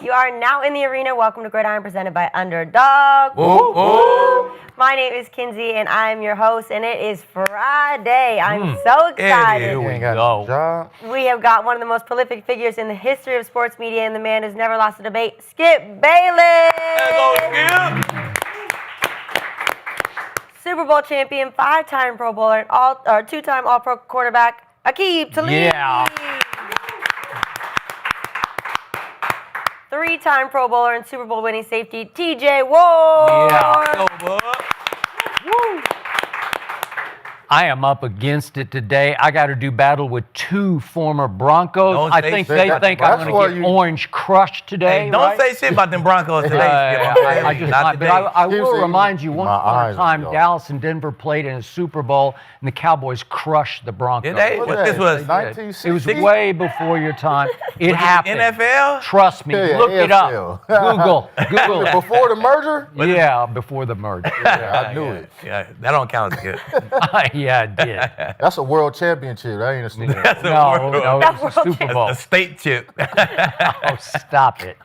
You are now in the arena. Welcome to Gridiron, presented by Underdog. Woo, woo. My name is Kinsey, and I am your host, and it is Friday. I'm so excited. Here we go. We have got one of the most prolific figures in the history of sports media, and the man who's never lost a debate, Skip Bayless. Hello, Skip. Super Bowl champion, 5-time Pro Bowler, and 2-time All-Pro quarterback, Aqib, Talib. Yeah. 3-time Pro Bowler and Super Bowl winning safety, TJ Ward. Yeah. Woo. I am up against it today. I got to do battle with 2 former Broncos. I think they think I'm going to get orange crushed today. Hey, don't say shit about them Broncos today. I will remind you, once upon a time, Dallas and Denver played in a Super Bowl, and the Cowboys crushed the Broncos. Did they? What this was? 1960? It was way before your time. It happened. NFL? Trust me. Look it up. Google. Before the merger? Yeah, before the merger. Yeah, I knew it. Yeah, that don't count as good. Yeah, it did. That's a world championship. That ain't a Super Bowl. No, it was a Super Bowl. A state chip. Oh, stop it.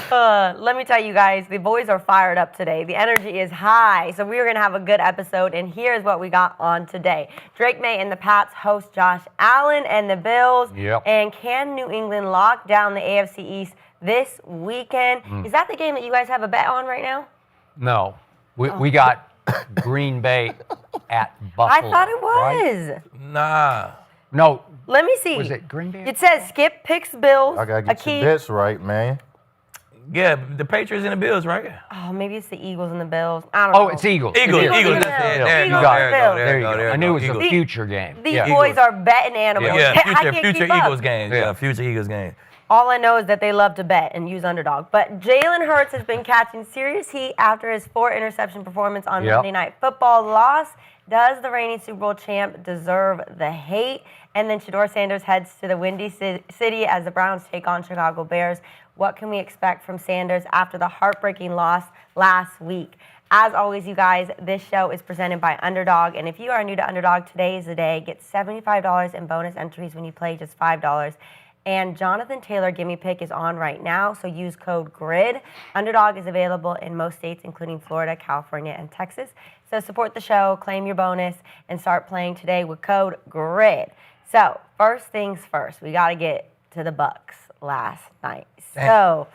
Let me tell you guys, the boys are fired up today. The energy is high, so we are going to have a good episode, and here's what we got on today. Drake May and the Pats host Josh Allen and the Bills. Yep. And can New England lock down the AFC East this weekend? Is that the game that you guys have a bet on right now? No. We got Green Bay at Buffalo. I thought it was. Right? Nah. No. Let me see. Was it Green Bay? It says Skip picks Bills. I got to get Aqib. your bets right, man. Yeah, the Patriots and the Bills, right? Oh, maybe it's the Eagles and the Bills. I don't know. Oh, it's Eagles. Eagles. Eagles. That's it. There you Eagles. go. There you go. I knew it was Eagles. a future game. These Yeah. boys are betting animals. Yeah, I can't future keep up. Eagles games. Yeah, future Eagles games. All I know is that they love to bet and use underdog. But Jalen Hurts has been catching serious heat after his 4-interception performance on Monday Night Football loss. Does the reigning Super Bowl champ deserve the hate? And then Shedeur Sanders heads to the Windy City as the Browns take on Chicago Bears. What can we expect from Sanders after the heartbreaking loss last week? As always, you guys, this show is presented by Underdog. And if you are new to Underdog, today is the day. Get $75 in bonus entries when you play just $5. And Jonathan Taylor Gimme Pick is on right now, so use code GRID. Underdog is available in most states, including Florida, California, and Texas. So support the show, claim your bonus, and start playing today with code GRID. So first things first, we got to get to the Bucs last night. So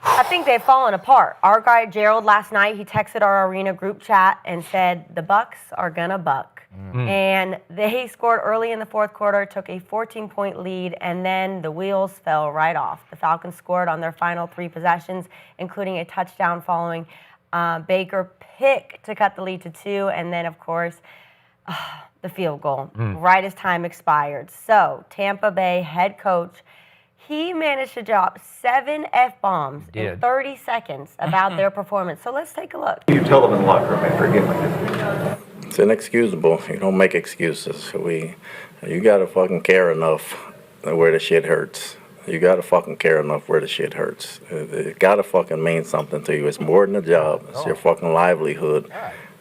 I think they've fallen apart. Our guy Gerald last night, he texted our arena group chat and said the Bucs are gonna buck. And they scored early in the fourth quarter, took a 14-point lead, and then the wheels fell right off. The Falcons scored on their final 3 possessions, including a touchdown following Baker pick to cut the lead to 2, and then, of course, the field goal right as time expired. So Tampa Bay head coach, he managed to drop 7 F-bombs in 30 seconds about their performance. So let's take a look. You tell them in the locker room after a game like this. It's inexcusable. You don't make excuses. You gotta fucking care enough where the shit hurts. You gotta fucking care enough where the shit hurts. It gotta fucking mean something to you. It's more than a job. It's your fucking livelihood.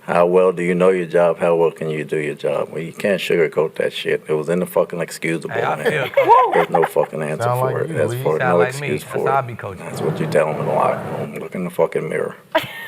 How well do you know your job? How well can you do your job? Well, you can't sugarcoat that shit. It was in the fucking excusable, man. There's no fucking answer for it. That's for no excuse for it. That's what you tell them in the locker room. Look in the fucking mirror.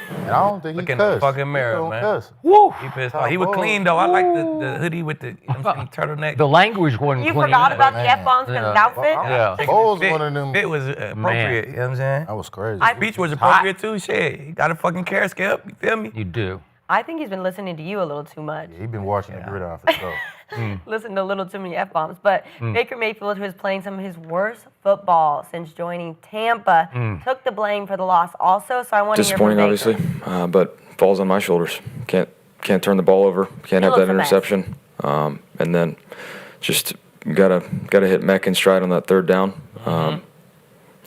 And I don't think Look he in the cussed. fucking mirror, man. Cuss. Woo! He pissed off. He was clean, though. I like the hoodie with the turtleneck. The language wasn't You clean. forgot about the F-bombs because of the outfit? Yeah. Foles one of them. Fit was appropriate, you know what I'm saying? That was crazy. Speech was appropriate, too. Shit, you got a fucking care, Skip. You feel me? You do. I think he's been listening to you a little too much. He been watching the Gridiron for sure. Listen to a little too many F-bombs. But Baker Mayfield, who is playing some of his worst football since joining Tampa, took the blame for the loss also. So I want to hear from disappointing, obviously, but falls on my shoulders. Can't turn the ball over. Can't have that interception. And then just gotta hit Mech in stride on that third down.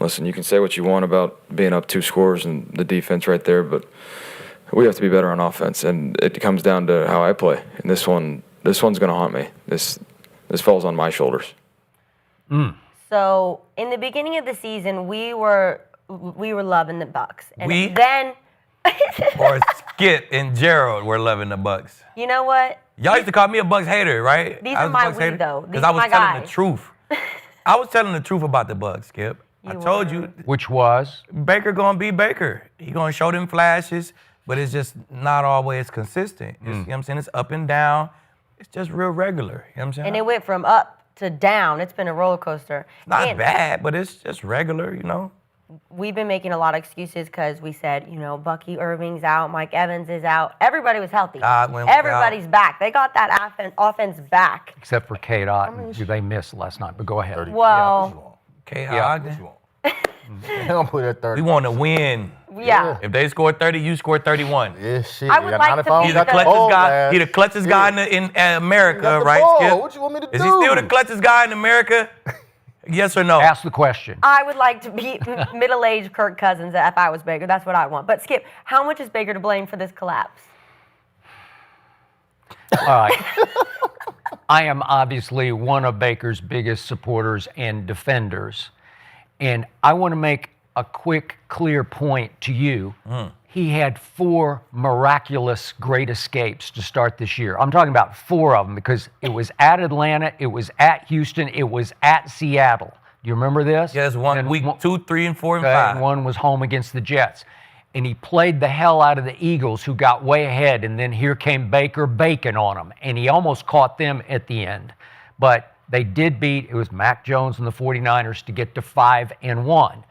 Listen, you can say what you want about being up 2 scores and the defense right there, but we have to be better on offense, and it comes down to how I play. And this one's going to haunt me. This falls on my shoulders. So in the beginning of the season, we were loving the Bucs, and We? then Or Skip and Gerald were loving the Bucs. you know what? Y'all used to call me a Bucs hater, right? These I are was a my Bucs we, hater though. These because I are was my telling guys. the truth. I was telling the truth about the Bucs, Skip. I told you. Which was? Baker gonna be Baker. He gonna show them flashes, but it's just not always consistent. You know what I'm saying? It's up and down. It's just real regular. You know what I'm saying? And it went from up to down. It's been a roller coaster. It's not bad, but it's just regular, you know? We've been making a lot of excuses because we said, Bucky Irving's out, Mike Evans is out. Everybody was healthy. Everybody's back. They got that offense back. Except for Kate Otten, who they missed last night. But go ahead. Well, Kate Otten. They gonna put that 30. We want to win. yeah. If they score 30, you score 31. Yeah, shit. I would like to be He the clutchest guy in America, right, Skip? What you want me to do? Is he still the clutchest guy in America? Yes or no? Ask the question. I would like to be middle-aged Kirk Cousins if I was Baker. That's what I want. But Skip, how much is Baker to blame for this collapse? All right. I am obviously one of Baker's biggest supporters and defenders. And I want to make a quick, clear point to you. He had 4 miraculous great escapes to start this year. I'm talking about 4 of them because it was at Atlanta, it was at Houston, it was at Seattle. Do you remember this? Yes, week 2, 3, and 4, and Okay, 5. and one was home against the Jets. And he played the hell out of the Eagles, who got way ahead, and then here came Baker Bacon on them, and he almost caught them at the end. But they did beat, it was Mac Jones and the 49ers to get to 5-1.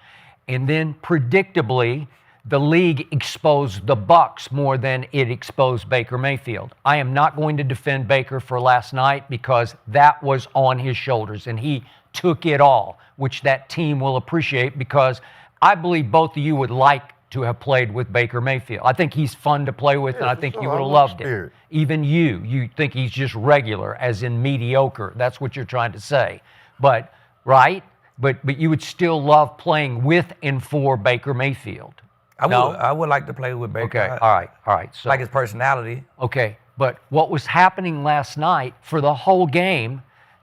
And then, predictably, the league exposed the Bucs more than it exposed Baker Mayfield. I am not going to defend Baker for last night because that was on his shoulders, and he took it all, which that team will appreciate because I believe both of you would like to have played with Baker Mayfield. I think he's fun to play with, and I think you would have loved it. Even you think he's just regular, as in mediocre. That's what you're trying to say. But, right? But you would still love playing with and for Baker Mayfield. I would like to play with Baker. Okay, all right. So, like his personality. Okay, but what was happening last night for the whole game,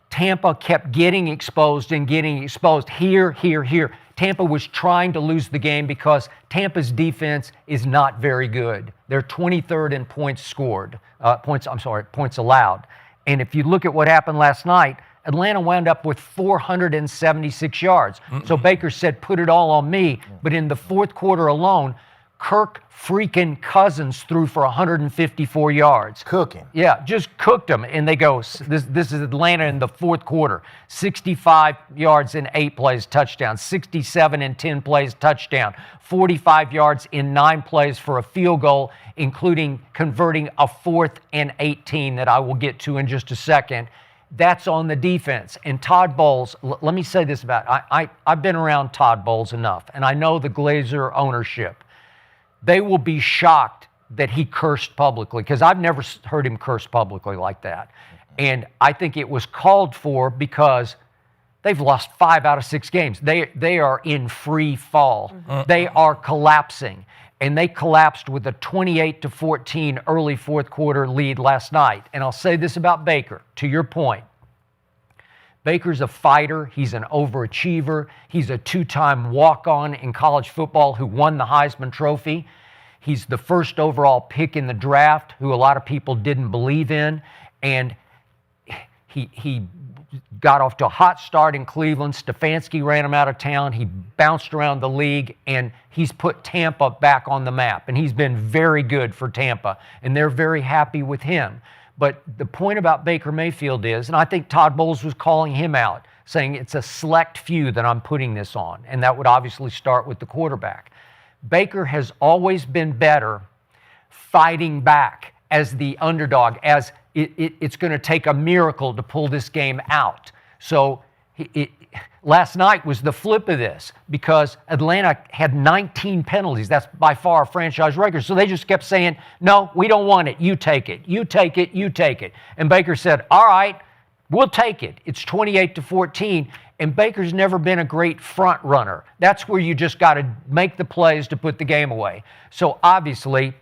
Tampa kept getting exposed and getting exposed here. Tampa was trying to lose the game because Tampa's defense is not very good. They're 23rd in points scored, points allowed. And if you look at what happened last night, Atlanta wound up with 476 yards. So Baker said, put it all on me. But in the fourth quarter alone, Kirk freaking Cousins threw for 154 yards. Cooking. Yeah, just cooked them. And they go, this is Atlanta in the fourth quarter. 65 yards in 8 plays, touchdown. 67 in 10 plays, touchdown. 45 yards in 9 plays for a field goal, including converting a 4th and 18 that I will get to in just a second. That's on the defense. And Todd Bowles, let me say this about I've been around Todd Bowles enough, and I know the Glazer ownership. They will be shocked that he cursed publicly, because I've never heard him curse publicly like that. And I think it was called for because they've lost 5 out of 6 games. They are in free fall. They are collapsing. And they collapsed with a 28-14 early fourth quarter lead last night. And I'll say this about Baker, to your point. Baker's a fighter. He's an overachiever. He's a 2-time walk-on in college football who won the Heisman Trophy. He's the first overall pick in the draft, who a lot of people didn't believe in. And he got off to a hot start in Cleveland. Stefanski ran him out of town. He bounced around the league, and he's put Tampa back on the map. And he's been very good for Tampa, and they're very happy with him. But the point about Baker Mayfield is, and I think Todd Bowles was calling him out, saying it's a select few that I'm putting this on, and that would obviously start with the quarterback. Baker has always been better fighting back as the underdog, as it's going to take a miracle to pull this game out. So last night was the flip of this, because Atlanta had 19 penalties. That's by far a franchise record. So they just kept saying, no, we don't want it. You take it. You take it. You take it. And Baker said, all right, we'll take it. It's 28-14. And Baker's never been a great front runner. That's where you just got to make the plays to put the game away. So obviously,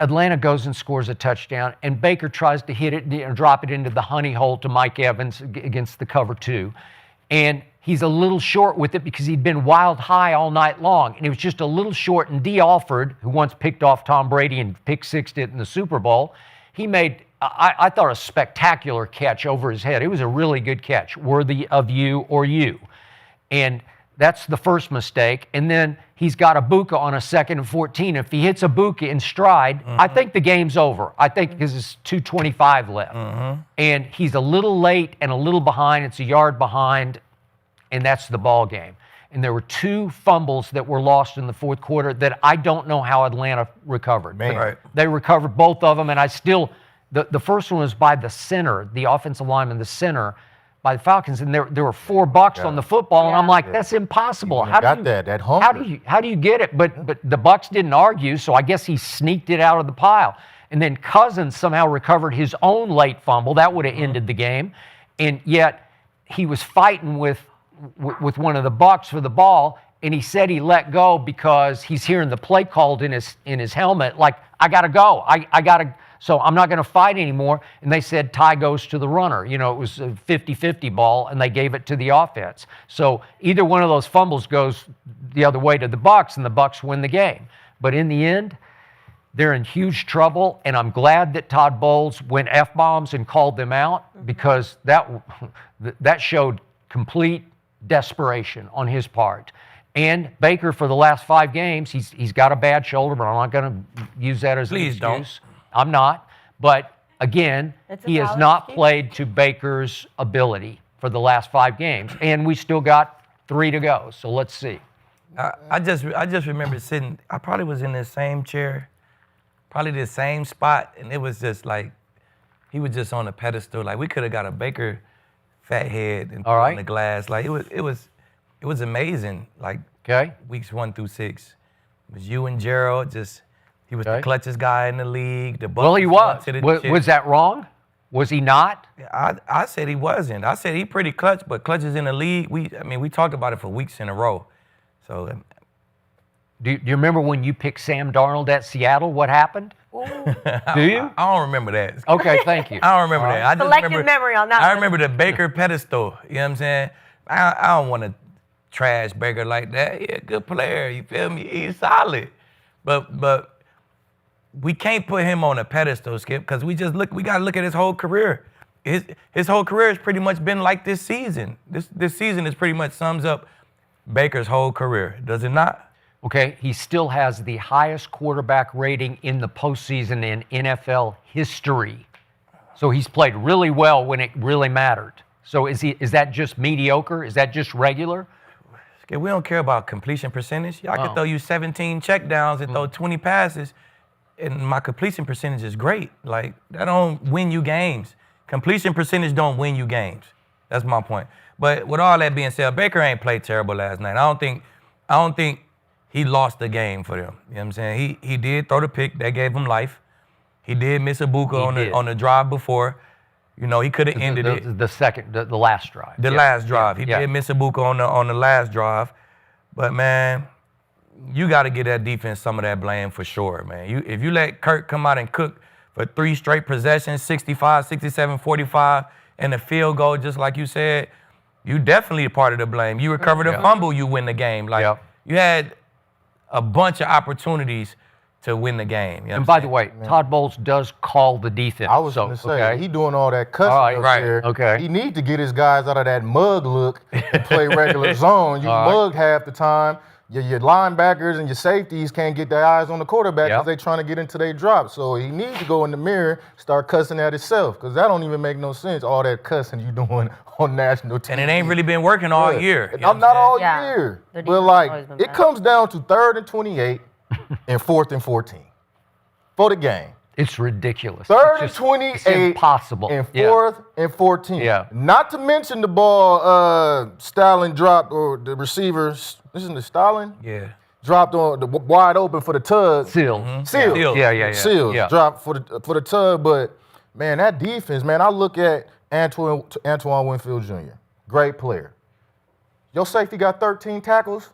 Atlanta goes and scores a touchdown, and Baker tries to hit it and drop it into the honey hole to Mike Evans against the cover 2. And he's a little short with it because he'd been wild high all night long, and it was just a little short. And D. Alford, who once picked off Tom Brady and pick-sixed it in the Super Bowl, he made, I thought, a spectacular catch over his head. It was a really good catch, worthy of you or you. And that's the first mistake. And then he's got a Buka on a 2nd and 14. If he hits a Buka in stride, I think the game's over. I think because it's 2:25 left. And he's a little late and a little behind. It's a yard behind, and that's the ball game. And there were 2 fumbles that were lost in the fourth quarter that I don't know how Atlanta recovered. Man. Right. They recovered both of them, and I still, the first one was by the center, the offensive lineman, the center, by the Falcons, and there were 4 Bucs on the football, and I'm like, that's impossible. How got that hunger. How do you get it? But the Bucs didn't argue, so I guess he sneaked it out of the pile. And then Cousins somehow recovered his own late fumble. That would have ended the game. And yet he was fighting with one of the Bucs for the ball, and he said he let go because he's hearing the play called in his helmet, like, I got to go. I got to. So I'm not going to fight anymore. And they said tie goes to the runner. You know, it was a 50-50 ball, and they gave it to the offense. So either one of those fumbles goes the other way to the Bucs, and the Bucs win the game. But in the end, they're in huge trouble, and I'm glad that Todd Bowles went F-bombs and called them out, because that showed complete desperation on his part. And Baker, for the last 5 games, he's got a bad shoulder, but I'm not going to use that as an excuse. Don't. I'm not. But again, he has not played to Baker's ability for the last 5 games, and we still got 3 to go. So let's see. I just remember sitting. I probably was in the same chair, probably the same spot, and it was just like he was just on a pedestal. Like we could have got a Baker fat head and put on the glass. Like it was amazing. Like weeks 1 through 6, it was you and Gerald just. He was the clutchest guy in the league. The well, he was. Was that wrong? Was he not? I said he wasn't. I said he pretty clutch, but clutches in the league. We talked about it for weeks in a row. So, do you remember when you picked Sam Darnold at Seattle? What happened? Do you? I don't remember that. Okay, thank you. I don't remember that. I just Selective memory on that. I remember the Baker pedestal. You know what I'm saying? I don't want to trash Baker like that. He a good player. You feel me? He's solid, but. We can't put him on a pedestal, Skip, because we got to look at his whole career. His whole career has pretty much been like this season. This season is pretty much sums up Baker's whole career, does it not? Okay, he still has the highest quarterback rating in the postseason in NFL history. So he's played really well when it really mattered. So is that just mediocre? Is that just regular? Skip, we don't care about completion percentage. I could throw you 17 checkdowns and throw 20 passes. And my completion percentage is great. Like, that don't win you games. Completion percentage don't win you games. That's my point. But with all that being said, Baker ain't played terrible last night. I don't think he lost the game for them. You know what I'm saying? He did throw the pick. That gave him life. He did miss a Buka on the drive before. You know, he could have ended it. The last drive. The last drive. He did miss a Buka on the last drive. But, man, you got to give that defense some of that blame for sure, man. If you let Kirk come out and cook for 3 straight possessions, 65, 67, 45, and a field goal, just like you said, you definitely a part of the blame. You recovered a fumble, you win the game. Like you had a bunch of opportunities to win the game. You know and by the way, Todd Bowles does call the defense. I was going to say, he doing all that cussing there. Okay. He needs to get his guys out of that mug look and play regular zone. You mugged half the time. Your linebackers and your safeties can't get their eyes on the quarterback because they're trying to get into their drop. So he needs to go in the mirror, start cussing at himself, because that don't even make no sense, all that cussing you doing on national TV. And it ain't really been working all year. I'm not all year. But, like, it comes down to 3rd and 28 and 4th and 14 for the game. It's ridiculous. 3rd and 28 it's impossible. And 4th and 14. Yeah. Not to mention the ball Stalin dropped, or the receivers. This is the Stalin? Yeah. Dropped on the wide open for the tug. Seal. Seal. Yeah. Seal. Yeah. Dropped for the tug. But, man, that defense, man, I look at Antoine Winfield Jr., great player. Your safety got 13 tackles.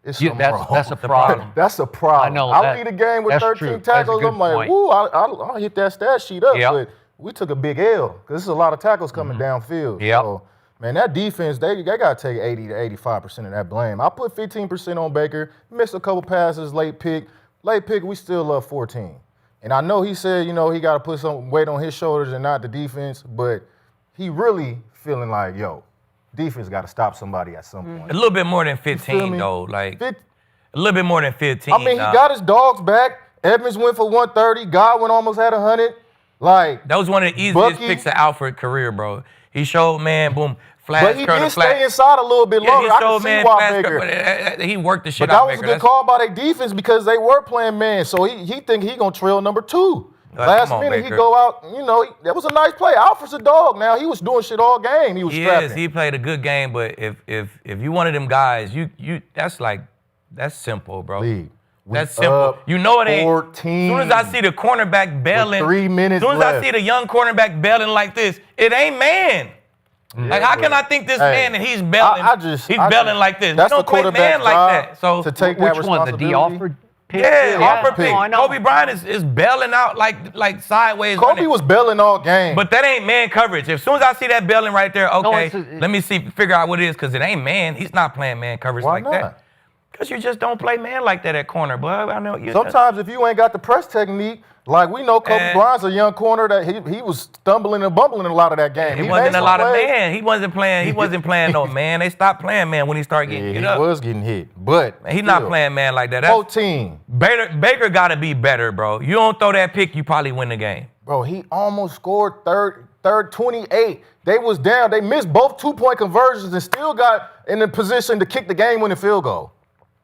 That's a problem. That's a problem. I know. I lead a game with 13 tackles. I'm like, woo, I'll hit that stat sheet up. But we took a big L because there's a lot of tackles coming downfield. So, man, that defense, they got to take 80 to 85% of that blame. I put 15% on Baker, missed a couple passes, late pick. Late pick, we still love 14. And I know he said, you know, he got to put some weight on his shoulders and not the defense, but he really feeling like, yo, defense got to stop somebody at some point. A little bit more than 15, though. Like, a little bit more than 15. I mean, he got his dogs back. Evans went for 130. Godwin almost had 100. Like, that was one of the easiest picks of Alfred's career, bro. He showed, man, boom, flash. But he did stay inside a little bit longer. He showed, I can see why Baker. He worked the shit but out. But that was a good call by their defense because they were playing man. So he think he going to trail number 2. Last minute, he go out, that was a nice play. Alfred's a dog now. He was doing shit all game. He was strapping. He played a good game, but if you one of them guys, that's simple, bro. That's simple. You know it ain't. 14. As soon as I see the cornerback bailing, 3 minutes as soon as left. I see the young cornerback bailing like this, it ain't man. Like, how can I think this man and he's bailing? He's bailing like this. That's we don't play man like that. So to take which that one? The D. Alfred pick? Yeah, Alfred pick. I know. Kobe Bryant is bailing out like sideways. Kobe running. was bailing all game. But that ain't man coverage. As soon as I see that bailing right there, okay, let me figure out what it is, because it ain't man. He's not playing man coverage like that. Because you just don't play man like that at corner, bud. I know you. Sometimes if you ain't got the press technique, like we know Kobe Bryant's a young corner that he was stumbling and bumbling in a lot of that game. He wasn't a lot of man. He wasn't playing no man. They stopped playing man when he started getting hit up. He was getting hit, but he's not playing man like that. 14. Baker got to be better, bro. You don't throw that pick, you probably win the game. Bro, he almost scored third 28. They was down. They missed both 2-point conversions and still got in the position to kick the game-winning field goal.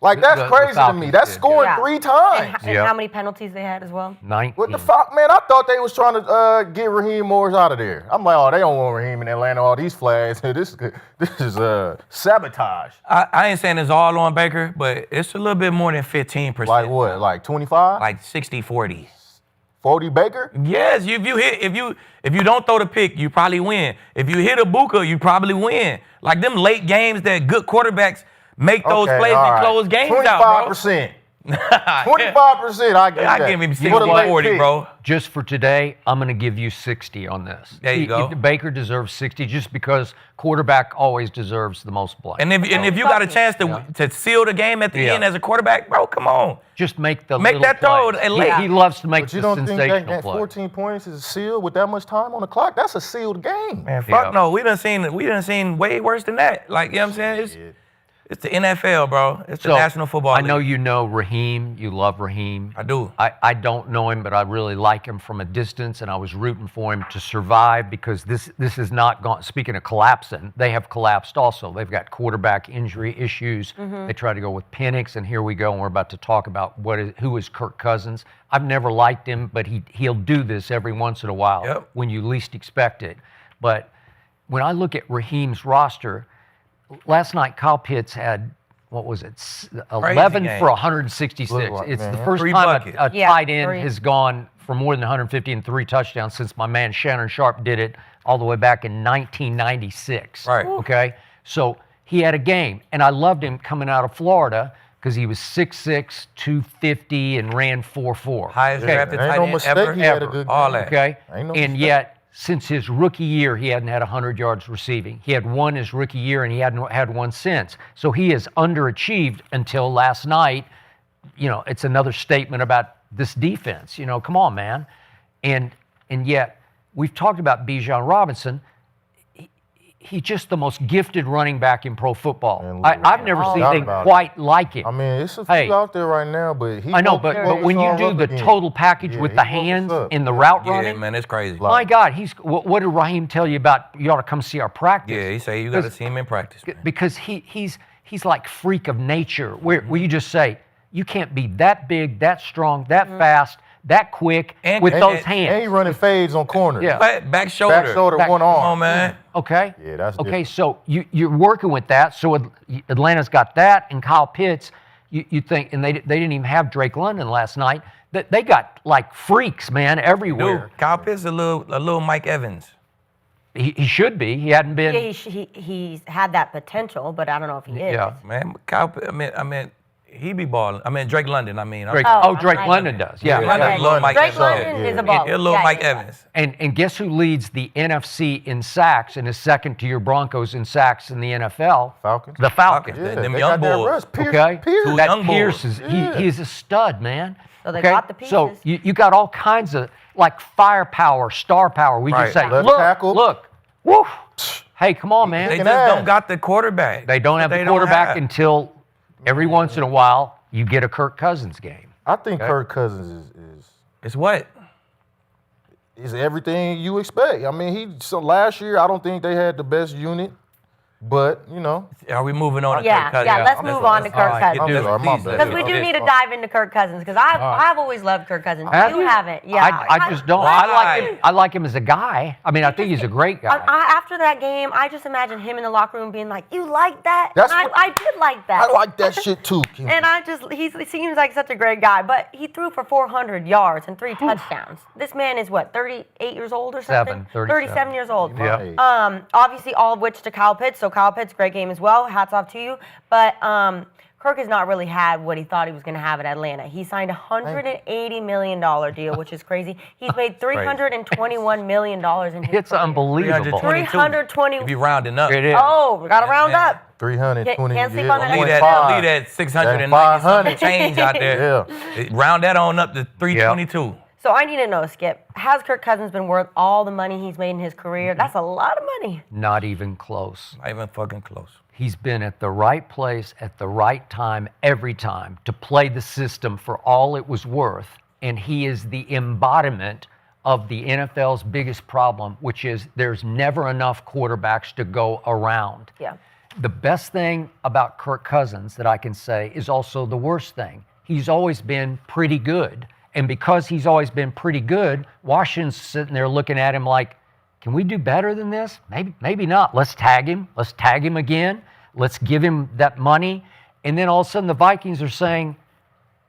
Like, that's crazy to me. That's scoring 3 times. And how many penalties they had as well? 19. What the fuck, man? I thought they was trying to get Raheem Morris out of there. I'm like, oh, they don't want Raheem in Atlanta. All these flags. This is sabotage. I ain't saying it's all on Baker, but it's a little bit more than 15%. Like what? Like 25? Like 60-40. 40 Baker? Yes, if you don't throw the pick, you probably win. If you hit a Buka, you probably win. Like them late games that good quarterbacks make those plays and close games 25%. out, bro. 25%. I give that. I give him 60-40, bro. Just for today, I'm going to give you 60 on this. There you go. Baker deserves 60 just because quarterback always deserves the most blame. And if you got a chance to seal the game at the end as a quarterback, bro, come on. Just make that throw plays. late. He loves to make But you the don't think sensational that play. 14 points is sealed with that much time on the clock? That's a sealed game. Man, fuck no. We done seen way worse than that. Like, you know what I'm saying? It's the NFL, bro. It's the National Football League. I know you know Raheem. You love Raheem. I do. I don't know him, but I really like him from a distance, and I was rooting for him to survive because this is not gone. Speaking of collapsing, they have collapsed also. They've got quarterback injury issues. They try to go with Penix, and here we go, and we're about to talk about who is Kirk Cousins. I've never liked him, but he'll do this every once in a while when you least expect it. But when I look at Raheem's roster, last night, Kyle Pitts had, 11 for 166. It's the first time a tight end has gone for more than 150 and 3 touchdowns since my man Shannon Sharp did it all the way back in 1996. Right. Okay? So he had a game, and I loved him coming out of Florida because he was 6'6", 250, and ran 4.4. Highest drafted tight end ever. All that. Okay? And yet, since his rookie year, he hadn't had 100 yards receiving. He had one his rookie year, and he hadn't had one since. So he has underachieved until last night. It's another statement about this defense. Come on, man. And yet, we've talked about Bijan Robinson. He's just the most gifted running back in pro football. I've never seen anything quite like him. I mean, it's a few out there right now, but I know, but when you do the total package with the hands in the route running, man, it's crazy. My God, what did Raheem tell you about? You ought to come see our practice. Yeah, he said you got to see him in practice. Man. Because he's like freak of nature, where you just say you can't be that big, that strong, that fast, that quick with those hands. And he running fades on corners. Yeah, back shoulder, one arm. Come on, man. Okay. Yeah, that's okay. So you're working with that. So Atlanta's got that, and Kyle Pitts. You think, and they didn't even have Drake London last night. That they got like freaks, man, everywhere. Dude, Kyle Pitts a little Mike Evans. He should be. He hadn't been. Yeah, he's had that potential, but I don't know if he is. Yeah, man. Kyle. I mean. He be balling. I mean, Drake London. Drake London does. Yeah. Drake London is a baller. He's a little Mike Evans. And guess who leads the NFC in sacks and is second to your Broncos in sacks in the NFL? Falcons. The Falcons. Yeah, them young boys. Okay. Pierce. That Pierce is he's a stud, man. So they got the pieces. So you got all kinds of like firepower, star power. We just say, Left look, tackle. look, woof. Hey, come on, man. They just don't got the quarterback. They don't have the quarterback until every once in a while you get a Kirk Cousins game. I think Kirk Cousins is It's what? Is everything you expect. I mean, last year I don't think they had the best unit. But, you know. Are we moving on to Kirk Cousins? Yeah, let's move on to Kirk Cousins. Because we do need to dive into Kirk Cousins, because I've always loved Kirk Cousins. You haven't. Yeah. I just don't. I like him as a guy. I mean, I think he's a great guy. After that game, I just imagine him in the locker room being like, you like that? I did like that. I like that shit too. And he seems like such a great guy. But he threw for 400 yards and 3 touchdowns. This man is what, 38 years old or something? 37 years old. Yeah. Obviously, all of which to Kyle Pitts. So Kyle Pitts, great game as well. Hats off to you. But Kirk has not really had what he thought he was going to have at Atlanta. He signed a $180 million deal, which is crazy. He's made $321 million in his It's unbelievable. 320. If you rounding up. It is. Oh, we got to round up. 320. Can't sleep on that. Leave that 690 something change out there. Yeah. Round that on up to 322. Yep. So I need to know, Skip, has Kirk Cousins been worth all the money he's made in his career? That's a lot of money. Not even close. Not even fucking close. He's been at the right place at the right time every time to play the system for all it was worth. And he is the embodiment of the NFL's biggest problem, which is there's never enough quarterbacks to go around. Yeah. The best thing about Kirk Cousins that I can say is also the worst thing. He's always been pretty good. And because he's always been pretty good, Washington's sitting there looking at him like, can we do better than this? Maybe not. Let's tag him. Let's tag him again. Let's give him that money. And then all of a sudden the Vikings are saying,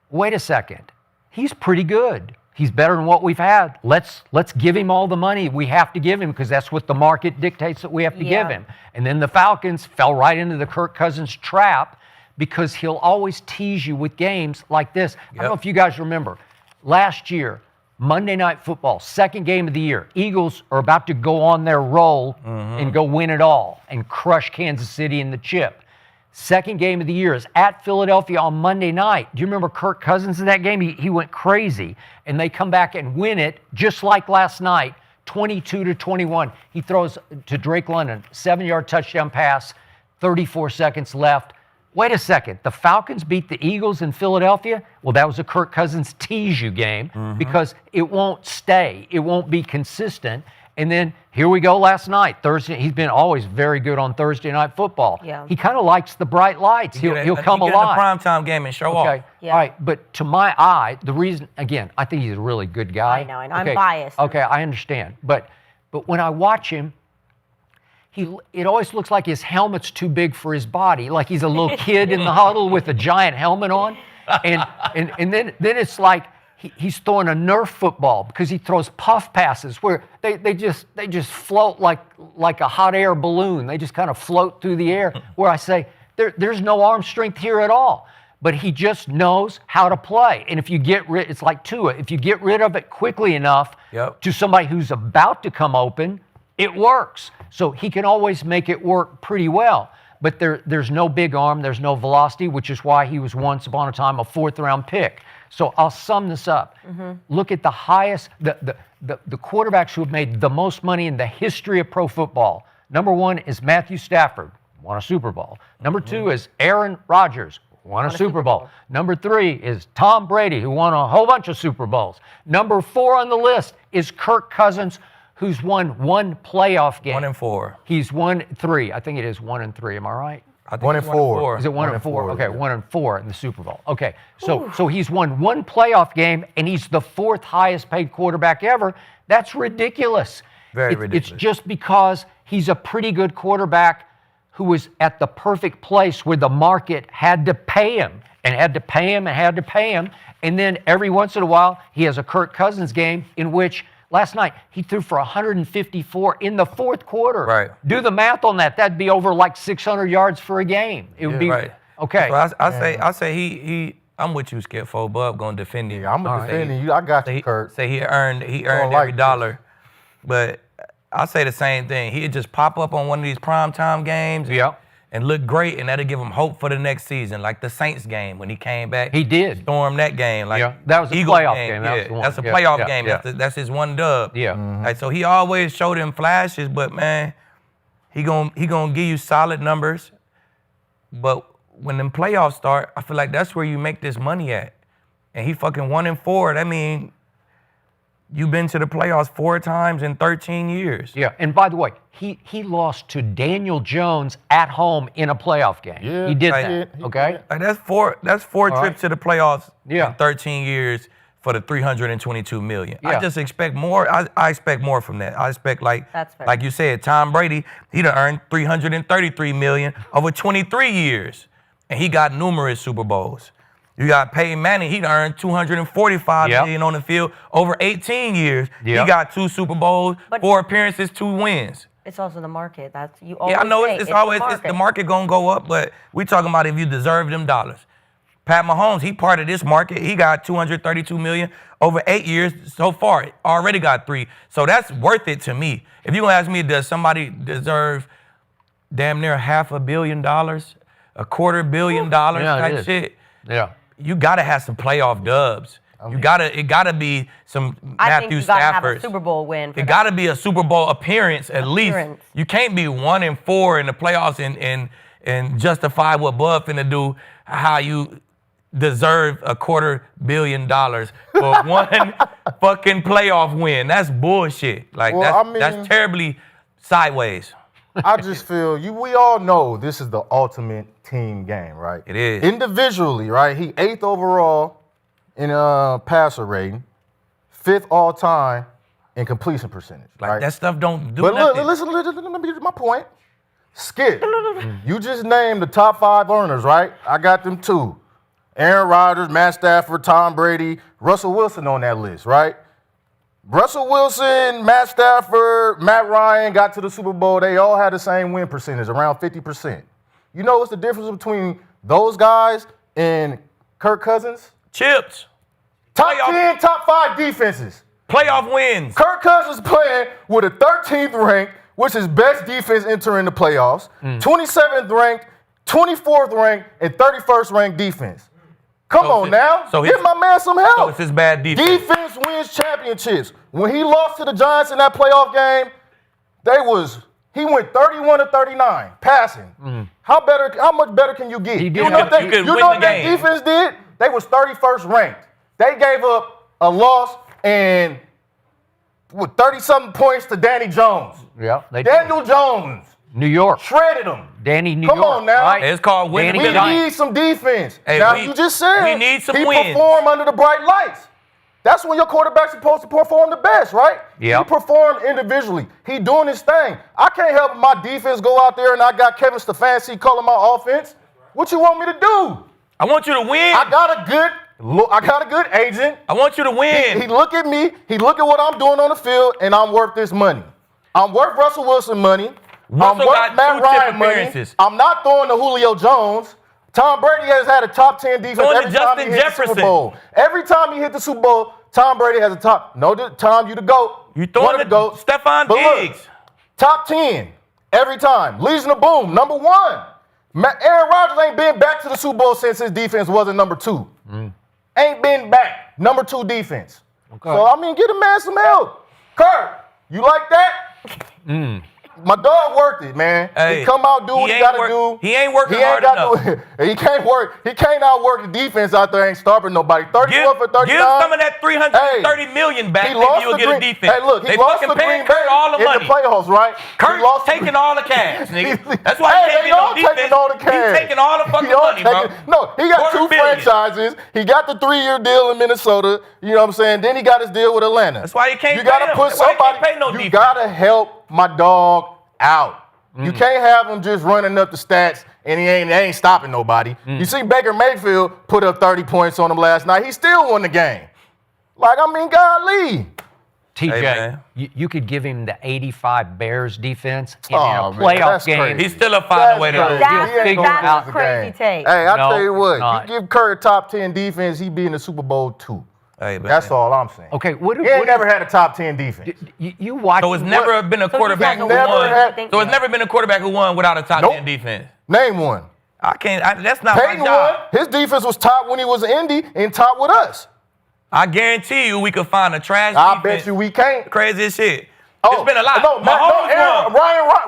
wait a second. He's pretty good. He's better than what we've had. Let's give him all the money we have to give him because that's what the market dictates that we have to give him. And then the Falcons fell right into the Kirk Cousins trap because he'll always tease you with games like this. I don't know if you guys remember. Last year, Monday Night Football, second game of the year. Eagles are about to go on their roll and go win it all and crush Kansas City in the chip. Second game of the year is at Philadelphia on Monday night. Do you remember Kirk Cousins in that game? He went crazy. And they come back and win it just like last night, 22-21. He throws to Drake London, 7-yard touchdown pass, 34 seconds left. Wait a second, the Falcons beat the Eagles in Philadelphia? Well, that was a Kirk Cousins tease you game because it won't stay. It won't be consistent. And then here we go last night, Thursday. He's been always very good on Thursday Night Football. Yeah. He kind of likes the bright lights. He'll come alive. Get in the primetime game and show off. Yeah. All right, but to my eye, the reason, again, I think he's a really good guy. I know, and I'm biased. Okay, I understand. But when I watch him, it always looks like his helmet's too big for his body, like he's a little kid in the huddle with a giant helmet on. And then it's like he's throwing a Nerf football because he throws puff passes where they just float like a hot air balloon. They just kind of float through the air where I say, there's no arm strength here at all. But he just knows how to play. And if you it's like Tua, if you get rid of it quickly enough to somebody who's about to come open, it works. So he can always make it work pretty well. But there's no big arm, there's no velocity, which is why he was once upon a time a 4th-round pick. So I'll sum this up. Look at the highest, the quarterbacks who have made the most money in the history of pro football. Number 1 is Matthew Stafford, won a Super Bowl. Number 2 is Aaron Rodgers, won a Super Bowl. Number 3 is Tom Brady, who won a whole bunch of Super Bowls. Number 4 on the list is Kirk Cousins, who's won 1 playoff game. 1 and 4. He's won 3. I think it is 1 and 3. Am I right? I think 1 and 4. Is it 1 and 4? Okay, 1 and 4 in the Super Bowl. Okay, so he's won 1 playoff game, and he's the 4th highest paid quarterback ever. That's ridiculous. Very ridiculous. It's just because he's a pretty good quarterback who was at the perfect place where the market had to pay him, and had to pay him, and had to pay him. And then every once in a while, he has a Kirk Cousins game in which last night, he threw for 154 in the 4th quarter. Right. Do the math on that. That'd be over like 600 yards for a game. It would be right. Okay. So I say he. I'm with you, Skip. For Bub gonna defend him. Yeah, I'm defending you. I got you, Kurt. Say he earned every dollar, but I say the same thing. He'd just pop up on one of these primetime games. And look great, and that'll give him hope for the next season, like the Saints game when he came back. He did. Storm that game. That was a playoff game. That's a playoff game. That's his 1 dub. Yeah. Like, so he always showed him flashes, but man, He gonna give you solid numbers. But when them playoffs start, I feel like that's where you make this money at. And he fucking 1-4. That mean you've been to the playoffs 4 times in 13 years. Yeah, and by the way, he lost to Daniel Jones at home in a playoff game. Yeah, he did like, that. he Okay. did. Like that's four trips to the playoffs Yeah. in 13 years for the $322 million. Yeah. I just expect more. I expect more from that. I expect That's fair. like you said, Tom Brady, he'd have earned $333 million over 23 years, and he got numerous Super Bowls. You got Peyton Manning, he'd earned $245 million on the field over 18 years. Yep. He got 2 Super Bowls, 4 appearances, 2 wins. It's also the market. That's you always Yeah, I know say, it's always the market gonna go up, but we talking about if you deserve them dollars. Pat Mahomes, he part of this market. He got $232 million over 8 years so far. Already got 3, so that's worth it to me. If you gonna ask me, does somebody deserve damn near $500 million, $250 million type shit? Yeah. You gotta have some playoff dubs. It gotta be some I think Matthew you gotta have a Staffords. Super Bowl win. For It that. got to be a Super Bowl appearance at least. You can't be 1-4 in the playoffs and justify what Bud finna do, how you deserve $250 million for one fucking playoff win. That's bullshit. Like, that's terribly sideways. I just feel we all know this is the ultimate team game, right? It is. Individually, right? He 8th overall in passer rating, 5th all time in completion percentage. Like, right? that stuff don't do But nothing. listen, let me get to my point. Skip, you just named the top 5 earners, right? I got them 2. Aaron Rodgers, Matt Stafford, Tom Brady, Russell Wilson on that list, right? Russell Wilson, Matt Stafford, Matt Ryan got to the Super Bowl. They all had the same win percentage, around 50%. You know what's the difference between those guys and Kirk Cousins? Chips. Top 10, top 5 defenses. Playoff wins. Kirk Cousins playing with a 13th ranked, which is best defense entering the playoffs, 27th ranked, 24th ranked, and 31st ranked defense. Come on now. Give my man some help. So it's his bad defense. Defense wins championships. When he lost to the Giants in that playoff game, he went 31-39 passing. How much better can you get? You know what that defense did? They was 31st ranked. They gave up a loss and with 30-something points to Danny Jones. Yeah. Daniel Jones. New York. Shredded him. Danny New York. Come on now. Right? It's called winning. We need some defense. Hey, now, you just said we need some he wins. performed under the bright lights. That's when your quarterback's supposed to perform the best, right? Yep. He performed individually. He doing his thing. I can't help my defense go out there and I got Kevin Stefanski calling my offense. What you want me to do? I want you to win. I got a good agent. I want you to win. He look at me. He look at what I'm doing on the field, and I'm worth this money. I'm worth Russell Wilson money. I'm worth Matt Ryan money. I'm not throwing to Julio Jones. Tom Brady has had a top 10 defense every time he hit the Super Bowl. Every time he hit the Super Bowl, Tom Brady has a top. No, Tom, you the GOAT. You throwing the GOAT. Stephon Diggs. Look, top 10 every time. Legion of Boom, number 1. Aaron Rodgers ain't been back to the Super Bowl since his defense wasn't number 2. Ain't been back. Number 2 defense. Okay. So, I mean, get a man some help. Kirk, you like that? My dog worked it, man. Hey, he come out, do what he got to do. He ain't working hard enough. He can't work. He can't outwork the defense out there. Ain't stopping nobody. 31 for 39. Give some of that $330 million back. Maybe you'll get a defense. Hey, look, he lost to Green Bay all the in money. the playoffs, right? Kirk taking all the cash, nigga. That's why he can't get no defense. Taking all the cash. He's taking all the fucking money, bro. No, he got 2 franchises. He got the 3-year deal in Minnesota. You know what I'm saying? Then he got his deal with Atlanta. That's why you can't. You got to put somebody. You got to help my dog out. You can't have him just running up the stats and he ain't stopping nobody. You see Baker Mayfield put up 30 points on him last night. He still won the game. Like, I mean, golly. TJ, you could give him the 85 Bears defense in a playoff game. He's still a find way to That's a crazy take. Hey, I tell you what, you give Kirk a top 10 defense, he be in the Super Bowl too. Hey, that's all I'm saying. Okay, he ain't never had a top 10 defense. You watch. So it's never been a quarterback who won. So it's never been a quarterback who won without a top 10 defense. Name one. I can't. That's not Peyton my job. Won. His defense was top when he was in Indy and top with us. I guarantee you we could find a trash I defense. bet you we can't. Crazy as shit. It's been a lot.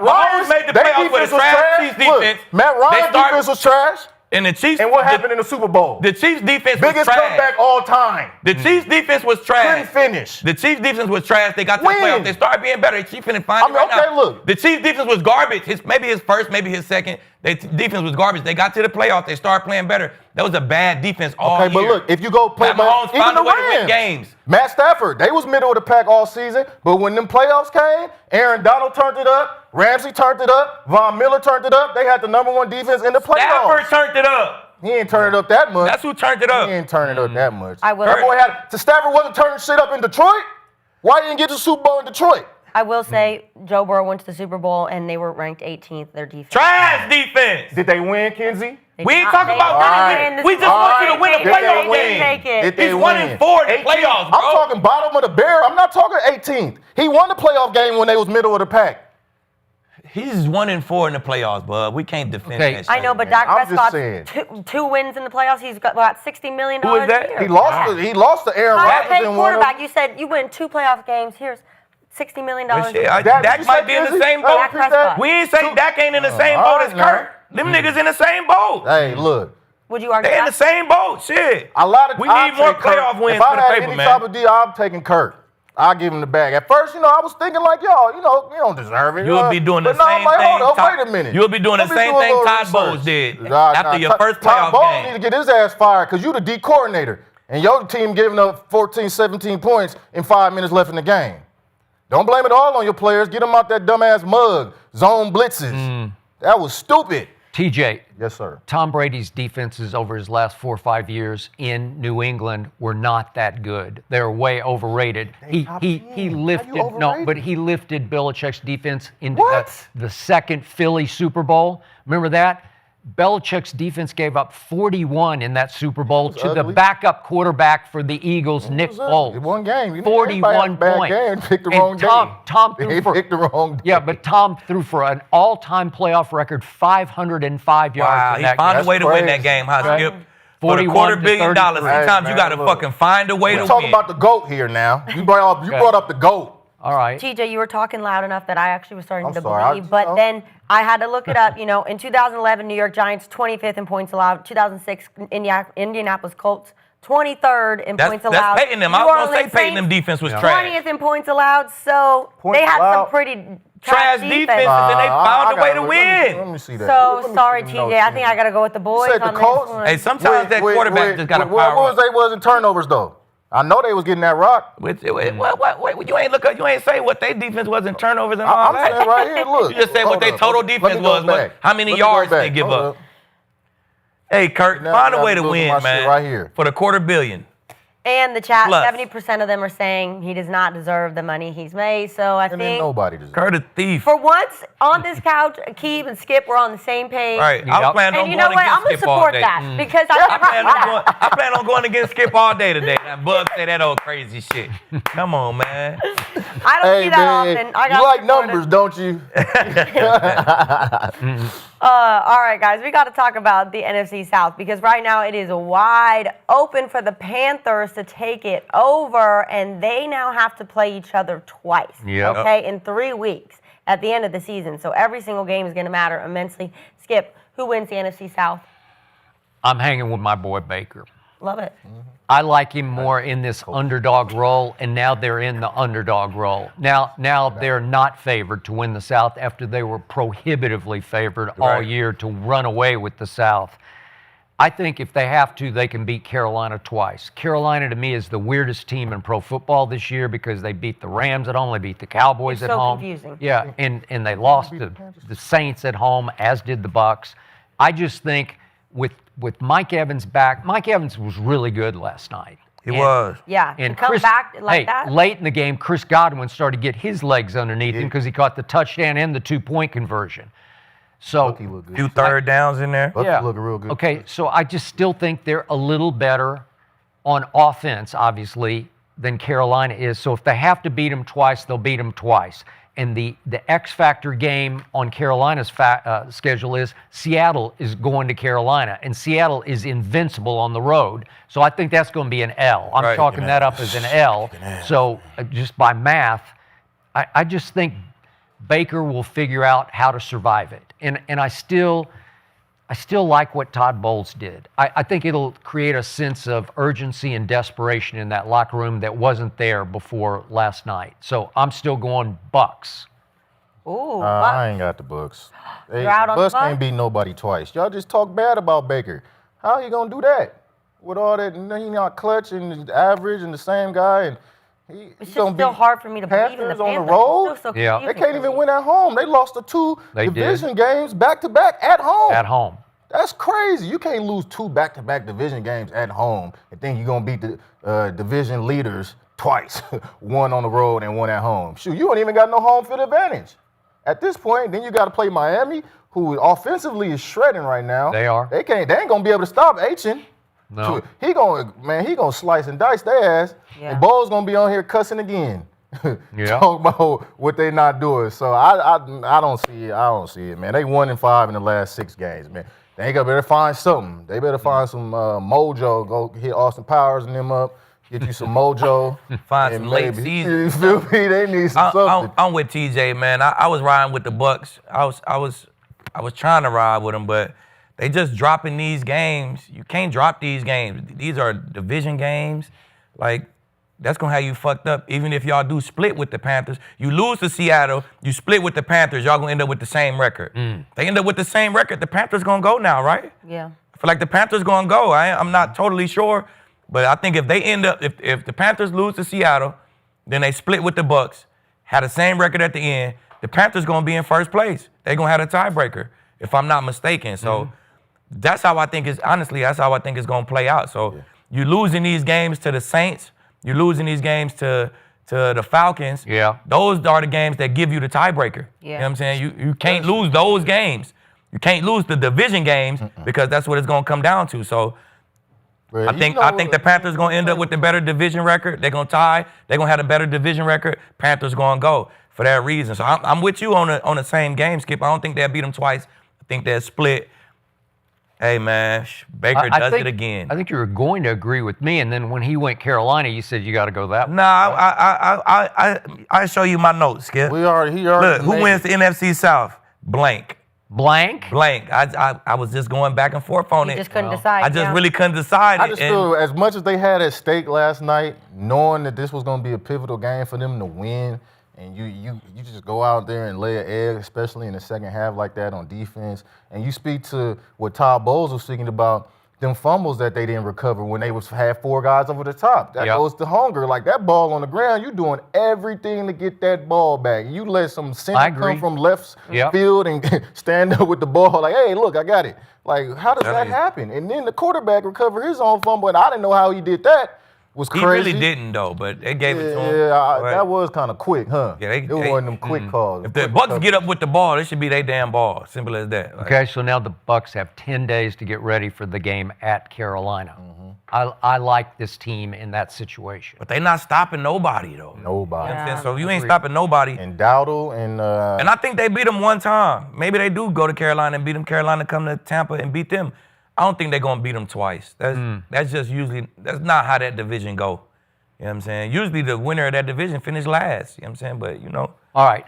Ryan's made the playoffs with a trash Chiefs defense. Matt Ryan's defense was trash. And the Chiefs. And what happened in the Super Bowl? The Chiefs defense was trash. Biggest comeback all time. The Chiefs defense was trash. Couldn't finish. The Chiefs defense was trash. They got to the playoffs. They started being better. Chiefs finna find it right now. Look. The Chiefs defense was garbage. Maybe his first, maybe his second. Their defense was garbage. They got to the playoffs. They started playing better. That was a bad defense all year. Okay, but look, if you go play, even the Rams, games. Matt Stafford, they was middle of the pack all season, but when them playoffs came, Aaron Donald turned it up, Ramsey turned it up, Von Miller turned it up. They had the #1 defense in the playoffs. Stafford turned it up. He ain't turning it up that much. That's who turned it up. He ain't turning it up that much. I will. That boy Stafford wasn't turning shit up in Detroit. Why didn't he get to the Super Bowl in Detroit? I will say Joe Burrow went to the Super Bowl and they were ranked 18th. Their defense. Trash defense. Did they win, Kinsey? We ain't talking about winning. We just want you to win a playoff win. He's 1-4 in the playoffs, bro. I'm talking bottom of the barrel. I'm not talking 18th. He won the playoff game when they was middle of the pack. He's 1-4 in the playoffs, bud. We can't defend that shit. I know, but Dak Prescott's two wins in the playoffs. He's got about $60 million. Who is that? A year. He lost to Aaron Rodgers in quarterback. You said you win 2 playoff games. Here's $60 million. Dak might be in the same boat. We ain't say Dak ain't in the same boat as Kirk. Them niggas in the same boat. Hey, look. Would you argue they in the same boat? Shit. We need more playoff wins for the paper, man. If I had any type of deal, I'm taking Kirk. I'll give him the bag. At first, I was thinking like, y'all, you don't deserve it. You'll be doing the same thing. Hold up, wait a minute. You'll be doing the same thing Todd Bowles did after your first playoff game. Todd Bowles need to get his ass fired because you the D coordinator. And your team giving up 14, 17 points in 5 minutes left in the game. Don't blame it all on your players. Get them out that dumbass mug. Zone blitzes. That was stupid. TJ. Yes, sir. Tom Brady's defenses over his last 4 or 5 years in New England were not that good. They're way overrated. He lifted he lifted Belichick's defense into the second Philly Super Bowl. Remember that? Belichick's defense gave up 41 in that Super Bowl to the backup quarterback for the Eagles, Nick Foles. One game. 41 points. Game, picked the wrong Tom threw picked the wrong day. Yeah, but Tom threw for an all-time playoff record 505 yards. Wow, he found a way to win that game, huh, Skip? For the $250 million, sometimes you got to fucking find a way to win. We're talking about the GOAT here now. You brought up the GOAT. All right. TJ, you were talking loud enough that I actually was starting to believe, but then I had to look it up. In 2011, New York Giants 25th in points allowed. 2006, Indianapolis Colts 23rd in points allowed. That's Peyton them. I was going to say Peyton them defense was trash. 20th in points allowed, so they had some pretty trash defense. And they found a way to win. Let me see that. So, sorry, TJ. I think I got to go with the boys on this one. Hey, sometimes that quarterback just got to power up. What was they was in turnovers, though? I know they was getting that rock. Wait, you ain't say what their defense was in turnovers and all that. I'm saying right here, look. You just say what their total defense was. How many yards they give up. Hey, Kirk, find a way to win, man. Right here. For the $250 million. And the chat, 70% of them are saying he does not deserve the money he's made. So I think nobody deserves. Kirk a thief. For once on this couch, Aqib and Skip were on the same page. Right. I plan on going against Skip all day. I'm going to support that I plan on going against Skip all day today. That Bucs say that old crazy shit. Come on, man. I don't see that often. You like numbers, don't you? All right, guys, we got to talk about the NFC South because right now it is wide open for the Panthers to take it over, and they now have to play each other twice, okay, in 3 weeks at the end of the season. So every single game is going to matter immensely. Skip, who wins the NFC South? I'm hanging with my boy Baker. Love it. I like him more in this underdog role, and now they're in the underdog role. Now they're not favored to win the South after they were prohibitively favored all year to run away with the South. I think if they have to, they can beat Carolina twice. Carolina, to me, is the weirdest team in pro football this year because they beat the Rams at home, they beat the Cowboys at home. Confusing. Yeah, and they lost to the Saints at home, as did the Bucs. I just think with Mike Evans back, Mike Evans was really good last night. He was. Yeah, and to come back like that. Late in the game, Chris Godwin started to get his legs underneath him because he caught the touchdown and the 2-point conversion. So a few third downs in there. Looking real good. Okay, so I just still think they're a little better on offense, obviously, than Carolina is. So if they have to beat them twice, they'll beat them twice. And the X factor game on Carolina's schedule is Seattle is going to Carolina, and Seattle is invincible on the road. So I think that's going to be an L. I'm chalking that up as an L. So just by math, I just think Baker will figure out how to survive it. And I still like what Todd Bowles did. I think it'll create a sense of urgency and desperation in that locker room that wasn't there before last night. So I'm still going Bucs. Ooh, I ain't got the Bucs. You're out on the Bucs Bucs? can't beat nobody twice. Y'all just talk bad about Baker. How you gonna do that? With all that, he not clutch and average and the same guy, and it's just still hard for me to believe in the Panthers on Panthers. the road. It's still so Yeah. They confusing can't for even me. win at home. They lost the 2 They division games back to back at home. At home. That's crazy. You can't lose 2 back-to-back division games at home and think you're going to beat the division leaders twice, one on the road and one at home. Shoot, you don't even got no home field advantage. At this point, then you got to play Miami, who offensively is shredding right now. They are. They ain't going to be able to stop Achin. No. He gonna slice and dice their ass. Yeah. And Bo's going to be on here cussing again. Yeah. Talking about what they not doing. So I don't see it. I don't see it, man. They 1-5 in the last 6 games, man. They better find something. They better find some mojo. Go hit Austin Powers and them up. Get you some mojo. Find and some late maybe, season. You feel me? They need something. I'm with TJ, man. I was riding with the Bucs. I was trying to ride with them, but they just dropping these games. You can't drop these games. These are division games. Like, that's going to have you fucked up. Even if y'all do split with the Panthers, you lose to Seattle, you split with the Panthers, y'all going to end up with the same record. They end up with the same record. The Panthers going to go now, right? Yeah. I feel like the Panthers going to go. I'm not totally sure, but I think if they end up, if the Panthers lose to Seattle, then they split with the Bucs, had the same record at the end, the Panthers going to be in first place. They're going to have a tiebreaker, if I'm not mistaken. So that's how I think it's going to play out. So you losing these games to the Saints, you're losing these games to the Falcons. Yeah. Those are the games that give you the tiebreaker. Yeah. You know what I'm saying? You can't lose those games. You can't lose the division games because that's what it's going to come down to. So I think the Panthers going to end up with the better division record. They're going to tie. They're going to have a better division record. Panthers going to go for that reason. So I'm with you on the same game, Skip. I don't think they'll beat them twice. I think they'll split. Hey, man, Baker does it again. I think you were going to agree with me, and then when he went Carolina, you said you got to go that way. Nah, I show you my notes, Skip. He already Look, who wins the NFC South? Blank. Blank? I was just going back and forth on You it. just couldn't decide. I just really couldn't decide. I just feel as much as they had at stake last night, knowing that this was going to be a pivotal game for them to win, and you just go out there and lay an egg, especially in the second half like that on defense, and you speak to what Todd Bowles was speaking about, them fumbles that they didn't recover when they had 4 guys over the top. That goes to hunger. Like that ball on the ground, you're doing everything to get that ball back. You let some center come from left field and stand up with the ball like, hey, look, I got it. Like, how does that happen? And then the quarterback recovered his own fumble, and I didn't know how he did that. Was crazy. He really didn't, though, but they gave it to him. That was kind of quick, huh? Yeah, it wasn't them quick calls. If the Bucs get up with the ball, it should be their damn ball. Simple as that. Like, Okay, so now the Bucs have 10 days to get ready for the game at Carolina. I like this team in that situation. but they not stopping nobody, though. Nobody. You know what I'm saying? So if you ain't stopping nobody. And Dowdle and I think they beat them one time. Maybe they do go to Carolina and beat them. Carolina come to Tampa and beat them. I don't think they're going to beat them twice. That's just usually, that's not how that division go. You know what I'm saying? Usually the winner of that division finish last. You know what I'm saying? But, you know. All right.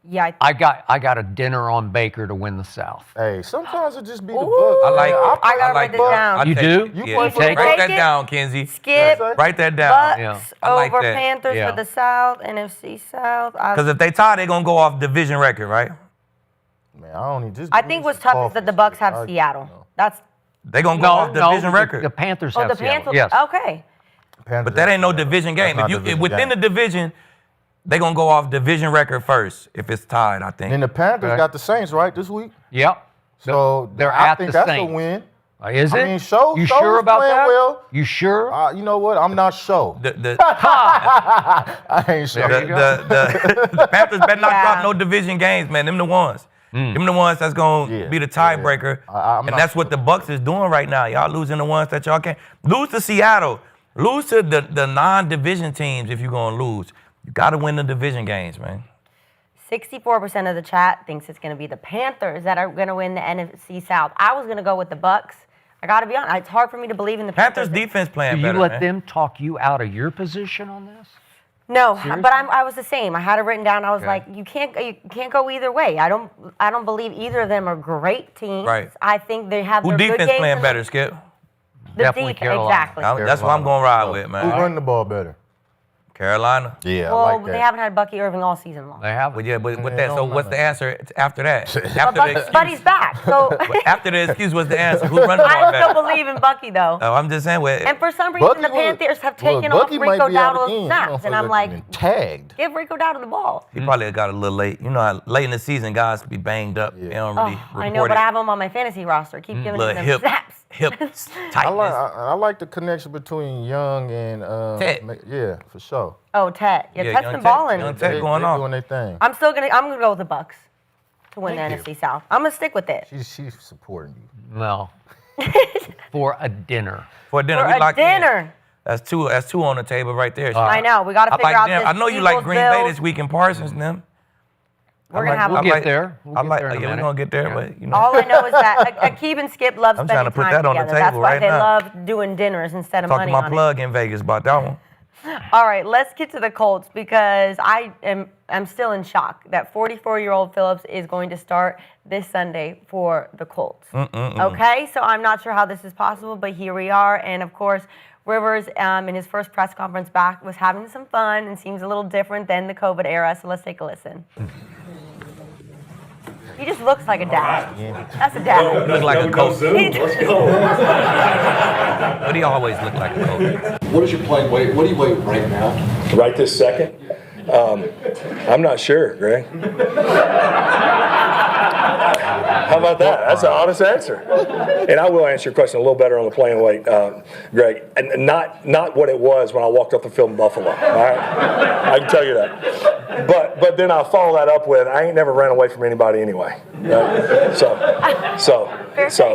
Yeah. I got a dinner on Baker to win the South. hey, sometimes it just be the Bucs. I like it. I gotta like write this down. You do? You Yeah. play for the Take Write it? that down, Kinsey. Skip. Write that down. Bucs Yeah. I like over that. Panthers Yeah. for the South, NFC South. Because if they tie, they're going to go off division record, right? Man, I don't need just. I think what's tough is that the Bucs have Seattle. That's They're going to go off division record. The Panthers oh have the Seattle. Panthers. Yes. Okay. But that ain't no division game. That's If not division within game. the division, they're going to go off division record first if it's tied, I think. And the Panthers Okay. got the Saints right this week, Yep. so They're I at think the that's Saints. a win. Is it? I mean, Show you Show sure is about playing that? well. You sure? You know what? I'm not sure. I ain't sure. The Panthers better not Yeah. drop no division games, man. Them the ones. Them the ones that's going to be the tiebreaker. I'm And not that's what the Bucs is doing right now. Y'all losing the ones that y'all can't. Lose to Seattle. Lose to the non-division teams if you're going to lose. You got to win the division games, man. 64% of the chat thinks it's going to be the Panthers that are going to win the NFC South. I was going to go with the Bucs. I got to be honest. It's hard for me to believe in the Panthers Panthers. defense playing Do you better, let man. them talk you out of your position on this? No, Seriously? but I was the same. I had it written down. I was like, you can't go either way. I don't believe either of them are great teams. Right. I think they have Who their good defense games playing and better, Skip? The Definitely defense, Carolina. exactly. That's what I'm going to ride with, man. Who's running the ball better? Carolina. Yeah, Well, I like that. they haven't had Bucky Irving all season long. They have. But yeah, but Yeah, that. So don't what's the matter. answer after that? But After the excuse, Buddy's back, so after the excuse, what's the answer? Who runs the ball I still better? believe in Bucky though. Oh, I'm just saying. And for some reason, Bucky the was- Panthers have Look, taken off Bucky might Rico be out of the Dowdle's game. snaps, and I'm Motherfucker like, been tagged. give Rico Dowdle the ball. He probably got a little late. You know how late in the season guys be banged up. They don't really report I know, but it. I have him on my fantasy roster. Keep giving Little him hip, snaps. hip I tightness. like the connection between Young and Ted. Yeah, for sure. Oh, Tet. Yeah, Yeah, Tet's young been Tet. balling. Young Tet. They going on. doing their thing. I'm gonna go with the Bucs to win Thank the NFC South. I'm gonna stick with it. She's supporting you. No. For a dinner. For dinner, For we a locked in. dinner. That's two on the table right there. I know. We gotta I figure like out them. this. I know you like Eagles, Green Bay Bills. this week in Parsons and them. We're gonna have We'll them. get there. We'll I get like. there in a Yeah, we're minute. gonna get there, Yeah. but you know. All I know is that Aqib and Skip love I'm spending trying to put time that on the together. That's table why right they now. love doing dinners instead of Talk to money my on it. plug in Vegas about that one. All right, let's get to the Colts because I'm still in shock that 44-year-old Phillips is going to start this Sunday for the Colts. Okay, so I'm not sure how this is possible, but here we are. And of course, Rivers in his first press conference back was having some fun and seems a little different than the COVID era. So let's take a listen. He just looks like a dad. That's a dad. Look like a coach. Let's go. But he always looked like a coach. What is your playing weight? What do you weigh right now? Right this second? I'm not sure, Greg. How about that? That's an honest answer. And I will answer your question a little better on the playing weight, Greg. And not what it was when I walked off the field in Buffalo. All right? I can tell you that. But then I'll follow that up with I ain't never ran away from anybody anyway. Right? So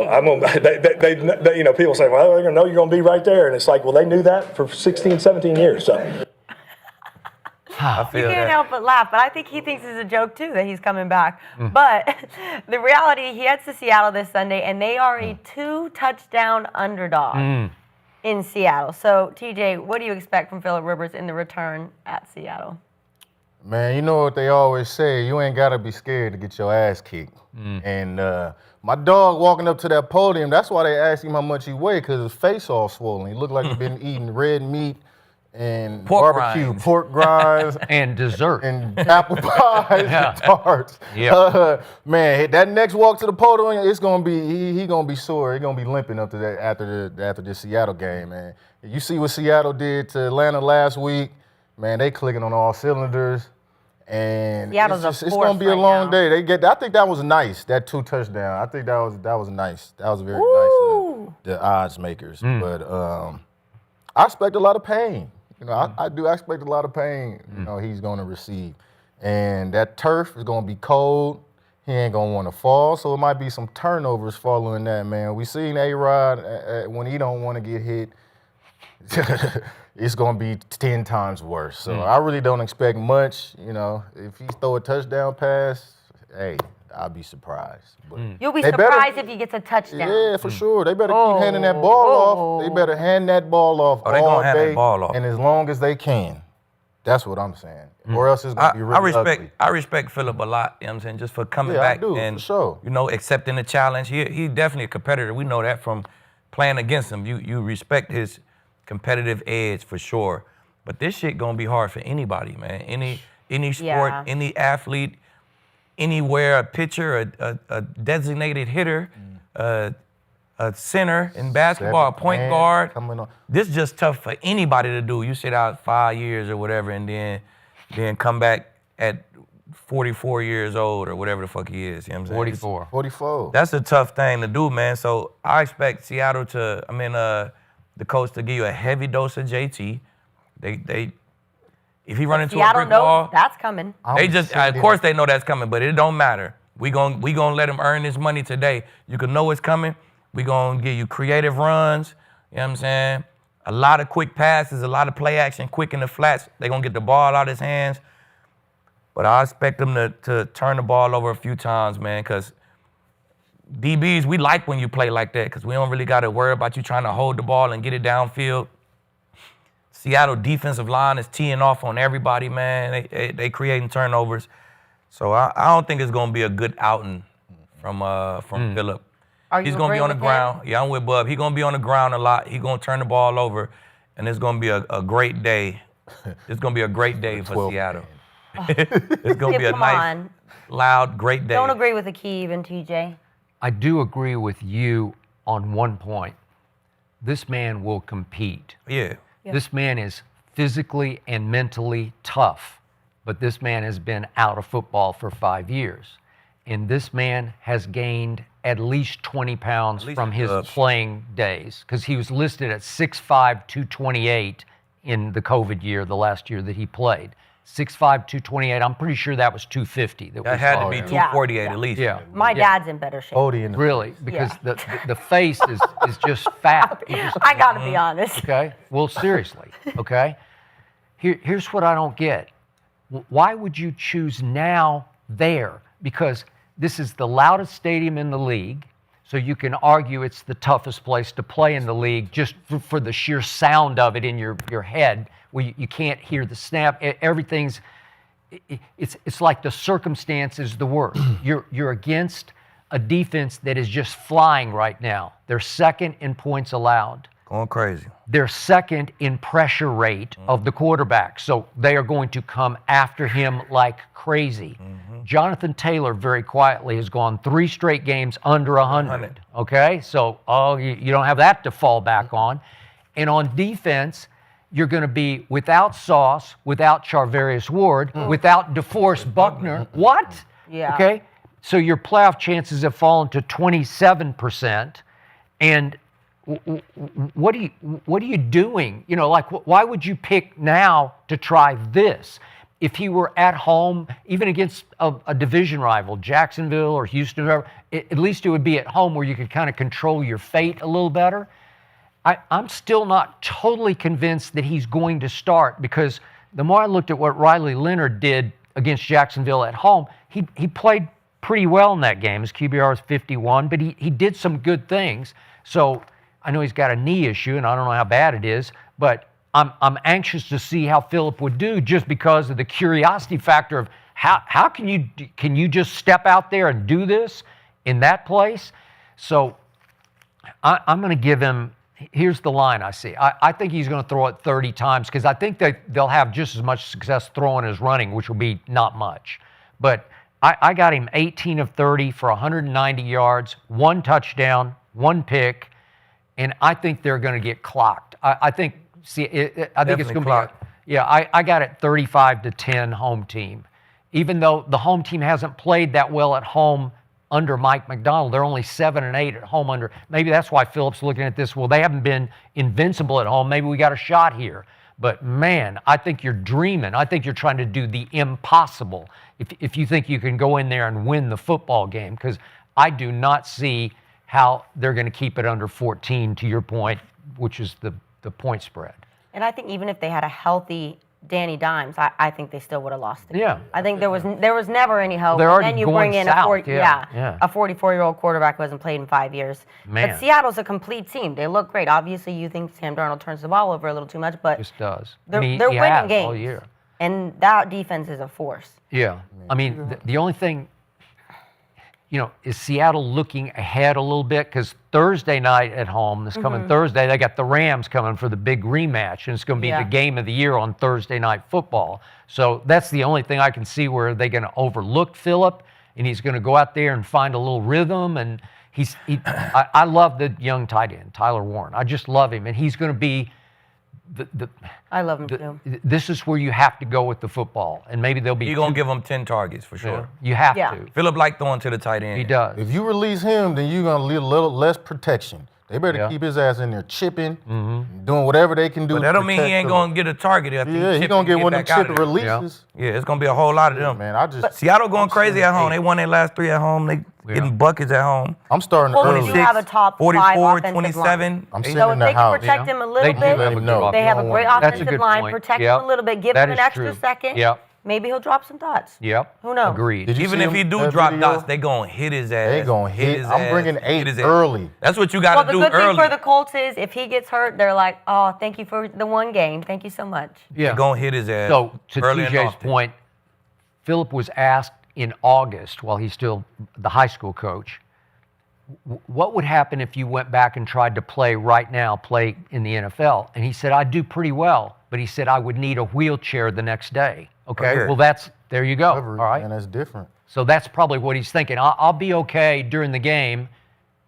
I'm gonna. They people say, well, they're gonna know you're gonna be right there, and it's like, well, they knew that for 16, 17 years. So. I You feel can't that. help but laugh, but I think he thinks it's a joke too that he's coming back. But the reality, he heads to Seattle this Sunday, and they are a 2-touchdown underdog in Seattle. So, TJ, what do you expect from Phillip Rivers in the return at Seattle? Man, you know what they always say, you ain't got to be scared to get your ass kicked. And my dog walking up to that podium, that's why they asked him how much he weighed, because his face all swollen. He looked like he'd been eating red meat and Pork barbecue, rinds. pork grinds, And dessert. and apple pies and tarts. Yeah. Man, that next walk to the podium, it's gonna be he gonna be sore. He gonna be limping up to that after the Seattle game, man. You see what Seattle did to Atlanta last week, man. They clicking on all cylinders, and Seattle's it's a gonna force be a right long now. day. I think that was nice. That 2 touchdown. I think that was nice. That was very Woo. nice. The odds makers, but I expect a lot of pain. You know, I do expect a lot of pain, you know, he's going to receive. And that turf is going to be cold. He ain't going to want to fall, so it might be some turnovers following that, man. We seen A-Rod when he don't want to get hit, it's going to be 10 times worse. So I really don't expect much. You know, if he throw a touchdown pass, hey, I'll be surprised. But You'll be they better- surprised if he gets a touchdown. Yeah, for sure. They better keep handing that ball off. They better hand that ball off Oh, they all gonna hand day that ball off. and as long as they can. That's what I'm saying. Or else it's going to be really ugly. I respect Phillip a lot, you know what I'm saying, just for coming Yeah, I back do, and for sure. you know, accepting the challenge. He definitely a competitor. We know that from playing against him. You respect his competitive edge for sure. But this shit gonna be hard for anybody, man. Any sport, Yeah. any athlete, anywhere, a pitcher, a designated hitter, a center in basketball, a point Man, guard. coming on. This is just tough for anybody to do. You sit out 5 years or whatever, and then come back at 44 years old or whatever the fuck he is. You know what I'm saying? 44. 44. That's a tough thing to do, man. So I expect Seattle the coach to give you a heavy dose of JT. They if he run into a Seattle brick knows wall, that's coming. they just of course they know that's coming, but it don't matter. We gon' let him earn his money today. You can know it's coming. We gonna give you creative runs. You know what I'm saying? A lot of quick passes, a lot of play action, quick in the flats. They gonna get the ball out of his hands. But I expect them to turn the ball over a few times, man, because DBs, we like when you play like that because we don't really got to worry about you trying to hold the ball and get it downfield. Seattle defensive line is teeing off on everybody, man. They creating turnovers. So I don't think it's going to be a good outing from Phillip. He's going to be on the ground. Yeah, I'm with Bub. He's going to be on the ground a lot. He's going to turn the ball over, and it's going to be a great day. It's going to be a great day for Seattle. It's going to be a nice, loud, great day. Don't agree with Aqib and TJ. I do agree with you on one point. This man will compete. Yeah. This man is physically and mentally tough, but this man has been out of football for 5 years. And this man has gained at least 20 pounds from his playing days, because he was listed at 6'5", 228 in the COVID year, the last year that he played. 6'5", 228. I'm pretty sure that was 250. That had to be 248 at least. Yeah. My dad's in better shape. Really, because the face is just fat. I got to be honest. Okay. Well, seriously. Okay. Here's what I don't get. Why would you choose now there? Because this is the loudest stadium in the league, so you can argue it's the toughest place to play in the league just for the sheer sound of it in your head, where you can't hear the snap. Everything's, it's like the circumstance is the worst. You're against a defense that is just flying right now. They're second in points allowed. Going crazy. They're second in pressure rate of the quarterback, so they are going to come after him like crazy. Jonathan Taylor, very quietly, has gone 3 straight games under 100. Okay, so you don't have that to fall back on. And on defense, you're going to be without Sauce, without Charvarius Ward, without DeForest Buckner. What? Yeah. Okay, so your playoff chances have fallen to 27%, and what are you doing? You know, like, why would you pick now to try this? If he were at home, even against a division rival, Jacksonville or Houston, whoever, at least it would be at home where you could kind of control your fate a little better. I'm still not totally convinced that he's going to start, because the more I looked at what Riley Leonard did against Jacksonville at home, he played pretty well in that game. His QBR was 51, but he did some good things. So I know he's got a knee issue, and I don't know how bad it is, but I'm anxious to see how Phillip would do, just because of the curiosity factor of how can you just step out there and do this in that place? So I'm going to give him. Here's the line I see. I think he's going to throw it 30 times, because I think they'll have just as much success throwing as running, which will be not much. But I got him 18 of 30 for 190 yards, 1 touchdown, 1 pick, and I think they're going to get clocked. I think it's going to be. I got it 35-10 home team. Even though the home team hasn't played that well at home under Mike McDonald, they're only 7-8 at home under. Maybe that's why Phillip's looking at this. Well, they haven't been invincible at home. Maybe we got a shot here. But man, I think you're dreaming. I think you're trying to do the impossible if you think you can go in there and win the football game, because I do not see how they're going to keep it under 14, to your point, which is the point spread. And I think even if they had a healthy Danny Dimes, I think they still would have lost it. Yeah. I think there was never any hope. They're already and then you going bring in south. a 44-year-old quarterback who hasn't played in 5 years. Man. But Seattle's a complete team. They look great. Obviously, you think Sam Darnold turns the ball over a little too much, but Just does. they're He winning has games all year. And that defense is a force. Yeah. I mean, the only thing, is Seattle looking ahead a little bit? Because Thursday night at home, this coming Thursday, they got the Rams coming for the big rematch, and it's going to be the game of the year on Thursday Night Football. So that's the only thing I can see where they're going to overlook Phillip, and he's going to go out there and find a little rhythm. And I love the young tight end, Tyler Warren. I just love him, and he's going to be I love him too. This is where you have to go with the football, and maybe they'll be. You're going to give him 10 targets for sure. You have to. Phillip like throwing to the tight end. He does. If you release him, then you're going to need a little less protection. They better keep his ass in there chipping, doing whatever they can do. But that don't mean he ain't going to get a target. He's going to get one of them chip releases. Yeah, it's going to be a whole lot of them. Man, Seattle going crazy at home. They won their last 3 at home. They getting buckets at home. I'm starting early. You have a top 44, 5 27. I'm sitting so in if the they house. can protect him a little bit, they they have a great That's a offensive good line. point. Protect him a little bit. Give him an extra second. Yep. maybe he'll drop some dots. Yep. Who knows? Agreed. Even if he do drop dots, they gonna hit his ass. They gonna hit. his I'm ass, bringing hit 8 his ass. early. That's what you Well, got to the do good early. thing for the Colts is if he gets hurt, they're like, oh, thank you for the one game. Thank you so much. Yeah. They gonna hit his ass. So to early and TJ's often. point, Philip was asked in August, while he's still the high school coach, what would happen if you went back and tried to play in the NFL? And he said, I'd do pretty well, but he said I would need a wheelchair the next day. Okay, Sure. well, there you go. Recovery, All right. and that's different. So that's probably what he's thinking. I'll be okay during the game,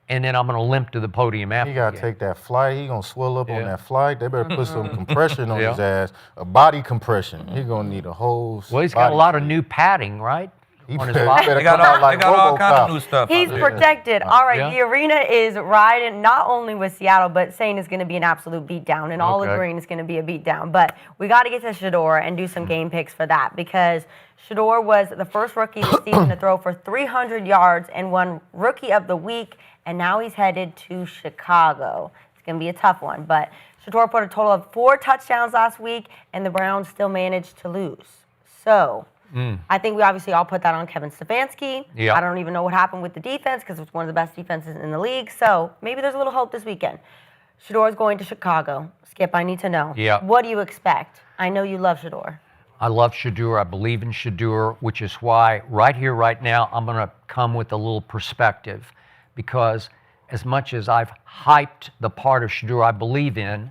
and then I'm going to limp to the podium after He got to the game. take that flight. He going to swell up on Yeah. that flight. They better put some compression on Yeah. his ass, a body compression. He going to need a whole Well, he's got a lot of new padding, right? On his body. They got all kind of new stuff. He's out there. protected. All right, Yeah. the arena is riding not only with Seattle, but saying it's going to be an absolute beatdown, and all Okay. agreeing it's going to be a beatdown. But we got to get to Shedeur and do some game picks for that, because Shedeur was the first rookie this season to throw for 300 yards and won Rookie of the Week, and now he's headed to Chicago. It's going to be a tough one, but Shedeur put a total of 4 touchdowns last week, and the Browns still managed to lose. So I think we obviously all put that on Kevin Stefanski. Yeah. I don't even know what happened with the defense because it's one of the best defenses in the league. So maybe there's a little hope this weekend. Shedeur is going to Chicago. Skip, I need to know. Yeah. What do you expect? I know you love Shedeur. I love Shedeur. I believe in Shedeur, which is why right here, right now, I'm going to come with a little perspective, because as much as I've hyped the part of Shedeur I believe in,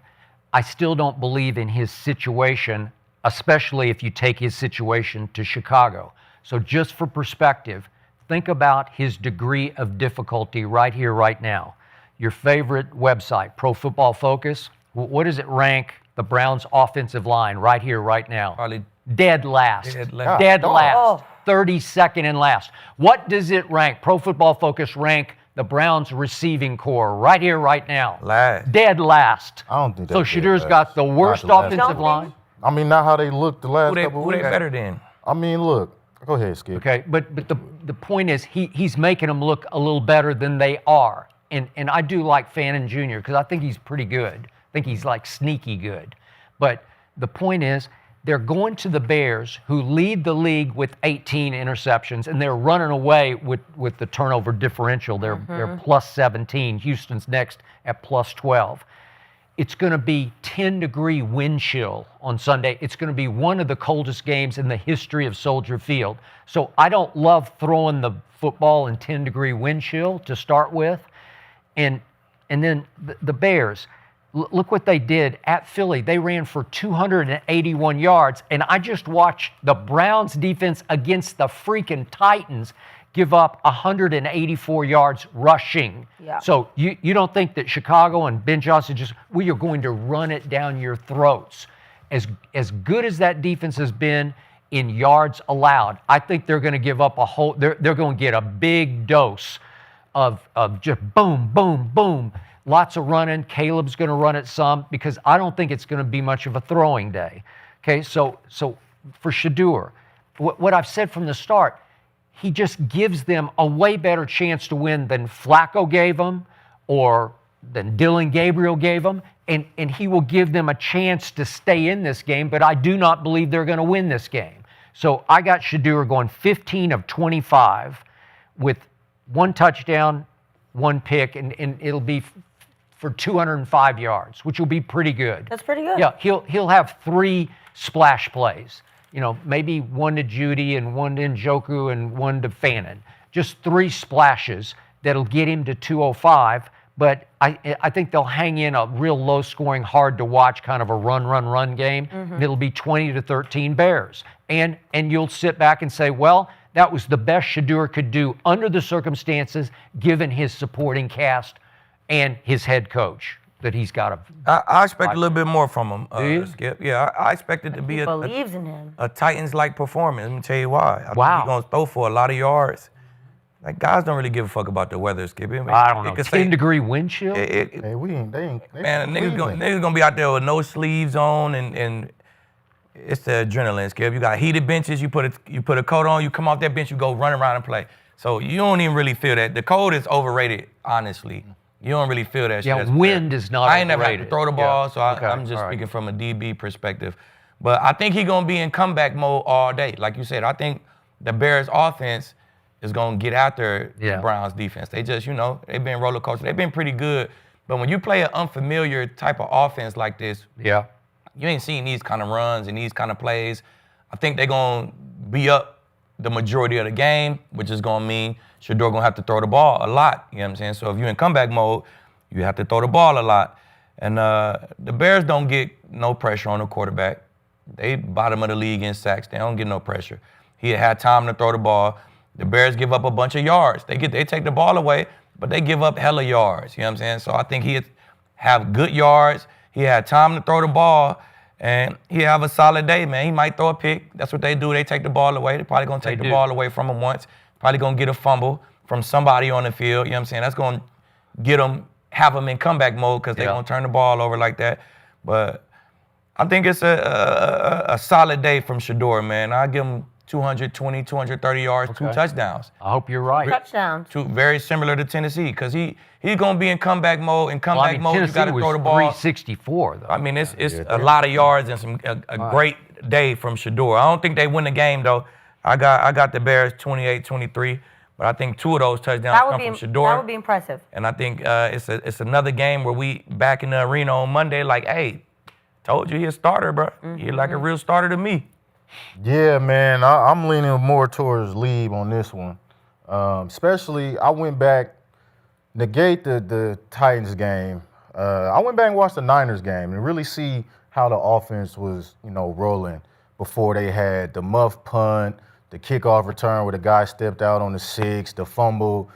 I still don't believe in his situation, especially if you take his situation to Chicago. So just for perspective, think about his degree of difficulty right here, right now. Your favorite website, Pro Football Focus, what does it rank the Browns' offensive line right here, right now? Probably Dead last. Dead last. Dead Oh. last. 32nd and last. What does it rank? Pro Football Focus rank the Browns' receiving core right here, right now. last. Dead last. I don't think So that's dead Shedeur's last. got the worst Not the last. offensive Don't line. think- I mean, not how they looked the last couple Who they weeks. better than? I mean, look. Go ahead, Skip. Okay, but the point is he's making them look a little better than they are. And I do like Fannin Jr. because I think he's pretty good. I think he's like sneaky good. But the point is they're going to the Bears, who lead the league with 18 interceptions, and they're running away with the turnover differential. They're plus 17. Houston's next at plus 12. It's going to be 10-degree wind chill on Sunday. It's going to be one of the coldest games in the history of Soldier Field. So I don't love throwing the football in 10-degree wind chill to start with. And then the Bears, look what they did at Philly. They ran for 281 yards. And I just watched the Browns defense against the freaking Titans give up 184 yards rushing. Yeah. So you don't think that Chicago and Ben Johnson we are going to run it down your throats. As good as that defense has been in yards allowed, I think they're going to give up they're going to get a big dose of just boom, boom, boom. Lots of running. Caleb's going to run it some, because I don't think it's going to be much of a throwing day. Okay, so for Shedeur, what I've said from the start, he just gives them a way better chance to win than Flacco gave them or than Dylan Gabriel gave them, and he will give them a chance to stay in this game, but I do not believe they're going to win this game. So I got Shedeur going 15 of 25 with 1 touchdown, 1 pick, and it'll be for 205 yards, which will be pretty good. That's pretty good. Yeah, he'll have 3 splash plays. You know, maybe 1 to Judy and 1 to Njoku and 1 to Fannin. Just 3 splashes that'll get him to 205. But I think they'll hang in a real low-scoring, hard-to-watch kind of a run game. It'll be 20 to 13 Bears. And you'll sit back and say, well, that was the best Shedeur could do under the circumstances, given his supporting cast and his head coach that he's got. I expect a little bit more from him, Do you? Skip. Yeah, I expect it to be He believes in him. a Titans-like performance. Let me tell you why. I Wow. think he's going to throw for a lot of yards. Like, guys don't really give a fuck about the weather, Skip. I I don't know, 10-degree wind chill? Hey, they Man, niggas gonna be out there with no sleeves on, and it's the adrenaline, Skip. You got heated benches. You put a coat on. You come off that bench. You go run around and play. So you don't even really feel that. The cold is overrated, honestly. You don't really feel that shit. Yeah, wind is not I ain't never had to overrated. throw the ball, Yeah. so Okay, I'm just all right. speaking from a DB perspective. But I think he's going to be in comeback mode all day. Like you said, I think the Bears offense is going to get after the Browns defense. They just, they've been roller coaster. They've been pretty good. But when you play an unfamiliar type of offense like this, you ain't seen these kind of runs and these kind of plays. I think they're going to be up the majority of the game, which is going to mean Shedeur going to have to throw the ball a lot. You know what I'm saying? So if you're in comeback mode, you have to throw the ball a lot. And the Bears don't get no pressure on the quarterback. They bottom of the league in sacks. They don't get no pressure. He had time to throw the ball. The Bears give up a bunch of yards. They take the ball away, but they give up hella yards. You know what I'm saying? So I think he'd have good yards. He had time to throw the ball, and he'd have a solid day, man. He might throw a pick. That's what they do. They take the ball away. They're probably going to take the ball away from him once. Probably going to get a fumble from somebody on the field. You know what I'm saying? That's going to have him in comeback mode because they're going to turn the ball over like that. But I think it's a solid day from Shedeur, man. I give him 220, 230 yards, 2 touchdowns. I hope you're right. Touchdowns. Very similar to Tennessee because he's going to be in comeback mode. In comeback mode, Tennessee you got to throw the ball. 364, though. I mean, it's a lot of yards and a great day from Shedeur. I don't think they win the game, though. I got the Bears 28-23, but I think 2 of those touchdowns come from Shedeur. That would be impressive. And I think it's another game where we back in the arena on Monday like, hey, told you he a starter, bro. He's like a real starter to me. Yeah, man, I'm leaning more towards Lieb on this one. Especially, I went back, negate the Titans game. I went back and watched the Niners game and really see how the offense was, rolling before they had the muff punt, the kickoff return where the guy stepped out on the 6, the fumble,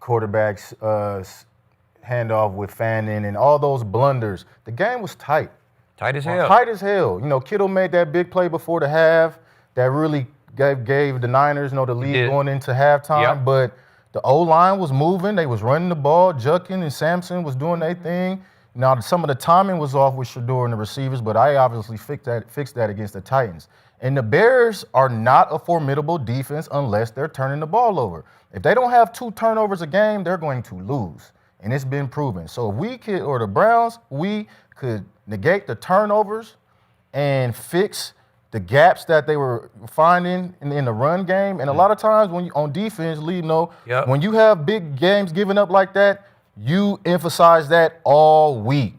quarterback's handoff with Fannin, and all those blunders. The game was tight. Tight as hell. Tight as hell. Kittle made that big play before the half that really gave the Niners, the lead going into halftime. Yep. But the O-line was moving. They was running the ball. Jukin and Sampson was doing their thing. Now, some of the timing was off with Shedeur and the receivers, but I obviously fixed that against the Titans. And the Bears are not a formidable defense unless they're turning the ball over. If they don't have 2 turnovers a game, they're going to lose. And it's been proven. So if we could, or the Browns, we could negate the turnovers and fix the gaps that they were finding in the run game. And a lot of times when you on defense, when you have big games given up like that, you emphasize that all week.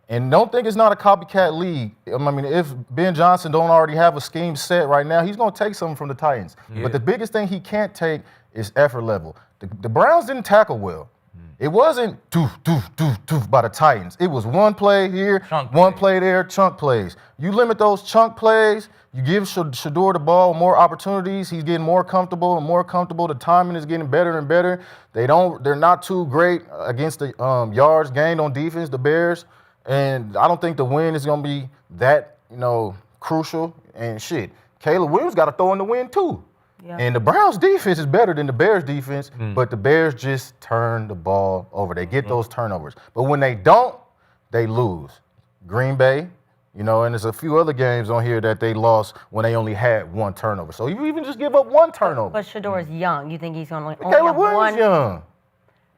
And don't think it's not a copycat league. I mean, if Ben Johnson don't already have a scheme set right now, he's going to take something from the Titans. Yeah. But the biggest thing he can't take is effort level. The Browns didn't tackle well. It wasn't doof by the Titans. It was one play here, one play there, chunk plays. You limit those chunk plays, you give Shedeur the ball more opportunities. He's getting more comfortable and more comfortable. The timing is getting better and better. They're not too great against the yards gained on defense, the Bears. And I don't think the win is going to be that, crucial. And shit, Caleb Williams got to throw in the win too. Yeah. And the Browns' defense is better than the Bears' defense, but the Bears just turn the ball over. They get those turnovers. But when they don't, they lose. Green Bay, and there's a few other games on here that they lost when they only had 1 turnover. So you even just give up 1 turnover. But Shedeur is young. You think he's going to only Caleb have Williams 1? Young.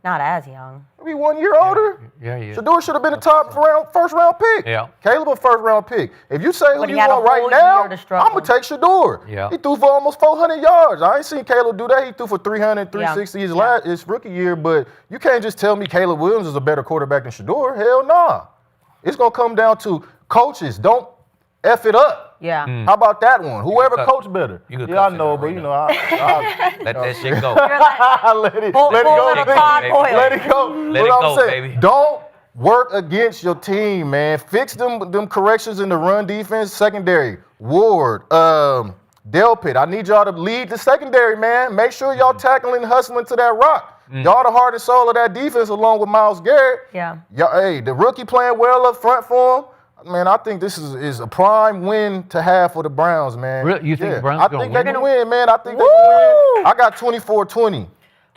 Not as young. Maybe 1 year older. Yeah. Shedeur should have been a first round pick. Yeah. Caleb a first round pick. If you say who you had a want right whole now, year to struggle. I'm gonna take Shedeur. Yeah. He threw for almost 400 yards. I ain't seen Caleb do that. He threw for 300, 360 his rookie year. But you can't just tell me Caleb Williams is a better quarterback than Shedeur. Hell nah. It's gonna come down to coaches. Don't F it up. Yeah. How about that one? Whoever coach better. I know, but I let that shit go. let it go. Let it go. Let it go, baby. Don't work against your team, man. Fix them corrections in the run defense, secondary. Ward, Delpit, I need y'all to lead the secondary, man. Make sure y'all tackling and hustling to that rock. Y'all the heart and soul of that defense along with Myles Garrett. Yeah. Hey, the rookie playing well up front for him. Man, I think this is a prime win to have for the Browns, man. Really? You think the Browns I going think to win? they can win, man. I think they can win. I got 24-20.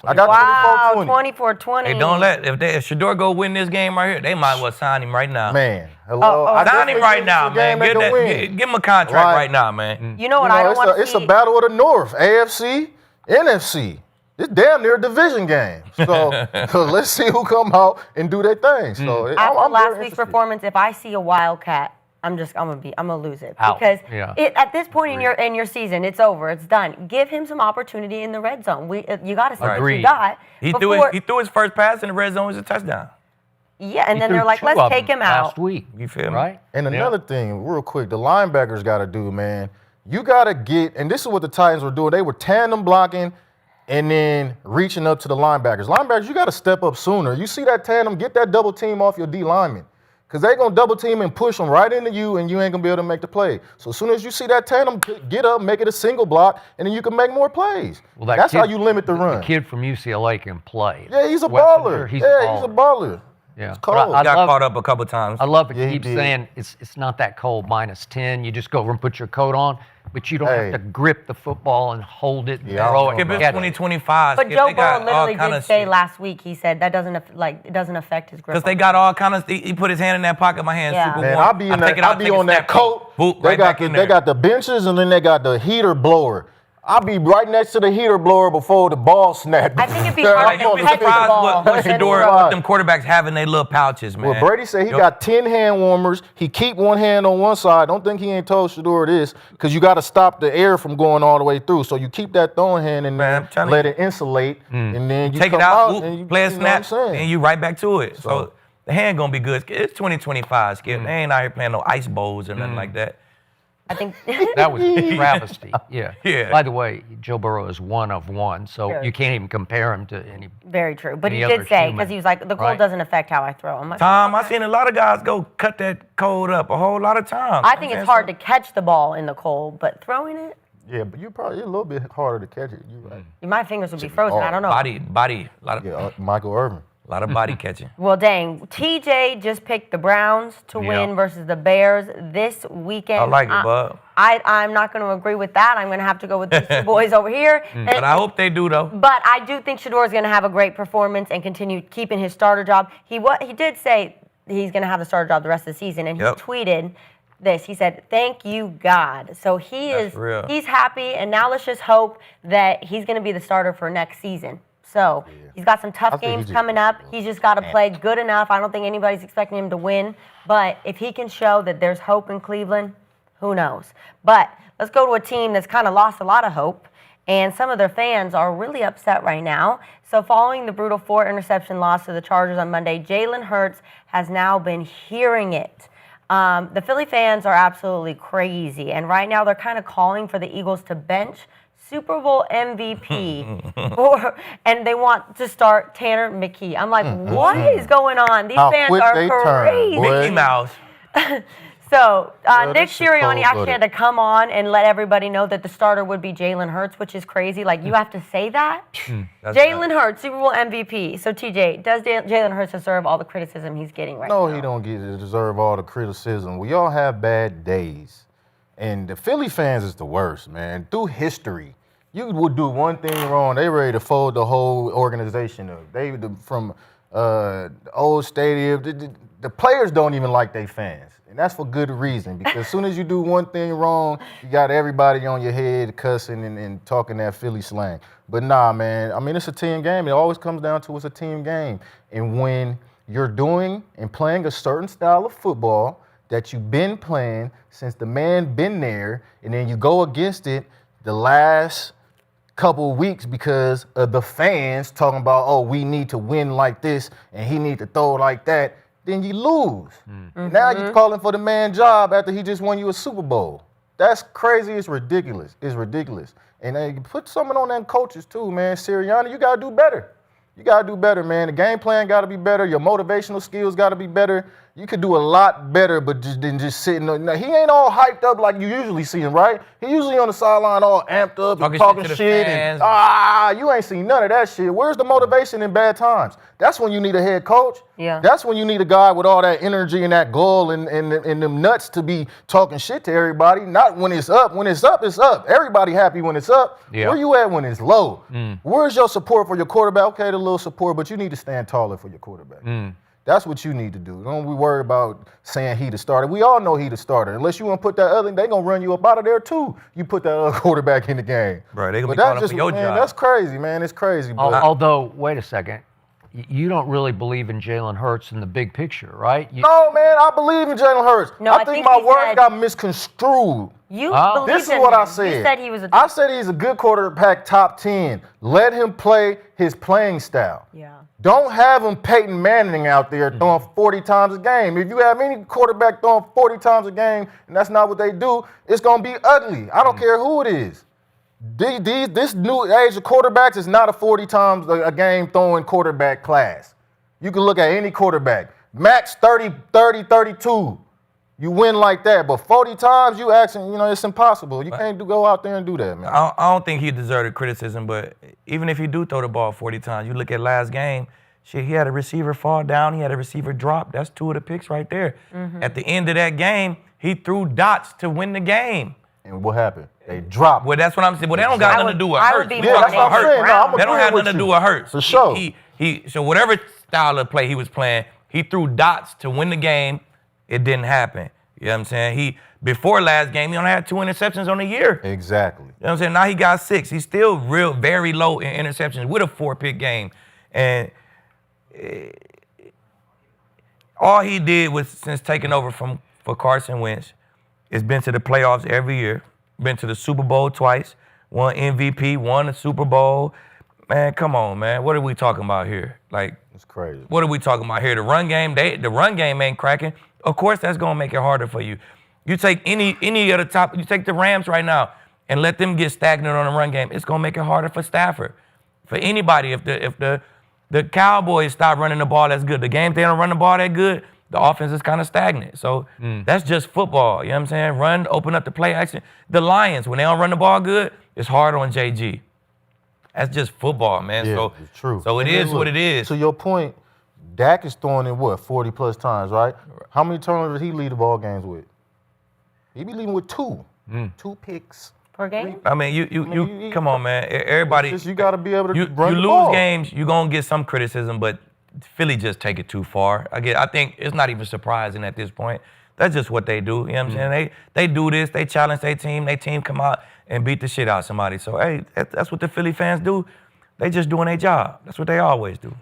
I got 24-20. 24-20. Hey, don't let if Shedeur go win this game right here, they might as well sign him right now. Man, hello. Sign him right now, man. Give him a contract right now, man. You know what I don't want to see? It's a battle of the North, AFC, NFC. It's damn near a division game. So let's see who come out and do their thing. So after last week's performance, if I see a Wildcat I'm gonna lose it Out. because Yeah. at this point in your season, it's over, it's done. Give him some opportunity in the red zone. You got to see what you got. He threw his first pass in the red zone as a touchdown. Yeah, and then they're like, let's take him out last week. You feel me? Right? And another thing, real quick, the linebackers got to do, man. You got to get, and this is what the Titans were doing. They were tandem blocking and then reaching up to the linebackers. Linebackers, you got to step up sooner. You see that tandem, get that double team off your D lineman. Because they're going to double team and push them right into you, and you ain't going to be able to make the play. So as soon as you see that tandem, get up, make it a single block, and then you can make more plays. Well, that's how you limit the run. The kid from UCLA can play. Yeah, he's a baller. He's a baller. Yeah. It's cold. I got caught up a couple times. I love it. Yeah, he Keep did. saying it's not that cold, -10. You just go over and put your coat on, but you don't have to grip the football and hold it. And throw it. Skip, it's 2025. But Skip, Joe they got Burrow all literally kind did of say shit. last week, he said that it doesn't affect his grip. Because they got all kind of. He put his hand in that pocket. My hand super Man, warm. I'll be I take it out, on take a that snap, coat. boop, They right got back in there. they got the benches and then they got the heater blower. I'll be right next to the heater blower before the ball snap. I think it'd be hard Like, to you'd be catch the surprised ball. what Shedeur, what them quarterbacks have in their little pouches, man. Well, Brady said he got 10 hand warmers. He keep one hand on one side. Don't think he ain't told Shedeur this, because you got to stop the air from going all the way through. So you keep that throwing hand in there, let it insulate, and then you take come it out, and you play a you know what I'm snap, saying? and you right back to it. So the hand gonna be good. It's 2025, Skip. They ain't out here playing no ice bowls or nothing like that. I think That was a travesty. Yeah. Yeah. By the way, Joe Burrow is one of one, so Sure. you can't even compare him to any. very true. But he Any did other say, human, because he was like, the cold right? doesn't affect how I throw. I'm like, Tom, I seen a lot of guys go cut that code up a whole lot of times. I think it's hard to catch the ball in the cold, but throwing it, Yeah, but you're probably a little bit harder to catch it. You're right. my fingers would be frozen. I don't know. Body, a lot of, Yeah, Michael Irvin. a lot of body catching. Well, dang. TJ just picked the Browns to win versus the Bears this weekend. I like it, bud. I'm not going to agree with that. I'm going to have to go with these two boys over here. But I hope they do, though. But I do think Shedeur is going to have a great performance and continue keeping his starter job. He did say he's going to have the starter job the rest of the season, and he tweeted this. He said, "Thank you, God." So he's happy, and now let's just hope that he's going to be the starter for next season. So he's got some tough games coming up. He's just got to play good enough. I don't think anybody's expecting him to win. But if he can show that there's hope in Cleveland, who knows? But let's go to a team that's kind of lost a lot of hope. And some of their fans are really upset right now. So following the brutal 4-interception loss to the Chargers on Monday, Jalen Hurts has now been hearing it. The Philly fans are absolutely crazy. And right now they're kind of calling for the Eagles to bench Super Bowl MVP, and they want to start Tanner McKee. I'm like, what is going on? These fans are crazy. Mickey Mouse. So Nick Sirianni actually had to come on and let everybody know that the starter would be Jalen Hurts, which is crazy. Like, you have to say that? Jalen Hurts, Super Bowl MVP. So, TJ, does Jalen Hurts deserve all the criticism he's getting right now? No, he don't deserve all the criticism. We all have bad days. And the Philly fans is the worst, man. Through history, you would do one thing wrong, they ready to fold the whole organization up. From old stadium, the players don't even like their fans. And that's for good reason, because as soon as you do one thing wrong, you got everybody on your head cussing and talking that Philly slang. But nah, man, I mean, it's a team game. It always comes down to it's a team game. And when you're doing and playing a certain style of football that you've been playing since the man been there, and then you go against it the last couple of weeks because of the fans talking about, oh, we need to win like this and he need to throw like that, then you lose. Now you're calling for the man job after he just won you a Super Bowl. That's crazy. It's ridiculous. It's ridiculous. And you put someone on them coaches too, man. Sirianni, you got to do better. You got to do better, man. The game plan got to be better. Your motivational skills got to be better. You could do a lot better, but than just sitting. Now, he ain't all hyped up like you usually see him, right? He usually on the sideline all amped up and talking shit. And, you ain't seen none of that shit. Where's the motivation in bad times? That's when you need a head coach. Yeah. That's when you need a guy with all that energy and that goal and them nuts to be talking shit to everybody. Not when it's up. When it's up, it's up. Everybody happy when it's up. Yeah. Where you at when it's low? Where's your support for your quarterback? Okay, the little support, but you need to stand taller for your quarterback. That's what you need to do. Don't be worried about saying he the starter. We all know he the starter. Unless you want to put that other, they going to run you up out of there too. You put that other quarterback in the game. Right, they going to be calling for your job. That's crazy, man. It's crazy. But Although, wait a second. you don't really believe in Jalen Hurts in the big picture, right? No, man, I believe in Jalen Hurts. No, I think my words got misconstrued. You believed This is in what him. I said. You said he was I said he's a good quarterback, top 10. Let him play his playing style. Yeah. Don't have him Peyton Manning out there throwing 40 times a game. If you have any quarterback throwing 40 times a game, and that's not what they do, it's going to be ugly. I don't care who it is. This new age of quarterbacks is not a 40 times a game throwing quarterback class. You can look at any quarterback. Max 30, 32. You win like that, but 40 times you asking, it's impossible. You can't go out there and do that, man. I don't think he deserved criticism, but even if he do throw the ball 40 times, you look at last game, shit, he had a receiver fall down, he had a receiver drop. That's 2 of the picks right there. Mm-hmm. At the end of that game, he threw dots to win the game. And what happened? They dropped. Well, that's what I'm saying. Well, they don't got nothing to do with Hurts. That's what I'm saying. No, they don't have nothing to do with Hurts. For sure. So whatever style of play he was playing, he threw dots to win the game. It didn't happen. You know what I'm saying? Before last game, he only had 2 interceptions on the year. Exactly. You know what I'm saying? Now he got 6. He's still very low in interceptions with a 4-pick game. And all he did was, since taking over for Carson Wentz, is been to the playoffs every year, been to the Super Bowl twice, won MVP, won the Super Bowl. Man, come on, man. What are we talking about here? Like, it's crazy. What are we talking about here? The run game ain't cracking. Of course, that's gonna make it harder for you. You take any of the top, you take the Rams right now and let them get stagnant on the run game. It's gonna make it harder for Stafford, for anybody. If the Cowboys stop running the ball as good, the games they don't run the ball that good, the offense is kind of stagnant. So that's just football. You know what I'm saying? Run, open up the play action. The Lions, when they don't run the ball good, it's hard on JG. That's just football, man. Yeah, so it's true. So it is what it is. To your point, Dak is throwing in 40 plus times, right? How many turnovers he lead the ball games with? He be leading with 2. 2 picks. Per game? I mean, you come on, man. Everybody. You got to be able to you run the lose ball. games, you're going to get some criticism, but Philly just take it too far. I think it's not even surprising at this point. That's just what they do. You know what I'm saying? They do this. They challenge their team come out and beat the shit out of somebody. So, hey, that's what the Philly fans do. They just doing their job. That's what they always do.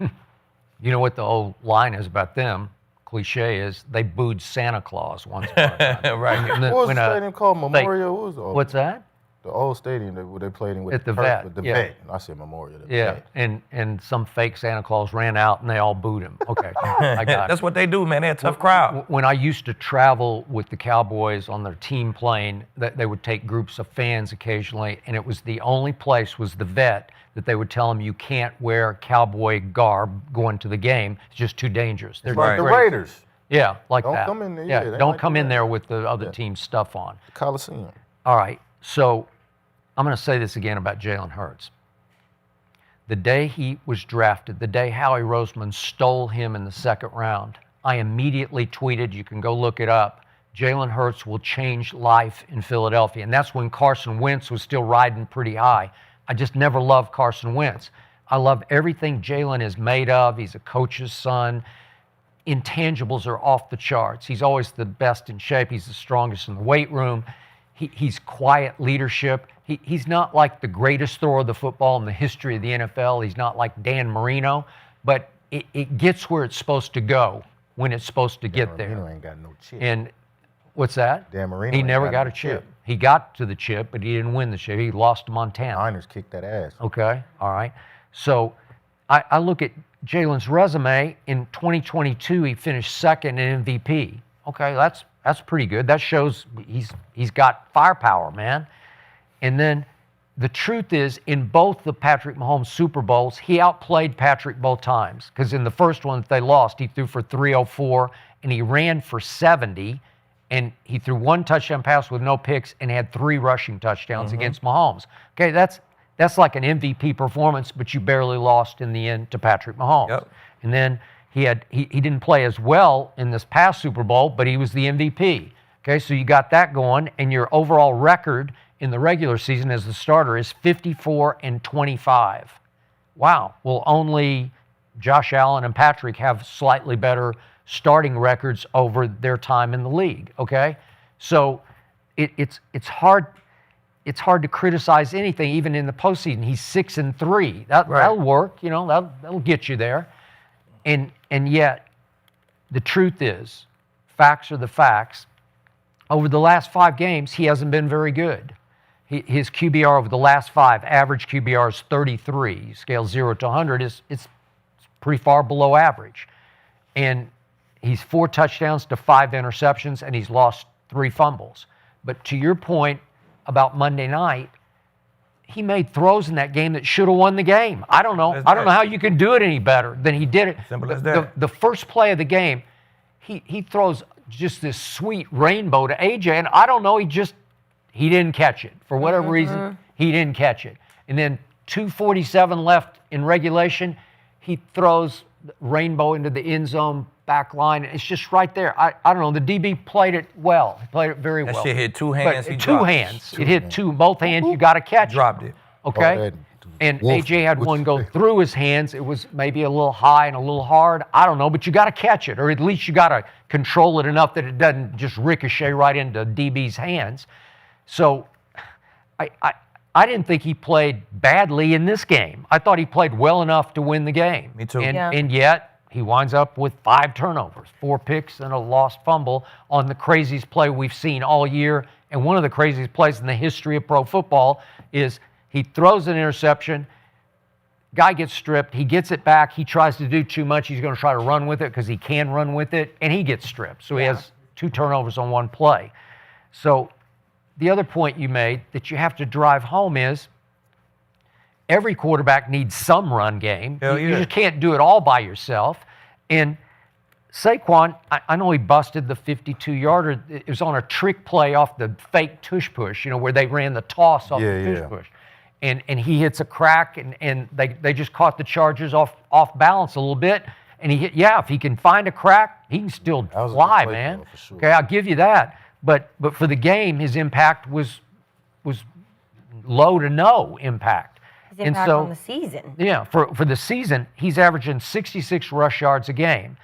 You know what the old line is about them? Cliche is they booed Santa Claus once upon a time. Right. What was the stadium called? Memorial? What's that? The old stadium where they played in with at the Kirk, vet. With the yeah. vet. I said Memorial. Yeah, vet. and some fake Santa Claus ran out and they all booed him. Okay, I got it. That's what they do, man. They're a tough crowd. When I used to travel with the Cowboys on their team plane, they would take groups of fans occasionally, and it was the only place was the vet that they would tell them you can't wear cowboy garb going to the game. It's just too dangerous. They're like the Raiders. Yeah, like don't that. Come in there, yeah, don't come in there with the other team's stuff on. Coliseum. All right, so I'm going to say this again about Jalen Hurts. The day he was drafted, the day Howie Roseman stole him in the second round, I immediately tweeted, you can go look it up, Jalen Hurts will change life in Philadelphia. And that's when Carson Wentz was still riding pretty high. I just never loved Carson Wentz. I love everything Jalen is made of. He's a coach's son. Intangibles are off the charts. He's always the best in shape. He's the strongest in the weight room. He's quiet leadership. He's not like the greatest thrower of the football in the history of the NFL. He's not like Dan Marino, but it gets where it's supposed to go when it's supposed to get there. Dan Marino ain't got no chip. And what's that? Dan Marino He ain't never got no a chip. He got to the chip, but he didn't win the chip. He lost to Montana. Niners kicked that ass. Okay, all right. So I look at Jalen's resume. In 2022, he finished second in MVP. Okay, that's pretty good. That shows he's got firepower, man. And then the truth is, in both the Patrick Mahomes Super Bowls, he outplayed Patrick both times. Because in the first one that they lost, he threw for 304 and he ran for 70. And he threw 1 touchdown pass with no picks and had 3 rushing touchdowns against Mahomes. Okay, that's like an MVP performance, but you barely lost in the end to Patrick Mahomes. Yep. And then he didn't play as well in this past Super Bowl, but he was the MVP. Okay, so you got that going, and your overall record in the regular season as the starter is 54-25. Wow. Well, only Josh Allen and Patrick have slightly better starting records over their time in the league. Okay, so it's hard to criticize anything, even in the postseason. He's 6-3. That'll work. You know, that'll get you there. And yet, the truth is, facts are the facts. Over the last 5 games, he hasn't been very good. His QBR over the last 5, average QBR is 33. Scale 0 to 100 it's pretty far below average. And he's 4 touchdowns to 5 interceptions, and he's lost 3 fumbles. But to your point about Monday night, he made throws in that game that should have won the game. I don't know. I don't know how you can do it any better than he did it. Simple as that. The first play of the game, he throws just this sweet rainbow to AJ, and I don't know, he didn't catch it. For whatever reason, he didn't catch it. And then 2:47 left in regulation, he throws rainbow into the end zone back line. It's just right there. I don't know. The DB played it well. He played it very well. That shit hit 2 hands. But 2 hands. It hit both hands. You got to catch it. Dropped it. Okay? And AJ had one go through his hands. It was maybe a little high and a little hard. I don't know, but you got to catch it, or at least you got to control it enough that it doesn't just ricochet right into DB's hands. So I didn't think he played badly in this game. I thought he played well enough to win the game. Me too. And yet he winds up with 5 turnovers, 4 picks, and a lost fumble on the craziest play we've seen all year. And one of the craziest plays in the history of pro football is he throws an interception, guy gets stripped, he gets it back, he tries to do too much, he's going to try to run with it because he can run with it, and he gets stripped. So he has 2 turnovers on 1 play. So the other point you made that you have to drive home is every quarterback needs some run game. You just can't do it all by yourself. And Saquon, I know he busted the 52-yarder. It was on a trick play off the fake tush push, where they ran the toss off the tush push. And he hits a crack, and they just caught the Chargers off balance a little bit. And if he can find a crack, he can still fly, man. Sure. Okay, I'll give you that. But for the game, his impact was low to no impact. His impact on the season. Yeah, for the season, he's averaging 66 rush yards a game.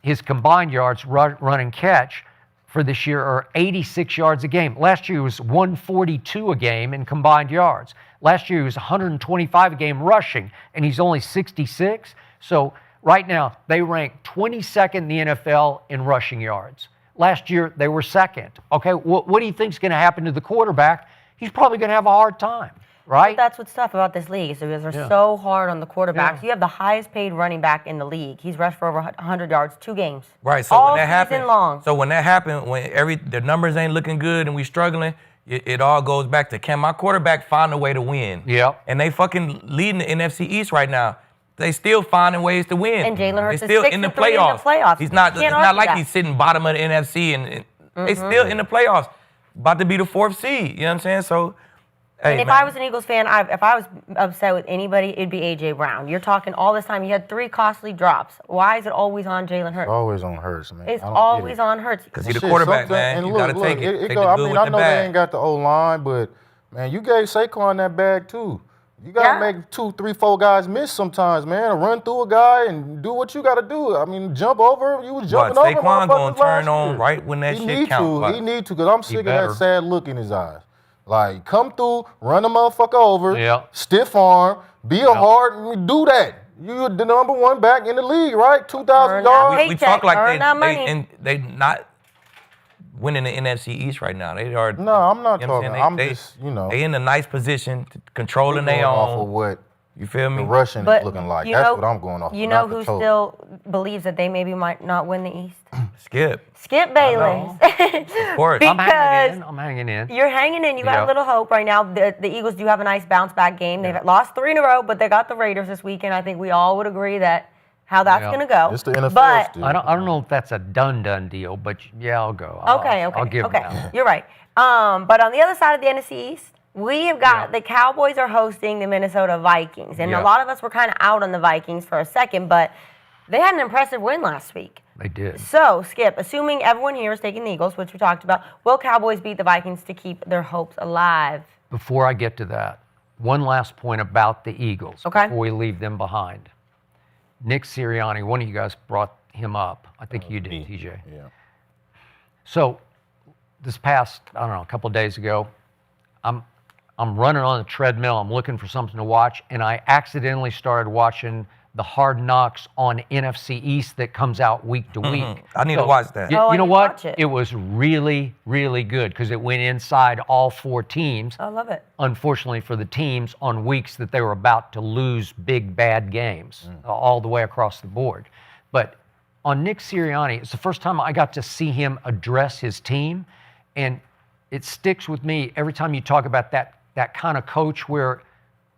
His combined yards, run and catch, for this year are 86 yards a game. Last year, he was 142 a game in combined yards. Last year, he was 125 a game rushing, and he's only 66. So right now, they rank 22nd in the NFL in rushing yards. Last year, they were 2nd. Okay, what do you think is going to happen to the quarterback? He's probably going to have a hard time, right? But that's what's tough about this league. So they're so hard on the quarterbacks. Yeah. You have the highest paid running back in the league. He's rushed for over 100 yards 2 games. Right. So all when that happened, long. So when that happened, when the numbers ain't looking good and we struggling, it all goes back to, can my quarterback find a way to win? Yep. And they fucking leading the NFC East right now. They still finding ways to win. And Jalen Hurts is still in the playoffs. He's not. It's not like he's sitting bottom of the NFC, and they still in the playoffs, about to be the 4th seed. You know what I'm saying? So, hey, and if I was an Eagles fan, if I was upset with anybody, it'd be A.J. Brown. You're talking all this time. You had 3 costly drops. Why is it always on Jalen Hurts? It's always on Hurts, man. It's always on Hurts. Because he's the quarterback, man. You got to take it. Take the good with the bad. They ain't got the O-line, but, man, you gave Saquon that bag, too. You got to make 2, 3, 4 guys miss sometimes, man. Run through a guy and do what you got to do. I mean, jump over. You was jumping over. Saquon going to turn on right when that shit counts. He need to, because I'm sick of that sad look in his eyes. Like, come through, run the motherfucker over, stiff arm, be a hard, do that. You're the number 1 back in the league, right? 2,000 yards. We talk like they not winning the NFC East right now. They are. No, I'm not talking. I'm just, They in a nice position, controlling their own. Off of what you feel me? The Russian is looking like. That's what I'm going off. You know who still believes that they maybe might not win the East? Skip Bayless. Of course. I'm hanging in. You're hanging in. You got a little hope right now. The Eagles do have a nice bounce back game. They've lost 3 in a row, but they got the Raiders this weekend. I think we all would agree that how that's going to go. It's the NFL still. I don't know if that's a done deal, but I'll go. Okay. I'll give them that. You're right. But on the other side of the NFC East, we have got the Cowboys are hosting the Minnesota Vikings. And a lot of us were kind of out on the Vikings for a second, but they had an impressive win last week. They did. So, Skip, assuming everyone here is taking the Eagles, which we talked about, will Cowboys beat the Vikings to keep their hopes alive? Before I get to that, one last point about the Eagles before we leave them behind. Nick Sirianni, one of you guys brought him up. I think you did, TJ. Yeah. So this past, I don't know, a couple of days ago, I'm running on the treadmill. I'm looking for something to watch, and I accidentally started watching the Hard Knocks on NFC East that comes out week to week. I need to watch that. You I know need to what? watch it. It was really, really good because it went inside all 4 teams. I love it. Unfortunately for the teams on weeks that they were about to lose big, bad games all the way across the board. But on Nick Sirianni, it's the first time I got to see him address his team, and it sticks with me every time you talk about that kind of coach where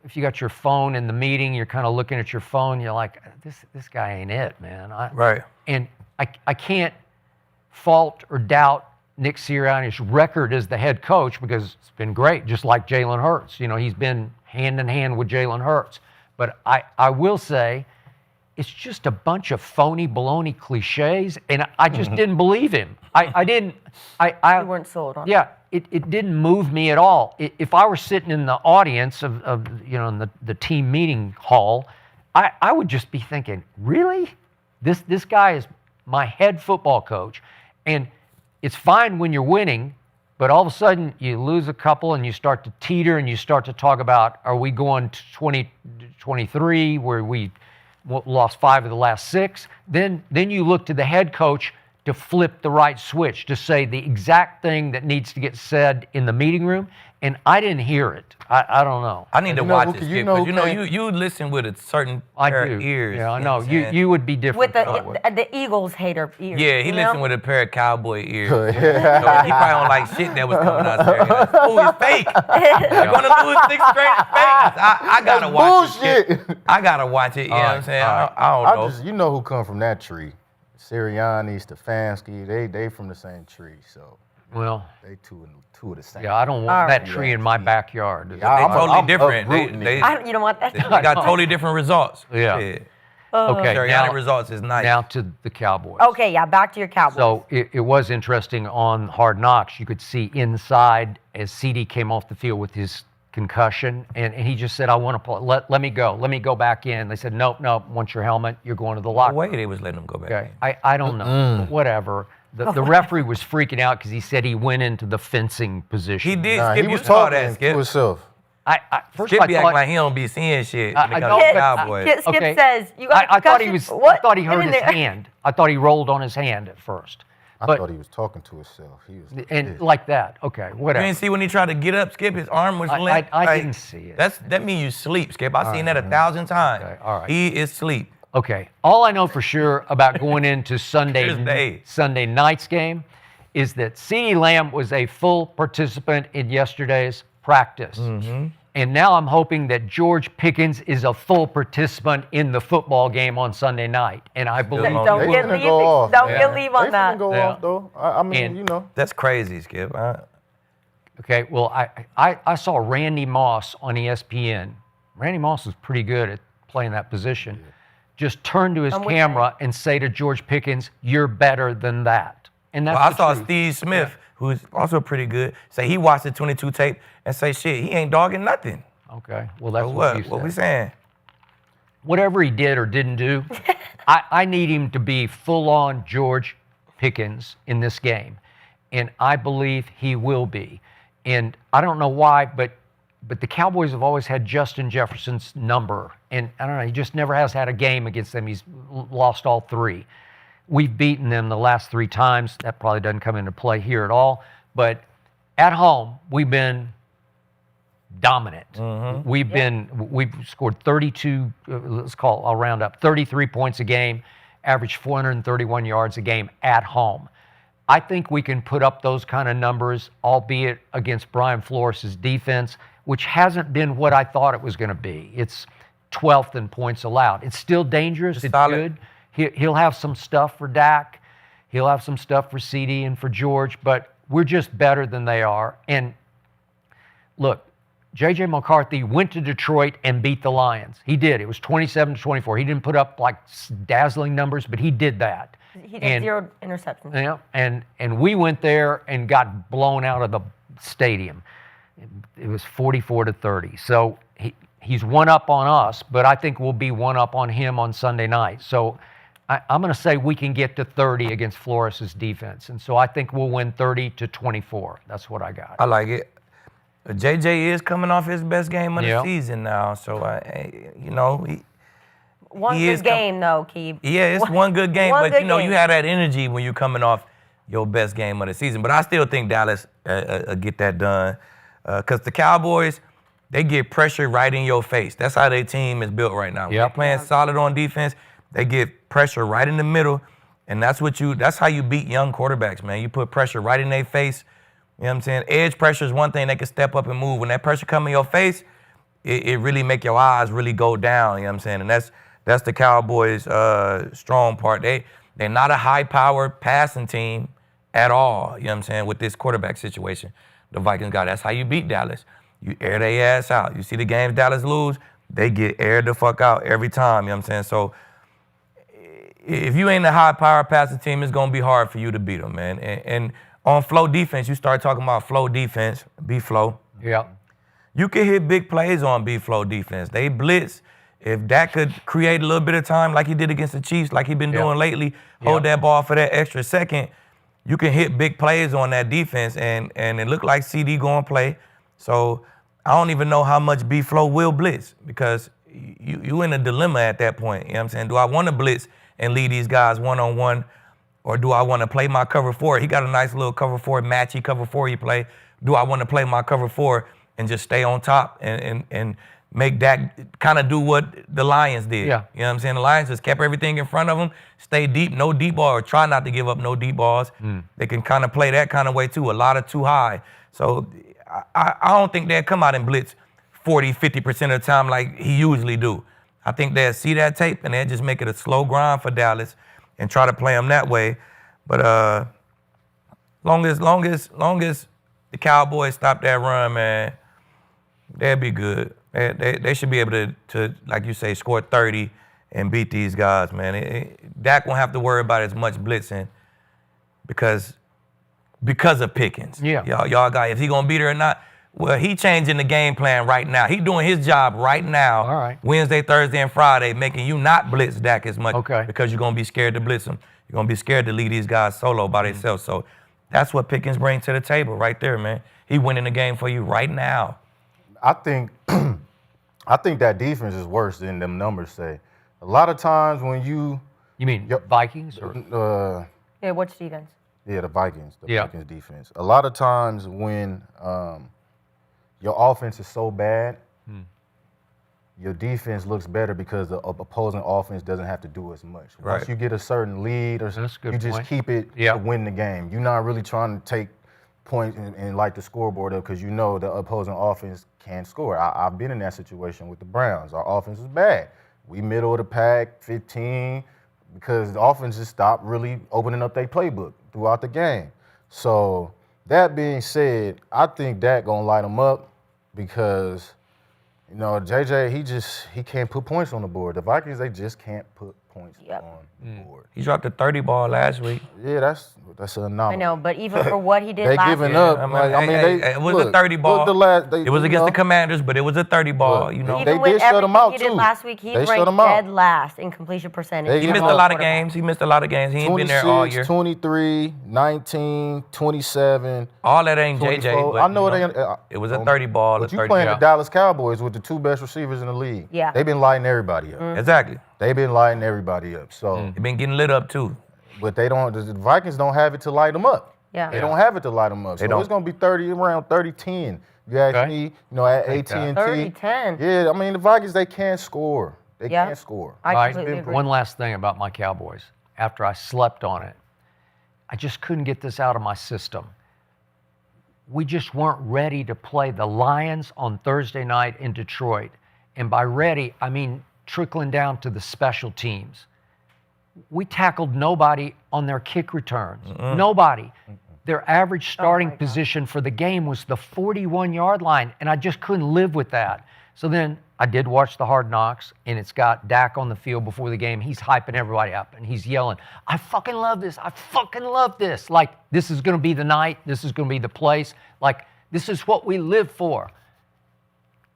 if you got your phone in the meeting, you're kind of looking at your phone, you're like, this guy ain't it, man. Right. And I can't fault or doubt Nick Sirianni's record as the head coach because it's been great, just like Jalen Hurts. You know, he's been hand in hand with Jalen Hurts. But I will say, it's just a bunch of phony baloney cliches, and I just didn't believe him. I didn't. You weren't sold on it. Yeah, it didn't move me at all. If I were sitting in the audience of in the team meeting hall, I would just be thinking, really? This guy is my head football coach, and it's fine when you're winning, but all of a sudden you lose a couple and you start to teeter and you start to talk about, are we going to 2023 where we lost 5 of the last 6? Then you look to the head coach to flip the right switch, to say the exact thing that needs to get said in the meeting room, and I didn't hear it. I don't know. I need to watch it, Skip, because you listen with a certain pair of ears. Yeah, I know. You would be different. With the Eagles hater ears. Yeah, he listened with a pair of cowboy ears. So he probably don't like shit that was coming out there. Like, oh, it's fake. You're going to lose 6 straight fake. I got to watch it. I got to watch it. You know what I'm saying? I don't know. You know who come from that tree. Sirianni, Stefanski, they from the same tree, so well, they two of the same. Yeah, I don't want that tree in my backyard. Yeah, they totally different. You don't want that. They got totally different results. Yeah. Okay. Now, results is nice. Now to the Cowboys. Okay, yeah, back to your Cowboys. So it was interesting on Hard Knocks. You could see inside as CD came off the field with his concussion, and he just said, I want to play. Let me go. Let me go back in. They said, nope, once your helmet, you're going to the locker room. No way they was letting him go back in. I don't know. Whatever. The referee was freaking out because he said he went into the fencing position. He did. Nah, Skip, he was you saw talking that, Skip. to himself. First Skip I be thought, acting like he don't be seeing shit when it comes to the Cowboys. Skip says, you got I thought he was. What? I thought he hurt his hand. I thought he rolled on his hand at first. I thought he was talking to himself. He was and like that. Okay, whatever. You didn't see when he tried to get up, Skip, his arm was limp. I didn't see it. That means you sleep, Skip. I've seen that 1,000 times. Okay, all right. He is sleep. Okay. All I know for sure about going into Thursday. Sunday night's game is that CeeDee Lamb was a full participant in yesterday's practice. Mm-hmm. And now I'm hoping that George Pickens is a full participant in the football game on Sunday night. And I believe don't get leave on that. Go off, though. I mean, That's crazy, Skip. Okay, well, I saw Randy Moss on ESPN. Randy Moss is pretty good at playing that position. Yeah. Just turn to his camera and say to George Pickens, you're better than that. And that's I saw Steve Smith, who's also pretty good, say he watched the 22 tape and say, shit, he ain't dogging nothing. Okay, well, that's what you said. What we saying? Whatever he did or didn't do, I need him to be full-on George Pickens in this game. And I believe he will be. And I don't know why, but the Cowboys have always had Justin Jefferson's number. And I don't know, he just never has had a game against them. He's lost all 3. We've beaten them the last 3 times. That probably doesn't come into play here at all. But at home, we've been dominant. Mm-hmm. We've scored 32, I'll round up, 33 points a game, average 431 yards a game at home. I think we can put up those kind of numbers, albeit against Brian Flores' defense, which hasn't been what I thought it was going to be. It's 12th in points allowed. It's still dangerous. It's good. He'll have some stuff for Dak. He'll have some stuff for CD and for George, but we're just better than they are. And look, J.J. McCarthy went to Detroit and beat the Lions. He did. It was 27-24. He didn't put up like dazzling numbers, but he did that. He did 0 interceptions. Yeah, and we went there and got blown out of the stadium. It was 44-30. So he's one up on us, but I think we'll be one up on him on Sunday night. So I'm going to say we can get to 30 against Flores' defense. And so I think we'll win 30-24. That's what I got. I like it. JJ is coming off his best game of the season now. So, One good game, though, Aqib. Yeah, it's one good game, but good you know, game. you have that energy when you're coming off your best game of the season. But I still think Dallas get that done because the Cowboys, they get pressure right in your face. That's how their team is built right now. When they're playing solid on defense, they get pressure right in the middle, and that's how you beat young quarterbacks, man. You put pressure right in their face. You know what I'm saying? Edge pressure is one thing. They can step up and move. When that pressure come in your face, it really make your eyes really go down. You know what I'm saying? And that's the Cowboys' strong part. They're not a high-powered passing team at all. You know what I'm saying? With this quarterback situation, the Vikings got. That's how you beat Dallas. You air their ass out. You see the games Dallas lose, they get aired the fuck out every time. You know what I'm saying? So if you ain't a high-powered passing team, it's gonna be hard for you to beat them, man. And on flow defense, you start talking about flow defense, B-flow. Yeah. You can hit big plays on B-flow defense. They blitz. If that could create a little bit of time like he did against the Chiefs, like he been doing lately, hold that ball for that extra second, you can hit big plays on that defense, and it looked like CD going to play. So I don't even know how much B-flow will blitz because you in a dilemma at that point. You know what I'm saying? Do I want to blitz and lead these guys one-on-one, or do I want to play my cover four? He got a nice little cover four, matchy cover four he play. Do I want to play my cover four and just stay on top and make that kind of do what the Lions did? Yeah. You know what I'm saying? The Lions just kept everything in front of them, stay deep, no deep ball, or try not to give up no deep balls. They can kind of play that kind of way too, a lot of too high. So I don't think they'll come out and blitz 40, 50% of the time like he usually do. I think they'll see that tape and they'll just make it a slow grind for Dallas and try to play them that way. But long as the Cowboys stop that run, man, they'll be good. They should be able to, like you say, score 30 and beat these guys, man. Dak won't have to worry about as much blitzing because of Pickens. Yeah. Y'all got, if he gonna beat her or not, well, he changing the game plan right now. He doing his job right now. All right. Wednesday, Thursday, and Friday, making you not blitz Dak as much because you're gonna be scared to blitz him. You're gonna be scared to leave these guys solo by themselves. So that's what Pickens brings to the table right there, man. He winning the game for you right now. I think that defense is worse than them numbers say. A lot of times when you mean Vikings or Yeah, which defense? Yeah, the Vikings. The Vikings defense. A lot of times when your offense is so bad, your defense looks better because the opposing offense doesn't have to do as much. Right. Once you get a certain lead, or you just keep it to win the game. You're not really trying to take points and light the scoreboard up because you know the opposing offense can score. I've been in that situation with the Browns. Our offense is bad. We middle of the pack, 15, because the offense just stopped really opening up their playbook throughout the game. So that being said, I think that gonna light them up because, you know, JJ, he can't put points on the board. The Vikings, they just can't put points on the board. He dropped a 30 ball last week. Yeah, that's an anomaly. I know, but even for what he did they last giving week. up. It was a 30 ball. It was against the Commanders, but it was a 30 ball. You know, Even they with did shut him out everything he did too. last week, he They shut ranked him out. dead last in completion percentage. he missed a lot of games. He ain't been there all year. 23, 19, 27. All that ain't 24. JJ. But, I know it ain't. It was a 30 ball. But you 30 playing the Dallas Cowboys with the two best receivers in the league. Yeah. They've been lighting everybody up. Exactly. They've been lighting everybody up. So, They've been getting lit up too. but they don't. The Vikings don't have it to light them up. Yeah. They don't have it to light them up. So it's gonna be 30 around 30-10. You ask me, you know, at AT&T. 30-10. Yeah, I mean the Vikings, they can't score. They Yeah. can't score. I completely agree. One last thing about my Cowboys. After I slept on it, I just couldn't get this out of my system. We just weren't ready to play the Lions on Thursday night in Detroit. And by ready, I mean trickling down to the special teams. We tackled nobody on their kick returns. Nobody. Their average starting position for the game was the 41-yard line, and I just couldn't live with that. So then I did watch the Hard Knocks, and it's got Dak on the field before the game. He's hyping everybody up, and he's yelling, I fucking love this. I fucking love this. Like, this is going to be the night. This is going to be the place. Like, this is what we live for.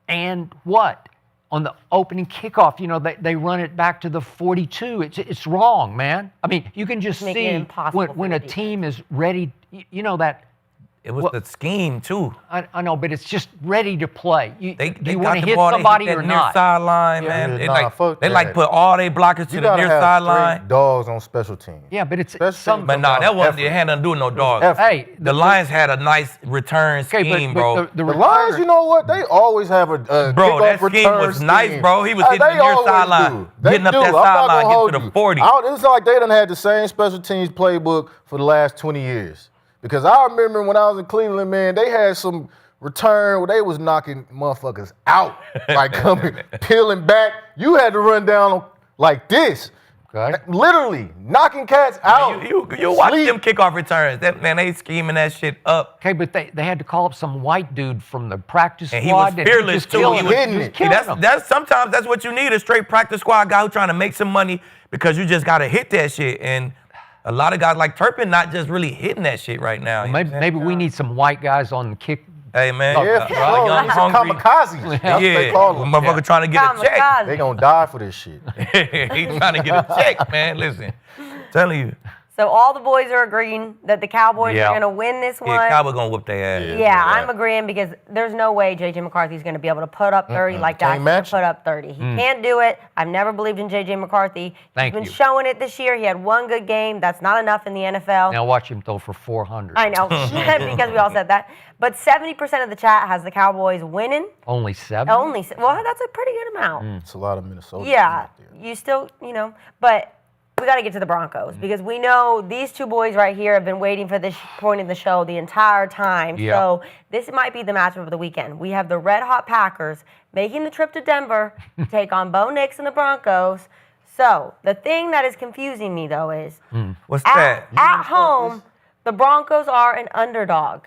And what? On the opening kickoff, you know, they run it back to the 42. It's wrong, man. I mean, you can just Making it see impossible when for a the team is ready, you know, that It was the scheme too. I know, but it's just ready to play. You They want got to the hit ball, somebody they hit or that near not? sideline, Yeah. man. Yeah, They put all their blockers to the near sideline. Dogs on special teams. Yeah, but it's Some- But nah, that wasn't. It had nothing to do with no dog. effort. Hey, The Lions had a nice return scheme, bro. The Lions, you know what? They always have a Bro, kickoff that scheme return was nice, scheme. bro. He was hitting the They near always sideline, do. They getting up do. that I'm not sideline, gonna getting hold to the you. 40. It's like they done had the same special teams playbook for the last 20 years. Because I remember when I was in Cleveland, man, they had some return where they was knocking motherfuckers out, like coming, peeling back. You had to run down like this. Okay. Literally knocking cats out. You watch Sleep. them kickoff returns. That man, they scheming that shit up. Okay, but they had to call up some white dude from the practice And he was squad. fearless just too. killed He him. was hitting He was it. killing them. Sometimes that's what you need, a straight practice squad guy who's trying to make some money because you just gotta hit that shit. And a lot of guys like Turpin not just really hitting that shit right now. You know what I'm saying? Maybe we need some white guys on the kick. Hey man, Yeah, young, bro, some hungry. kamikazes. That's what they Yeah, call them. motherfucker trying to get a check. Kamikaze. They gonna die for this shit. He's trying to get a check, man. Listen, telling you. So all the boys are agreeing that the Cowboys Yeah. are going to win this one. Yeah, Cowboys gonna whoop their ass. Yeah, I'm agreeing because there's no way J.J. McCarthy's going to be able to put up 30 like that. Can't match Put up 30. He can't do it. I've never believed in J.J. McCarthy. Thank He's been you. showing it this year. He had one good game. That's not enough in the NFL. Now watch him throw for 400. I know, because we all said that. But 70% of the chat has the Cowboys winning. Only 7? Well, that's a pretty good amount. It's a lot of Minnesota. Yeah, teams out there. you still, but we got to get to the Broncos because we know these two boys right here have been waiting for this point in the show the entire time. Yeah. So this might be the matchup of the weekend. We have the Red Hot Packers making the trip to Denver to take on Bo Nix and the Broncos. So the thing that is confusing me though is What's at that? home, the Broncos are an underdog.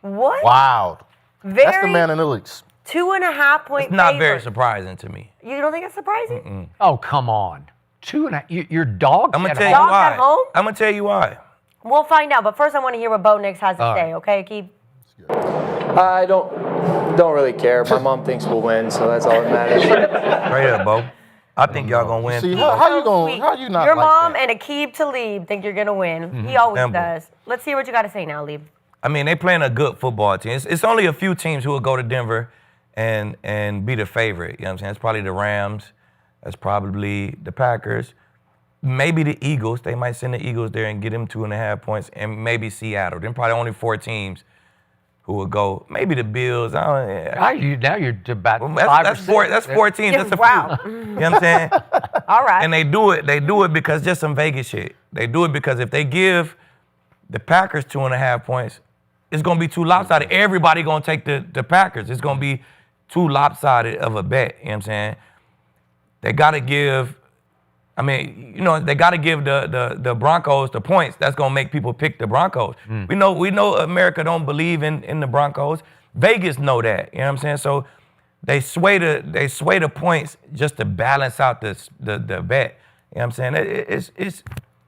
What? Wild. Very That's the man in the leaks. 2.5 point It's not very favorite. surprising to me. You don't think that's surprising? Oh, come on. 2.5. Your dog. I'm gonna at tell you home? Dogs why. at home? I'm gonna tell you why. We'll find out, but first I want to hear what Bo Nix has to All say, right. okay, Aqib? I don't really care. My mom thinks we'll win, so that's all that matters. Straight up, Bo. I think y'all gonna win. See, too. how you So gonna? sweet. How you not Your like mom that? and Aqib Talib think you're going to win. He always Simple. does. Let's hear what you got to say now, Talib. I mean, they playing a good football team. It's only a few teams who will go to Denver and be the favorite. You know what I'm saying? It's probably the Rams. That's probably the Packers. Maybe the Eagles. They might send the Eagles there and get them 2.5 points. And maybe Seattle. Then probably only 4 teams who will go. Maybe the Bills. Now you're about Well, 5 that's or 6. four. That's 4 teams. Yeah, That's a wow. few. You know what I'm saying? All right. And they do it because just some Vegas shit. They do it because if they give the Packers 2.5 points, it's gonna be too lopsided. Everybody gonna take the Packers. It's gonna be too lopsided of a bet. You know what I'm saying? They gotta give. I mean, they gotta give the Broncos the points. That's gonna make people pick the Broncos. We know America don't believe in the Broncos. Vegas know that. You know what I'm saying? So they sway the points just to balance out the bet. You know what I'm saying?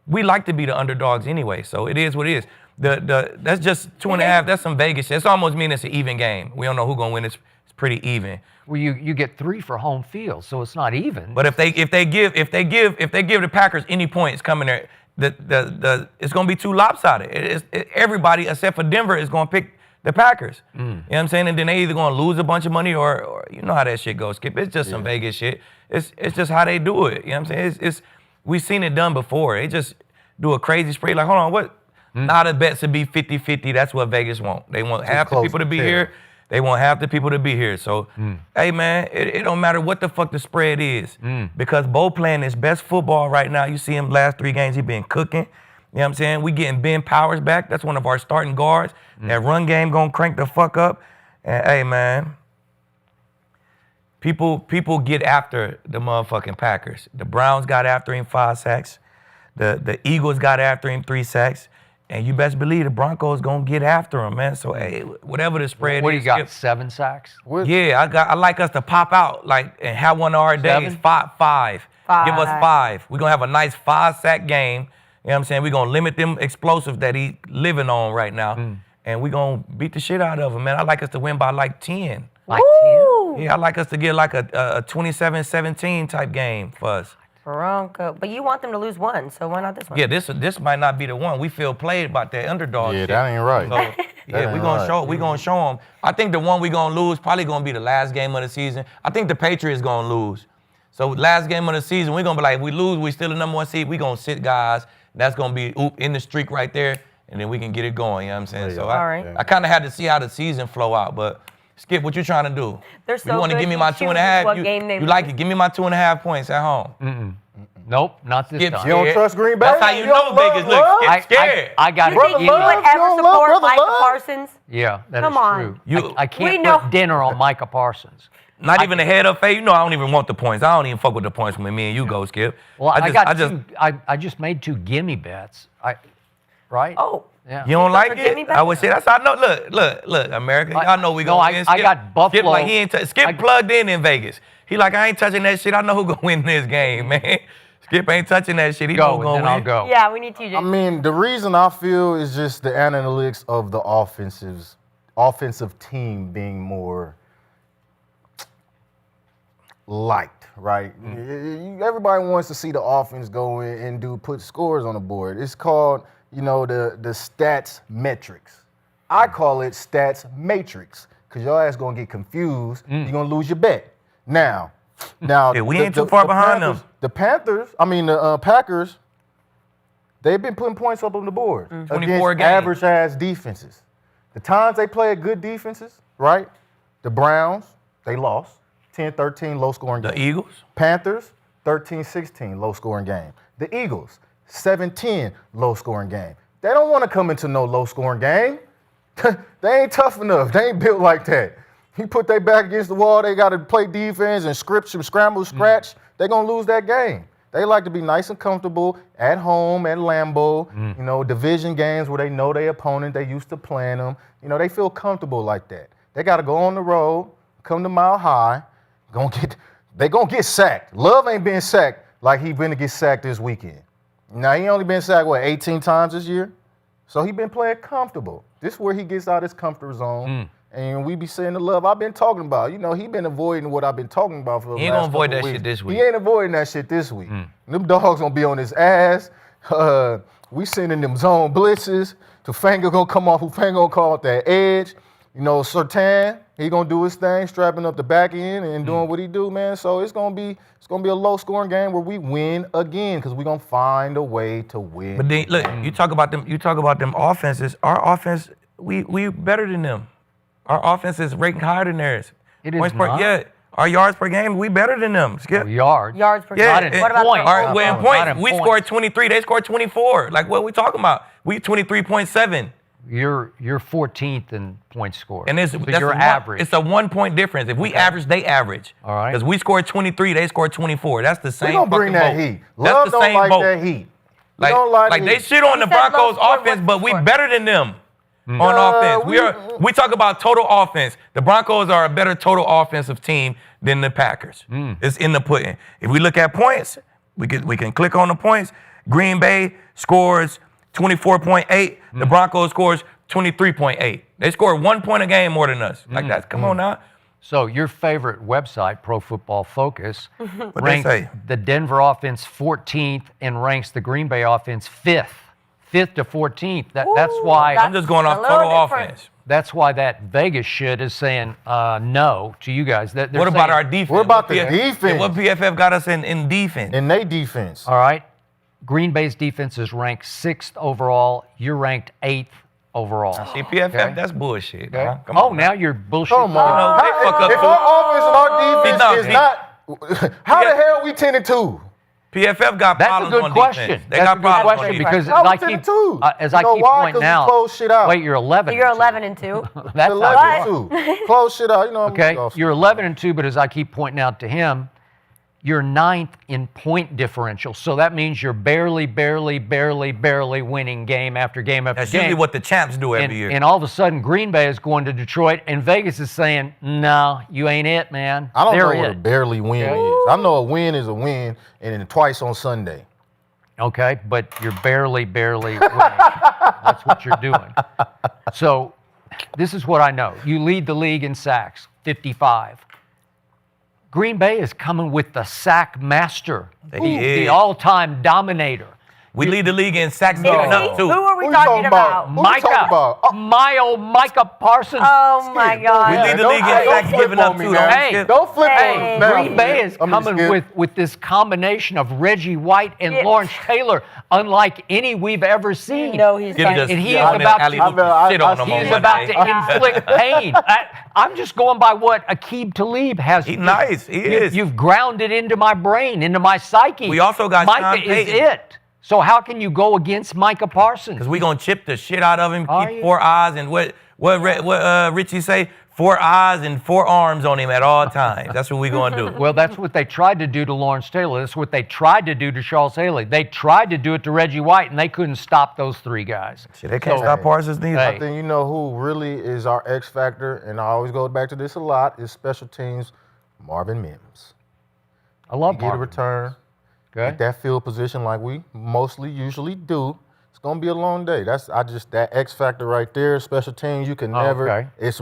We like to be the underdogs anyway, so it is what it is. That's just 2.5. That's some Vegas shit. It's almost mean it's an even game. We don't know who's gonna win. It's pretty even. Well, you get 3 for home field, so it's not even. But if they give the Packers any points coming there, it's gonna be too lopsided. Everybody except for Denver is gonna pick the Packers. You know what I'm saying? And then they either gonna lose a bunch of money or you know how that shit goes, Skip. It's just some Vegas shit. It's just how they do it. You know what I'm saying? We've seen it done before. They just do a crazy spread. Like, hold on, what? Now the bets would be 50-50. That's what Vegas want. They want half the close people to be to here. They want half the people to be here. So, hey, man, it don't matter what the fuck the spread is. Because Bo playing his best football right now. You see him last 3 games, he been cooking. You know what I'm saying? We getting Ben Powers back. That's one of our starting guards. That run game gonna crank the fuck up. And, hey, man, people get after the motherfucking Packers. The Browns got after him 5 sacks. The Eagles got after him 3 sacks. And you best believe the Broncos gonna get after him, man. So hey, whatever the spread What do is, you got? Skip, 7 sacks? yeah, I like us to pop out and have one of our days. 7? Five. Give us 5. We're gonna have a nice 5-sack game. You know what I'm saying? We're gonna limit them explosives that he living on right now. And we're gonna beat the shit out of him, man. I like us to win by like 10. Like 10? Yeah, I like us to get like a 27-17 type game for us. Broncos. But you want them to lose one, so why not this one? Yeah, this might not be the one. We feel played about that underdog Yeah, shit. that ain't right. So, yeah, we gonna show them. I think the one we gonna lose probably gonna be the last game of the season. I think the Patriots gonna lose. So last game of the season, we gonna be like, if we lose, we still the number 1 seed. We gonna sit guys. That's gonna be in the streak right there, and then we can get it going. You know what I'm saying? So I kind of had to see how the season flow out, but. Skip, what you trying to do? They're so you want to give me my 2.5? You like it? Give me my 2.5 points at home. Nope, not this Skip time. You don't trust Green Bay? That's how you know Vegas. Look, Skip scared. I got You think you would ever support Micah Parsons? Yeah, that is Come on. true. I can't put dinner on Micah Parsons. Not even a head up fade. You know I don't even want the points. I don't even fuck with the points when me and you go, Skip. Well, I just made 2 gimme bets. Right? Oh. Yeah. You don't like it? I would say that's how I know. Look, America. Y'all know we gonna win. Skip, I got Buffalo. Skip like he ain't Skip plugged in Vegas. He like, I ain't touching that shit. I know who gonna win this game, man. Skip ain't touching that shit. He know who gonna win. I'll go. Yeah, we need TJ. I mean, the reason I feel is just the analytics of the offensive team being more liked, right? Everybody wants to see the offense go in and put scores on the board. It's called, the stats metrics. I call it stats matrix because your ass gonna get confused. You're gonna lose your bet. Now, yeah, we ain't too far behind them. The Packers, they've been putting points up on the board 24 against games. average-ass defenses. The times they play good defenses, right? The Browns, they lost. 10-13 low-scoring game. The Eagles? Panthers, 13-16 low-scoring game. The Eagles, 7-10 low-scoring game. They don't want to come into no low-scoring game. They ain't tough enough. They ain't built like that. You put their back against the wall, they got to play defense and scramble, scratch. They're going to lose that game. They like to be nice and comfortable at home, at Lambeau, division games where they know their opponent, they used to playing them. They feel comfortable like that. They got to go on the road, come to Mile High, they going to get sacked. Love ain't been sacked like he been to get sacked this weekend. Now, he only been sacked, 18 times this year? So he been playing comfortable. This is where he gets out his comfort zone. And we be saying the love I've been talking about. He been avoiding what I've been talking about for the last couple weeks. He ain't gonna avoid that shit this week. He ain't avoiding that shit this week. Them dogs gonna be on his ass. We sending them zone blitzes. Tufanga gonna come off. Tufanga gonna call out that edge. Sertan, he gonna do his thing, strapping up the back end and doing what he do, man. So it's gonna be a low scoring game where we win again because we gonna find a way to win. But then look, you talk about them offenses. Our offense, we better than them. Our offense is ranked higher than theirs. It is not. Yeah, our yards per game, we better than them. Skip. Yards. Yards per Yeah, game. What about points? In points, we scored 23. They scored 24. Like, what are we talking about? We 23.7. You're 14th in points scored. And that's your average. It's a 1 point difference. If we average, they average. All right. Because we scored 23, they scored 24. That's the same. We gonna bring that heat. Love don't like that heat. Like they shit on the Broncos offense, but we better than them. On offense. We talk about total offense. The Broncos are a better total offensive team than the Packers. It's in the pudding. If we look at points, we can click on the points. Green Bay scores 24.8. The Broncos scores 23.8. They score 1 point a game more than us. Like that. Come on now. So your favorite website, Pro Football Focus, What ranks they say? the Denver offense 14th and ranks the Green Bay offense 5th to 14th. That's why I'm just going off total offense. That's why that Vegas shit is saying no to you guys. What about our defense? What about the defense? What PFF got us in defense? In their defense. All right. Green Bay's defense is ranked 6th overall. You're ranked 8th overall. See, PFF, that's bullshit. Okay. Come on. Now you're bullshit. Come on. They fuck up If too. our offense and our defense is not, how the hell we 10-2? PFF got That's a problems good on question. defense. They That's got a good problems on question defense. because How we as I 10-2? keep Why? pointing 'Cause we out, close shit out. wait, you're 11. You're 11-2. That's not good. 11-2. Close shit out. Okay, you're 11-2, but as I keep pointing out to him, you're 9th in point differential. So that means you're barely winning game after game after That's game. usually what the champs do every year. And all of a sudden, Green Bay is going to Detroit, and Vegas is saying, "No, you ain't it, man." I don't They're know what a barely win is. I know a win is a win, and then twice on Sunday. Okay, but you're barely winning. That's what you're doing. So this is what I know. You lead the league in sacks, 55. Green Bay is coming with the sack master, He is. the all-time dominator. We lead the league in sacks Is given he? up, too. Who are we Who you talking talking about? Who you talking about? Micah Parsons. Oh my God. We lead the league in don't sacks flip given on up, me too. now. Hey, Skip. Don't flip Hey. on us now. Green Bay is coming with this combination of Reggie White and Yeah. Lawrence Taylor, unlike any we've ever seen. You know he's Give funny. us- And he yeah, is about to- alley-oop the shit on him He on is about Monday. to inflict pain. I'm just going by what Aqib Talib has. He's nice. He is. You've grounded into my brain, into my psyche. We also got Micah Sean is Payton. it. So how can you go against Micah Parsons? Because we're going to chip the shit out of him, Are keep you? 4 eyes, and what Richie say? 4 eyes and 4 arms on him at all times. That's what we're going to do. Well, that's what they tried to do to Lawrence Taylor. That's what they tried to do to Charles Haley. They tried to do it to Reggie White, and they couldn't stop those 3 guys. Shit, they can't stop Parsons neither. Hey. I think you know who really is our X factor, and I always go back to this a lot, is special teams, Marvin Mims. I love Get a Marvin. return, Okay. get that field position like we usually do. It's gonna be a long day. That X factor right there. Special teams, you can never. okay. It's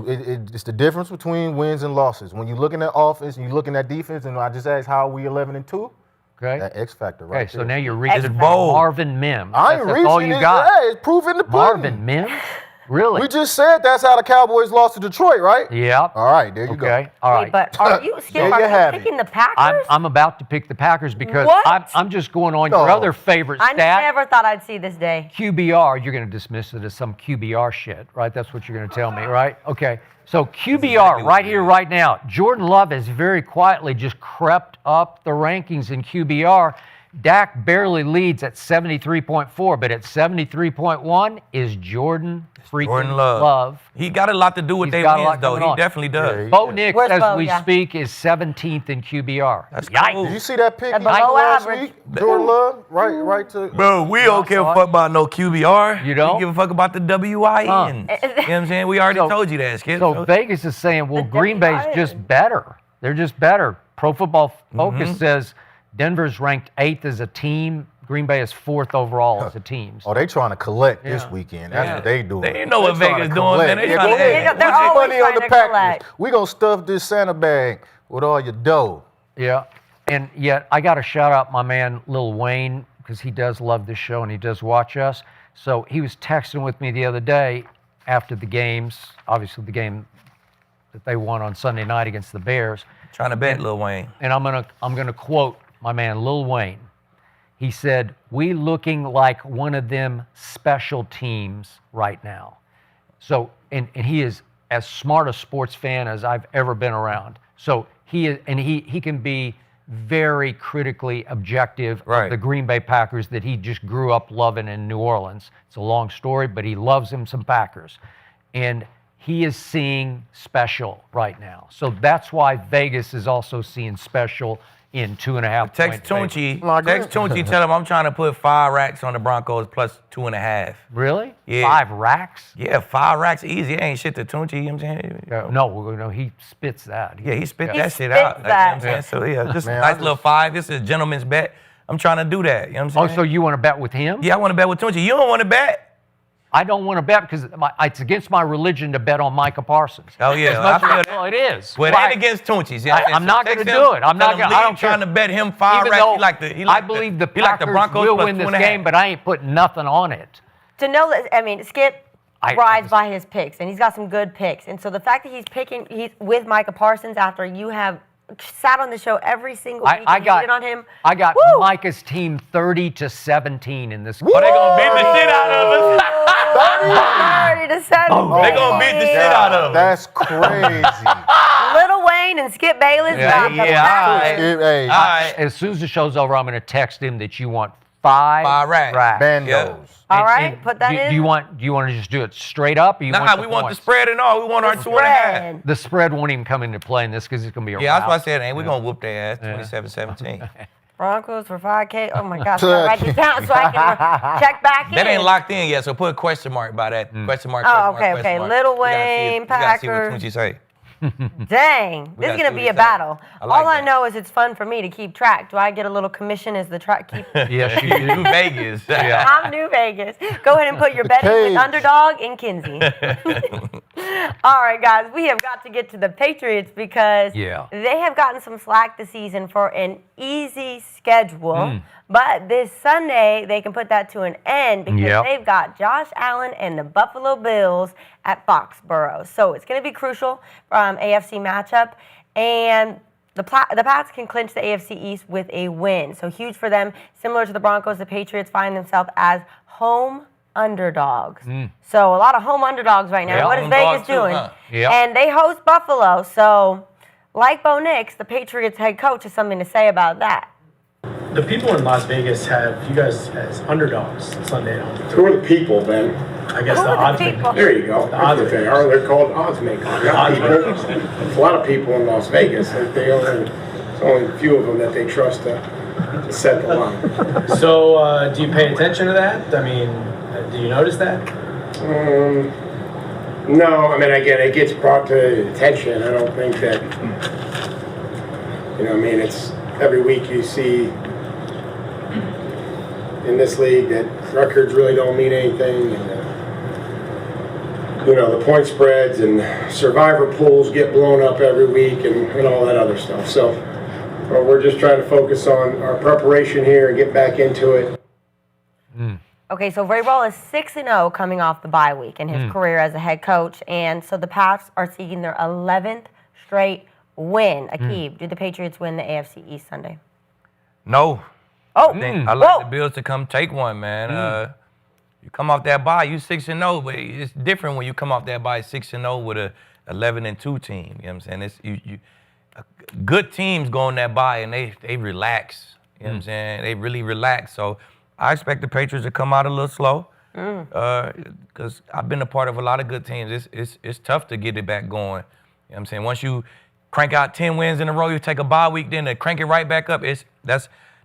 the difference between wins and losses. When you're looking at offense and you're looking at defense, and I just asked how are we 11-2. Okay. That X factor right Okay, there. so now you're reaching It's for bold. Marvin Mims. I ain't That's reaching all you it. got. Hey, it's proof in the pudding. Marvin Mims? Really? We just said that's how the Cowboys lost to Detroit, right? Yep. All right, there you go. Okay. All right. Wait, but are you, Skip, There are you you have it. picking the Packers? I'm about to pick the Packers because What? I'm just going on No. your other favorite I stat. never thought I'd see this day. QBR, you're going to dismiss it as some QBR shit, right? That's what you're going to tell me, right? Okay. So QBR, right here, right now. Jordan Love has very quietly just crept up the rankings in QBR. Dak barely leads at 73.4, but at 73.1 is Jordan freaking Love. He got a lot to do with He's their got a wins, lot though. going He on. definitely does. Bo Nix, Where's as Bo? we Yeah. speak, is 17th in QBR. That's Yikes. cool. Did you see that pick he Below made last average. week? Jordan Love, right to. Bro, we don't give a fuck about no QBR. You don't? We give a fuck about the WIN. You know what I'm saying? We already told you that, Skip. So Vegas is saying, well, Green Bay's just better. They're just better. Pro Football Focus says Denver's ranked 8th as a team. Green Bay is 4th overall as a team. Oh, they trying to collect this weekend. That's what they doing. They didn't know what trying Vegas to doing, man. collect. They Yeah, trying go to ahead. add. They're Put your always money on trying the to Packers. collect. We gonna stuff this Santa bag with all your dough. Yeah. And yet, I got to shout out my man, Lil Wayne, because he does love this show and he does watch us. So he was texting with me the other day after the games, obviously the game that they won on Sunday night against the Bears. Trying to bet Lil Wayne. And I'm gonna quote my man Lil Wayne. He said, "We looking like one of them special teams right now." So, and he is as smart a sports fan as I've ever been around. So he can be very critically objective of the Green Bay Packers that he just grew up loving in New Orleans. It's a long story, but he loves him some Packers. And he is seeing special right now. So that's why Vegas is also seeing special in 2.5 Text Tunchi. Text Tunchi. Tell him I'm trying to put 5 racks on the Broncos plus 2.5. Really? Yeah. 5 racks? Yeah, 5 racks easy. It ain't shit to Tunchi. You know what I'm saying? No, he spits that. Yeah, he spit He that shit spits out. that. You know what I'm saying? So yeah, just Man, a nice little 5. This is a gentleman's bet. I'm trying to do that. You know what I'm Oh, saying? so you want to bet with him? Yeah, I want to bet with Tunchi. You don't want to bet? I don't want to bet because it's against my religion to bet on Micah Parsons. Oh yeah, As much I feel as- that. well, it is. Well, it Right. ain't against Tunchi's. You know what I'm saying? not So gonna text do him, it. I'm tell not him gonna- I Lee don't trying care. to bet him 5 Even racks. though I believe the he like the Packers Broncos will plus win this 2.5. game, but I ain't putting nothing on it. To know that, I mean, Skip I rides just- by his picks, and he's got some good picks. And so the fact that he's with Micah Parsons after you have sat on the show every single week and hated on him. I got Woo! Micah's team 30-17 in this game. Oh, they gonna beat the shit out of us. 30-17. They gonna beat the shit out of us. That's crazy. Lil Wayne and Skip Bayless. Yeah, got the yeah, Packers. Hey, All right. As soon as the show's over, I'm going to text him that you want 5 racks. bandos. Yeah. All And- right, and put that do, in. Do you want to just do it straight up? Or you Nah, want we the want the points? spread and all. We want our 2.5. Spread. The spread won't even come into play in this because it's going to be a Yeah, that's rout. why I said, ain't we gonna whoop their ass 27-17. Broncos for 5K. Oh my gosh, I gotta write this down so I can check back in. That ain't locked in yet, so put a question mark by that. Question mark. Oh, Question mark, okay, question okay. mark. Lil We gotta see Wayne, we gotta see what Packers. Tunchi say. Dang, this is going to be a battle. All I know is it's fun for me to keep track. Do I get a little commission as the track keeper? Yes, you do. New Vegas. Yeah. I'm New Vegas. Go ahead and put your bet in with Underdog in Kinsey. All right, guys, we have got to get to the Patriots because they have gotten some slack this season for an easy schedule. But this Sunday, they can put that to an end because they've got Josh Allen and the Buffalo Bills at Foxborough. So it's going to be crucial from AFC matchup. And the Pats can clinch the AFC East with a win. So huge for them. Similar to the Broncos, the Patriots find themselves as home underdogs. So a lot of home underdogs right now. What is Vegas doing? And they host Buffalo. So like Bo Nix, the Patriots head coach has something to say about that. The people in Las Vegas have you guys as underdogs Sunday night. Who are the people, then? I guess the odds makers. There you go. That's what they are. They're called odds makers. There's a lot of people in Las Vegas. There's only a few of them that they trust to set the line. So, do you pay attention to that? I mean, do you notice that? No. I mean, again, it gets brought to attention. I don't think that, it's every week you see in this league that records really don't mean anything, and the point spreads and survivor pools get blown up every week and all that other stuff. So we're just trying to focus on our preparation here and get back into it. Okay, so Vrabel is 6-0 coming off the bye week in his career as a head coach, and so the Pats are seeking their 11th straight win. Aqib, do the Patriots win the AFC East Sunday? No. Oh, I like the Bills to come take one, man. You come off that bye, you 6-0, but it's different when you come off that bye 6-0 with a 11-2 team. You know what I'm saying? Good teams go on that bye and they relax. You know what I'm saying? They really relax. So I expect the Patriots to come out a little slow because I've been a part of a lot of good teams. It's tough to get it back going. You know what I'm saying? Once you crank out 10 wins in a row, you take a bye week, then to crank it right back up,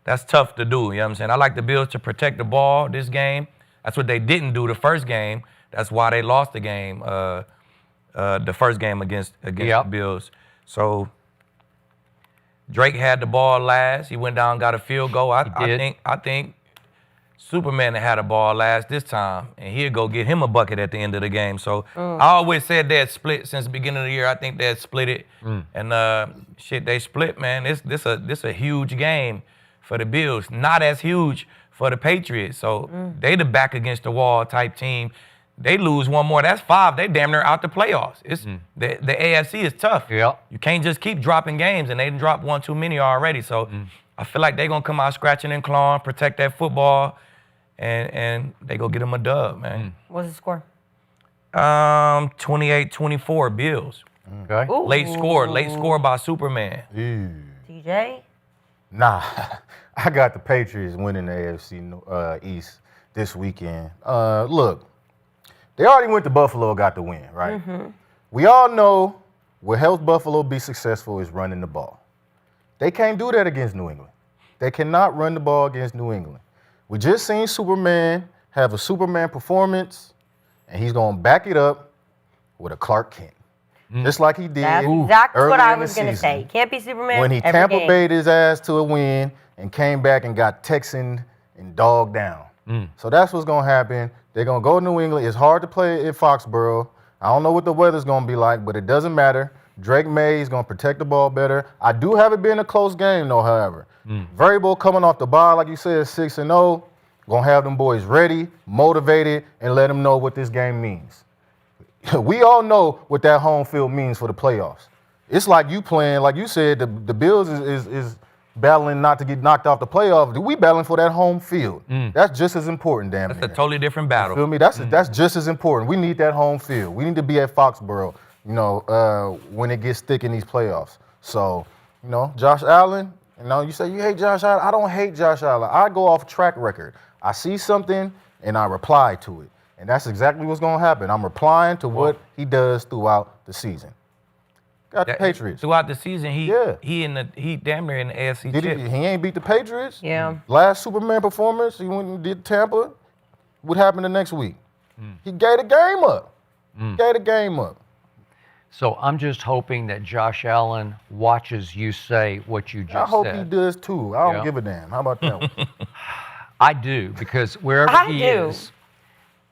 that's tough to do. You know what I'm saying? I like the Bills to protect the ball this game. That's what they didn't do the first game. That's why they lost the game, the first game against the Bills. So Drake had the ball last. He went down, got a field goal. I think Superman had a ball last this time, and he'll go get him a bucket at the end of the game. So I always said they had split since the beginning of the year. I think they had split it, and they split, man. This a huge game for the Bills, not as huge for the Patriots. So they the back against the wall type team. They lose one more, that's 5. They damn near out the playoffs. It's the AFC is tough. You can't just keep dropping games, and they done dropped one too many already. So I feel like they're gonna come out scratching and clawing, protect that football, and they go get them a dub, man. What's the score? 28-24 Bills. Okay. Ooh. Late score by Superman. DJ? Nah, I got the Patriots winning the AFC East this weekend. Look, they already went to Buffalo, got the win, right? We all know what helps Buffalo be successful is running the ball. They can't do that against New England. They cannot run the ball against New England. We just seen Superman have a Superman performance, and he's going to back it up with a Clark Kent. Just like he did That's exactly what I in the was going to say. season. Can't be Superman When he every Tampa game. Bay'd his ass to a win and came back and got Texan and dogged down. So that's what's going to happen. They're going to go to New England. It's hard to play at Foxborough. I don't know what the weather's going to be like, but it doesn't matter. Drake May is going to protect the ball better. I do have it being a close game, though, however. Vrabel coming off the bye, like you said, 6-0. Going to have them boys ready, motivated, and let them know what this game means. We all know what that home field means for the playoffs. It's like you playing, like you said, the Bills is battling not to get knocked off the playoffs. We battling for that home field. That's just as important, damn That's near. a totally different battle. You feel me? That's just as important. We need that home field. We need to be at Foxborough, when it gets thick in these playoffs. So, Josh Allen, you say you hate Josh Allen. I don't hate Josh Allen. I go off track record. I see something and I reply to it. And that's exactly what's going to happen. I'm replying to what he does throughout the season. Got the Patriots. Throughout the season, he damn near in the AFC chip. He ain't beat the Patriots? Yeah. Last Superman performance, he went and did Tampa. What happened the next week? He gave the game up. So I'm just hoping that Josh Allen watches you say what you just said. I hope he does too. I don't give a damn. How about that? I do, because wherever he is,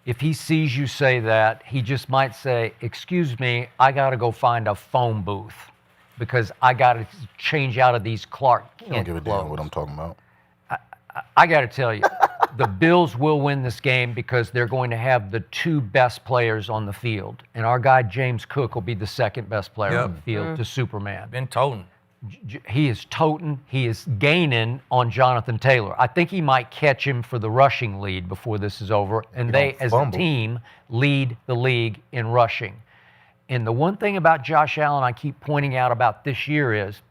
if he sees you say that, he just might say, "Excuse me, I got to go find a phone booth because I got to change out of these Clark Kent I don't give a damn clothes." what I'm talking about. I got to tell you, the Bills will win this game because they're going to have the two best players on the field. And our guy, James Cook, will be the second best player on the field to Superman. Been toting. He is toting. He is gaining on Jonathan Taylor. I think he might catch him for the rushing lead before this is over. And they, as a team, lead the league in rushing. And the one thing about Josh Allen I keep pointing out about this year is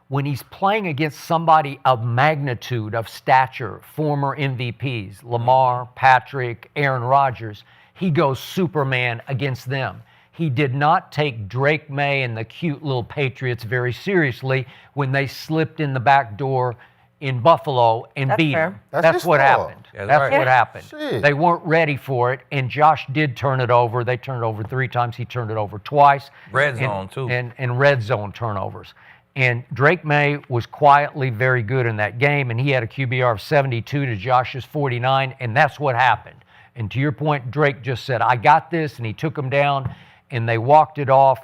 when he's playing against somebody of magnitude, of stature, former MVPs, Lamar, Patrick, Aaron Rodgers, he goes Superman against them. He did not take Drake May and the cute little Patriots very seriously when they slipped in the back door in Buffalo and beat him. That's what happened. That's what happened. Shit. They weren't ready for it, and Josh did turn it over. They turned it over 3 times. He turned it over twice. Red zone, too. And red zone turnovers. And Drake May was quietly very good in that game, and he had a QBR of 72 to Josh's 49, and that's what happened. And to your point, Drake just said, "I got this," and he took him down, and they walked it off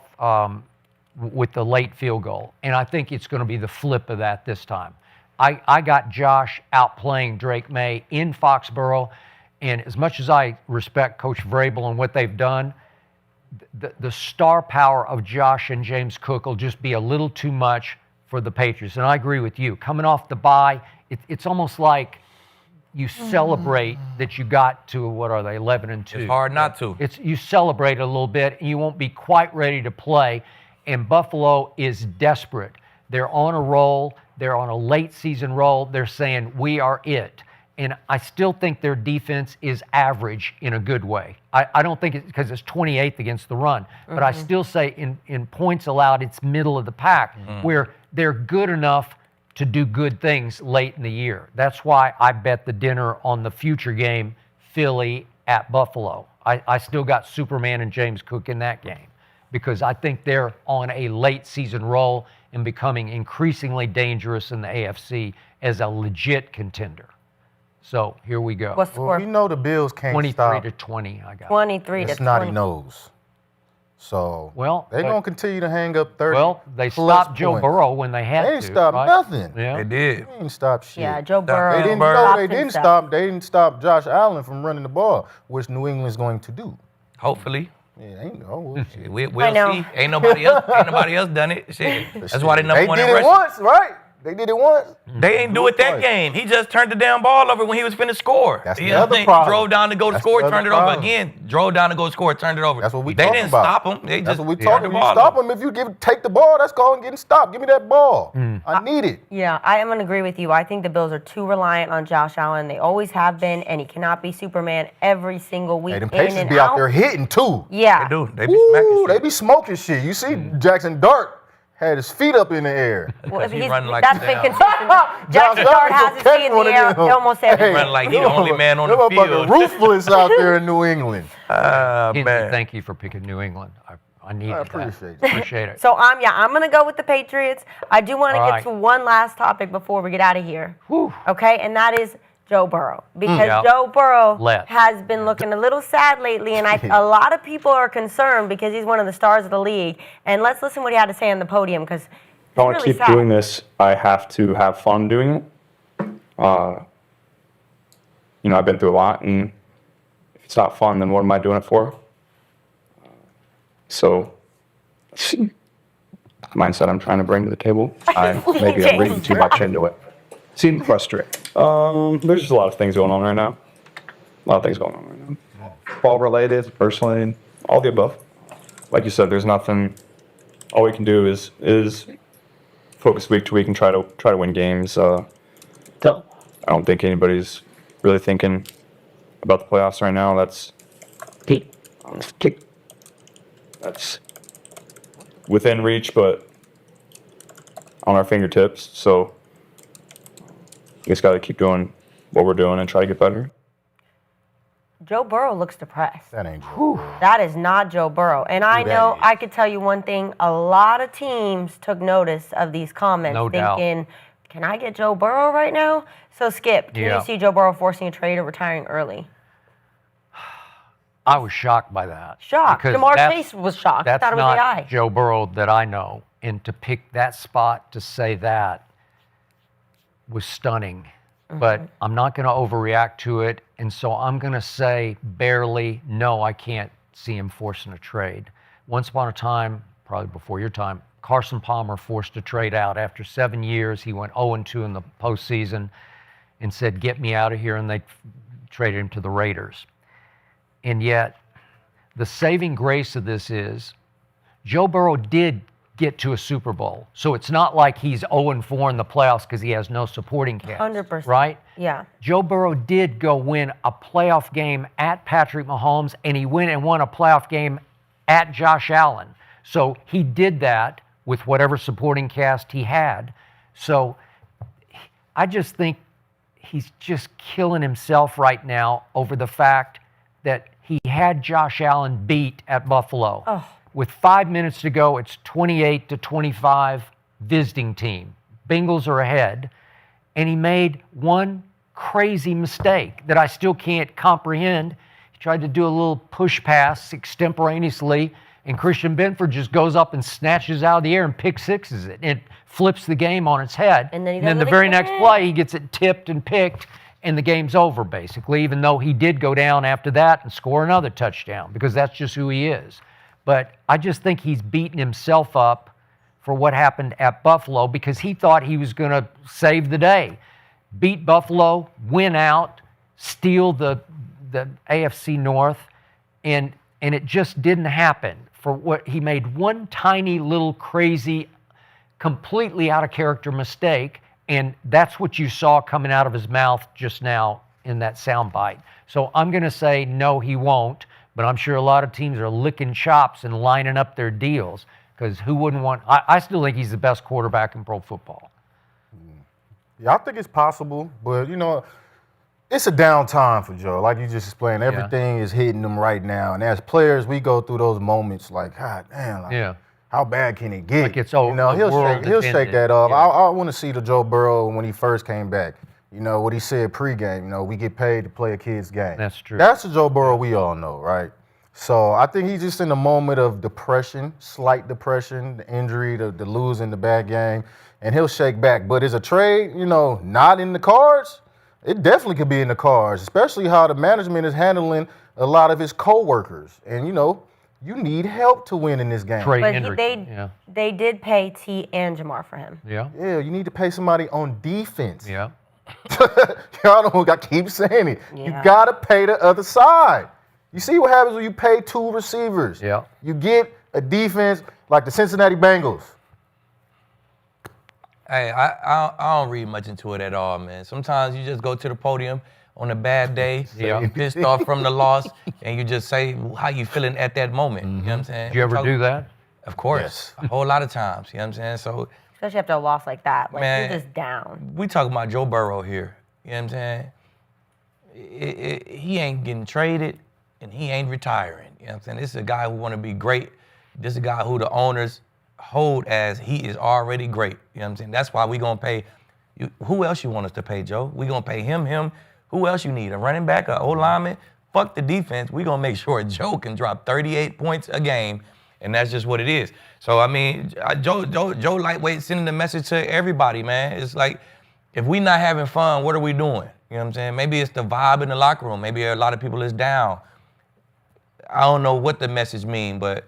with the late field goal. And I think it's going to be the flip of that this time. I got Josh outplaying Drake May in Foxborough, and as much as I respect Coach Vrabel and what they've done, the star power of Josh and James Cook will just be a little too much for the Patriots. And I agree with you. Coming off the bye, it's almost like you celebrate that you got to, what are they, 11-2. It's hard not to. You celebrate a little bit, and you won't be quite ready to play. And Buffalo is desperate. They're on a roll. They're on a late season roll. They're saying, "We are it." And I still think their defense is average in a good way. I don't think it's because it's 28th against the run. But I still say in points allowed, it's middle of the pack, where they're good enough to do good things late in the year. That's why I bet the dinner on the future game, Philly at Buffalo. I still got Superman and James Cook in that game because I think they're on a late season roll and becoming increasingly dangerous in the AFC as a legit contender. So here we go. What's the score? We know the Bills can't 23 stop. to 20, I got. 23 to 20. Snotty nose. So they're going to continue to hang up 30. Well, they stopped Joe Burrow when they had to. They didn't stop nothing. Yeah. They did. They didn't stop shit. Yeah, Joe Burrow. They didn't stop Josh Allen from running the ball, which New England's going to do. Hopefully. Yeah, ain't no. We'll see. Ain't nobody else done it. Shit. That's why they number one in rushing. They did it once, right? They did it once. They ain't do it that game. He just turned the damn ball over when he was finna score. That's the other problem. Drove down to go to score, turned it over again. Drove down to go score, turned it over. That's what we They talking didn't about. stop him. They That's just what we turned talking the about. ball Stop over. him. If you take the ball, that's called getting stopped. Give me that ball. I need it. Yeah, I am going to agree with you. I think the Bills are too reliant on Josh Allen. They always have been, and he cannot be Superman every single week. Hey, them in Patriots and be out there hitting too. Yeah. They do. They be smacking shit. They be smoking shit. You see Jackson Dart had his feet up in the air. Well, if he running like that's the been damn- consistent. Jackson Dart has his feet in the air almost every He run like he the only man on the Them field. motherfuckers ruthless out there in New England. Kinsey, Man. thank you for picking New England. I needed I that. appreciate it. Appreciate it. So I'm going to go with the Patriots. I do want to All get right. to one last topic before we get out of here. Whew. Okay, and that is Joe Burrow. Because Yeah. Joe Burrow Let. has been looking a little sad lately, and a lot of people are concerned because he's one of the stars of the league. And let's listen to what he had to say on the podium because If I want to really keep sad. doing this, I have to have fun doing it. I've been through a lot, and if it's not fun, then what am I doing it for? So, that's the mindset I'm trying to bring to the table. Maybe I'm reading too much into it. Seem frustrated. There's just a lot of things going on right now. Ball related, personally, all the above. Like you said, there's nothing. All we can do is focus week to week and try to win games. I don't think anybody's really thinking about the playoffs right now. That's within reach, but on our fingertips. So we just got to keep doing what we're doing and try to get better. Joe Burrow looks depressed. That ain't Joe. That is not Joe Burrow. And I know, I could tell you one thing, a lot of teams took notice of these comments, thinking, can I get Joe Burrow right now? So, Skip, can you see Joe Burrow forcing a trade or retiring early? I was shocked by that. Shocked. Jamar Chase was shocked. I thought it was That's AI. not Joe Burrow that I know. And to pick that spot to say that was stunning. But I'm not going to overreact to it. And so I'm going to say barely, no, I can't see him forcing a trade. Once upon a time, probably before your time, Carson Palmer forced a trade out. After 7 years, he went 0-2 in the postseason and said, get me out of here. And they traded him to the Raiders. And yet, the saving grace of this is Joe Burrow did get to a Super Bowl. So it's not like he's 0-4 in the playoffs because he has no supporting cast. 100%. Right? Yeah. Joe Burrow did go win a playoff game at Patrick Mahomes, and he went and won a playoff game at Josh Allen. So he did that with whatever supporting cast he had. So I just think he's just killing himself right now over the fact that he had Josh Allen beat at Buffalo. Oh. With 5 minutes to go, it's 28-25 visiting team. Bengals are ahead. And he made one crazy mistake that I still can't comprehend. He tried to do a little push pass extemporaneously, and Christian Benford just goes up and snatches out of the air and pick sixes it. It flips the game on its head. And then, the very next play, he gets it tipped and picked, and the game's over, basically, even though he did go down after that and score another touchdown, because that's just who he is. But I just think he's beaten himself up for what happened at Buffalo because he thought he was going to save the day. Beat Buffalo, win out, steal the AFC North, and it just didn't happen. For what he made one tiny little crazy, completely out of character mistake, and that's what you saw coming out of his mouth just now in that soundbite. So I'm going to say no, he won't. But I'm sure a lot of teams are licking chops and lining up their deals because who wouldn't want? I still think he's the best quarterback in pro football. Yeah, I think it's possible, but it's a down time for Joe. Like you just explained, everything is hitting him right now. And as players, we go through those moments like, God damn, how bad can it get? Like it's over. He'll shake that off. Yeah. I want to see the Joe Burrow when he first came back. What he said pregame, we get paid to play a kid's game. That's true. That's the Joe Burrow we all know, right? So I think he's just in a moment of depression, slight depression, the injury, the losing the bad game, and he'll shake back. But is a trade, not in the cards? It definitely could be in the cards, especially how the management is handling a lot of his coworkers. And, you need help to win in this game. But they did pay T and Jamar for him. Yeah. Yeah, you need to pay somebody on defense. Yeah. I keep saying it. Yeah. You got to pay the other side. You see what happens when you pay two receivers. Yeah. You get a defense like the Cincinnati Bengals. Hey, I don't read much into it at all, man. Sometimes you just go to the podium on a bad day, you're pissed off from the loss, and you just say how you feeling at that moment. You know what I'm saying? Do you ever do that? Of course. A whole lot of times. You know what I'm saying? So, especially after a loss like that. Like, man, you're just down. We talking about Joe Burrow here. You know what I'm saying? He ain't getting traded, and he ain't retiring. You know what I'm saying? This is a guy who want to be great. This is a guy who the owners hold as he is already great. You know what I'm saying? That's why we going to pay. Who else you want us to pay, Joe? We going to pay him. Who else you need? A running back, an O-lineman? Fuck the defense. We going to make sure Joe can drop 38 points a game, and that's just what it is. So, I mean, Joe Lightweight sending the message to everybody, man. It's like, if we not having fun, what are we doing? You know what I'm saying? Maybe it's the vibe in the locker room. Maybe a lot of people is down. I don't know what the message mean, but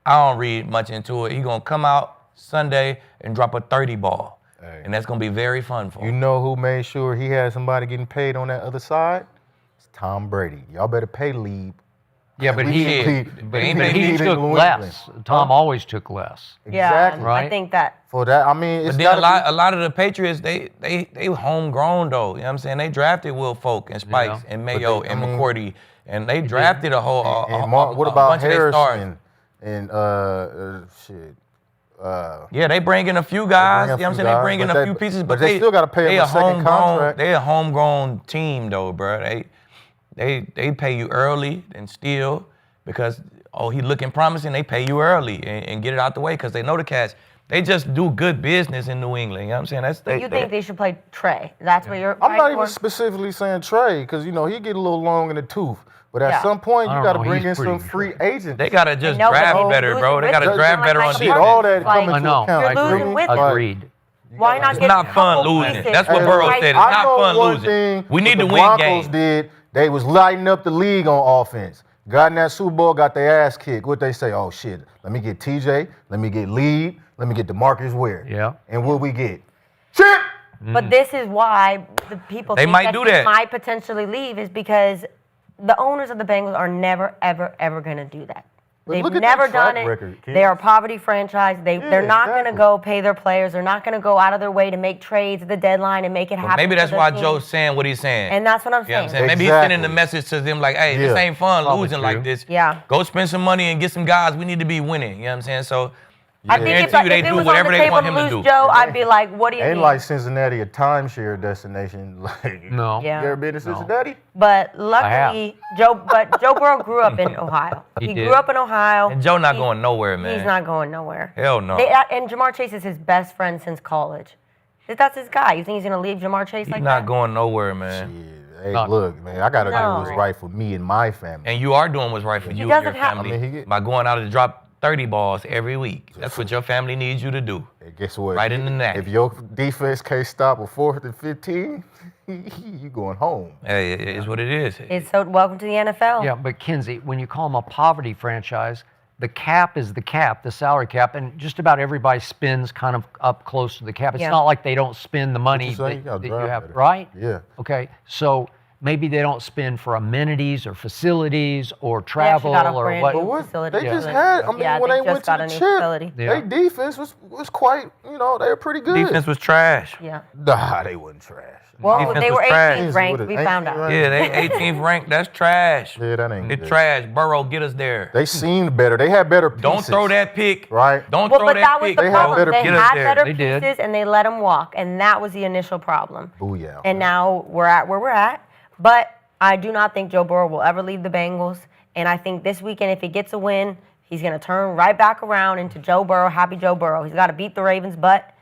I don't read much into it. He going to come out Sunday and drop a 30 ball. Hey. And that's going to be very fun for him. You know who made sure he had somebody getting paid on that other side? It's Tom Brady. Y'all better pay Lieb. Yeah, but he took less. Tom always took less. Exactly. Yeah, right? I think that. For that, I mean, it's but then a lot of the Patriots, they homegrown though. You know what I'm saying? They drafted Will Folk and Spikes and Mayo and McCourty, and they drafted a whole what about bunch Harrison and shit. Yeah, they bring in a few guys. You know what I'm saying? They bring in a few pieces, but they still got to pay them a second contract. They a homegrown team though, bro. They pay you early and steal because, he looking promising, they pay you early and get it out the way because they know the cats. They just do good business in New England. You know what I'm saying? You think they should play Trey? That's what you're. I'm not even specifically saying Trey because he get a little long in the tooth. But at some point, you got to bring in some free agents. They got to just draft better, bro. They got to draft better on defense. All that come into account. Agreed. Why not? It's not fun losing. That's what Burrow said. It's not fun losing. We need to win games. The Broncos did. They was lighting up the league on offense. Got in that Super Bowl, got their ass kicked. What they say? Oh shit! Let me get TJ. Let me get Lead. Let me get DeMarcus Ware. Yeah. And what we get? Chip. But this is why the people think might do that. Might potentially leave is because the owners of the Bengals are never, ever, ever going to do that. They've never done it. They are a poverty franchise. They're not going to go pay their players. They're not going to go out of their way to make trades at the deadline and make it happen. Maybe that's why Joe's saying what he's saying. And that's what I'm saying. You know what I'm saying? Maybe he's sending the message to them like, hey, this ain't fun losing like this. Yeah. Go spend some money and get some guys. We need to be winning. You know what I'm saying? So I think if it was on the table to lose Joe, I'd be like, what do you mean? Ain't like Cincinnati a timeshare destination. No. You ever been to Cincinnati? But luckily, Joe Burrow grew up in Ohio. He grew up in Ohio. And Joe not going nowhere, man. He's not going nowhere. Hell no. And Jamar Chase is his best friend since college. That's his guy. You think he's going to leave Jamar Chase like that? He's not going nowhere, man. Hey, look, man, I got to do what's right for me and my family. And you are doing what's right for you and your family by going out and drop 30 balls every week. That's what your family needs you to do. Hey, guess what? Right in the neck. If your defense can't stop a 4th and 15, you going home. Hey, it is what it is. It's so welcome to the NFL. Yeah, but Kinsey, when you call them a poverty franchise, the cap is the cap, the salary cap, and just about everybody spends kind of up close to the cap. It's not like they don't spend the money that you have, right? Yeah. Okay, so maybe they don't spend for amenities or facilities or travel or what. But what they just had, I mean, when they went to the chip, their defense was quite, they were pretty good. Defense was trash. Yeah. Nah, they wasn't trash. Well, they were 18th ranked, we found out. Yeah, they 18th ranked. That's trash. Yeah, that ain't good. It's trash. Burrow, get us there. They seemed better. They had better pieces. Don't throw that pick. Right. Don't throw that pick. They had better pieces. pieces, and they let them walk, and that was the initial problem. Booyah. And now we're at where we're at. But I do not think Joe Burrow will ever leave the Bengals, and I think this weekend, if he gets a win, he's going to turn right back around into Joe Burrow, happy Joe Burrow. He's got to beat the Ravens' butt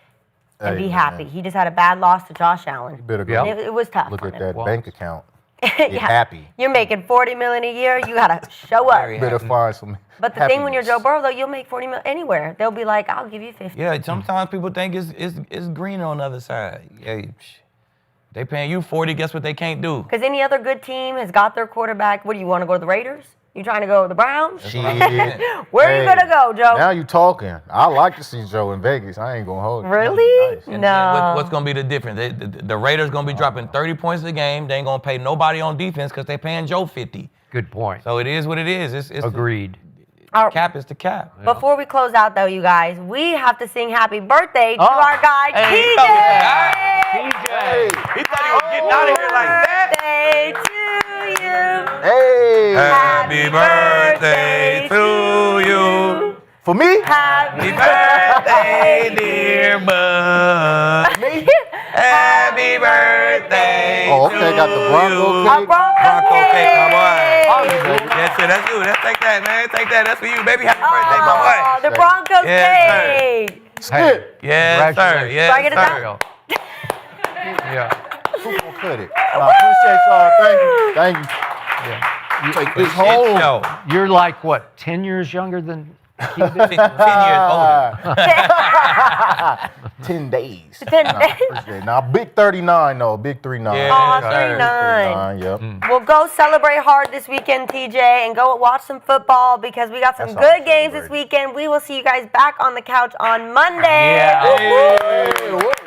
and be happy. He just had a bad loss to Josh Allen. You better go. It was tough. Look at that bank account. Get happy. You're making $40 million a year. You got to show up. You better find some. But the thing when you're Joe Burrow, though, you'll make $40 million anywhere. They'll be like, I'll give you 50. Yeah, sometimes people think it's green on the other side. Hey, they paying you 40. Guess what they can't do? Because any other good team has got their quarterback. What do you want to go to the Raiders? You trying to go to the Browns? Where are you gonna go, Joe? Now you talking. I like to see Joe in Vegas. I ain't gonna hold you. Really? Nice. No. What's gonna be the difference? The Raiders gonna be dropping 30 points a game. They ain't gonna pay nobody on defense because they paying Joe 50. Good point. So it is what it is. It's agreed. Cap is the cap. Before we close out, though, you guys, we have to sing happy birthday to our guy, TJ. He thought he was getting out of here like that. Birthday to you. Hey. Happy birthday to you. For me? Happy birthday, dear bud. Me? Happy birthday. Oh, okay. Got the Bronco cake. Bronco cake, my boy. That's it. That's you. Let's take that, man. Take that. That's for you, baby. Happy birthday, my boy. The Broncos cake. Skip. Yes, sir. Yes, I get it sir. Yeah. Who's gonna cut it? I appreciate y'all. Thank you. Yeah. Take this home. You're like, what, 10 years younger than Aqib? 10 years older. 10 days. 10 days. Appreciate it. Now, big 39, though. Big 39. Yeah, 39. Yep. Well, go celebrate hard this weekend, TJ, and go watch some football because we got some good games this weekend. We will see you guys back on the couch on Monday. Yeah. Hey, what?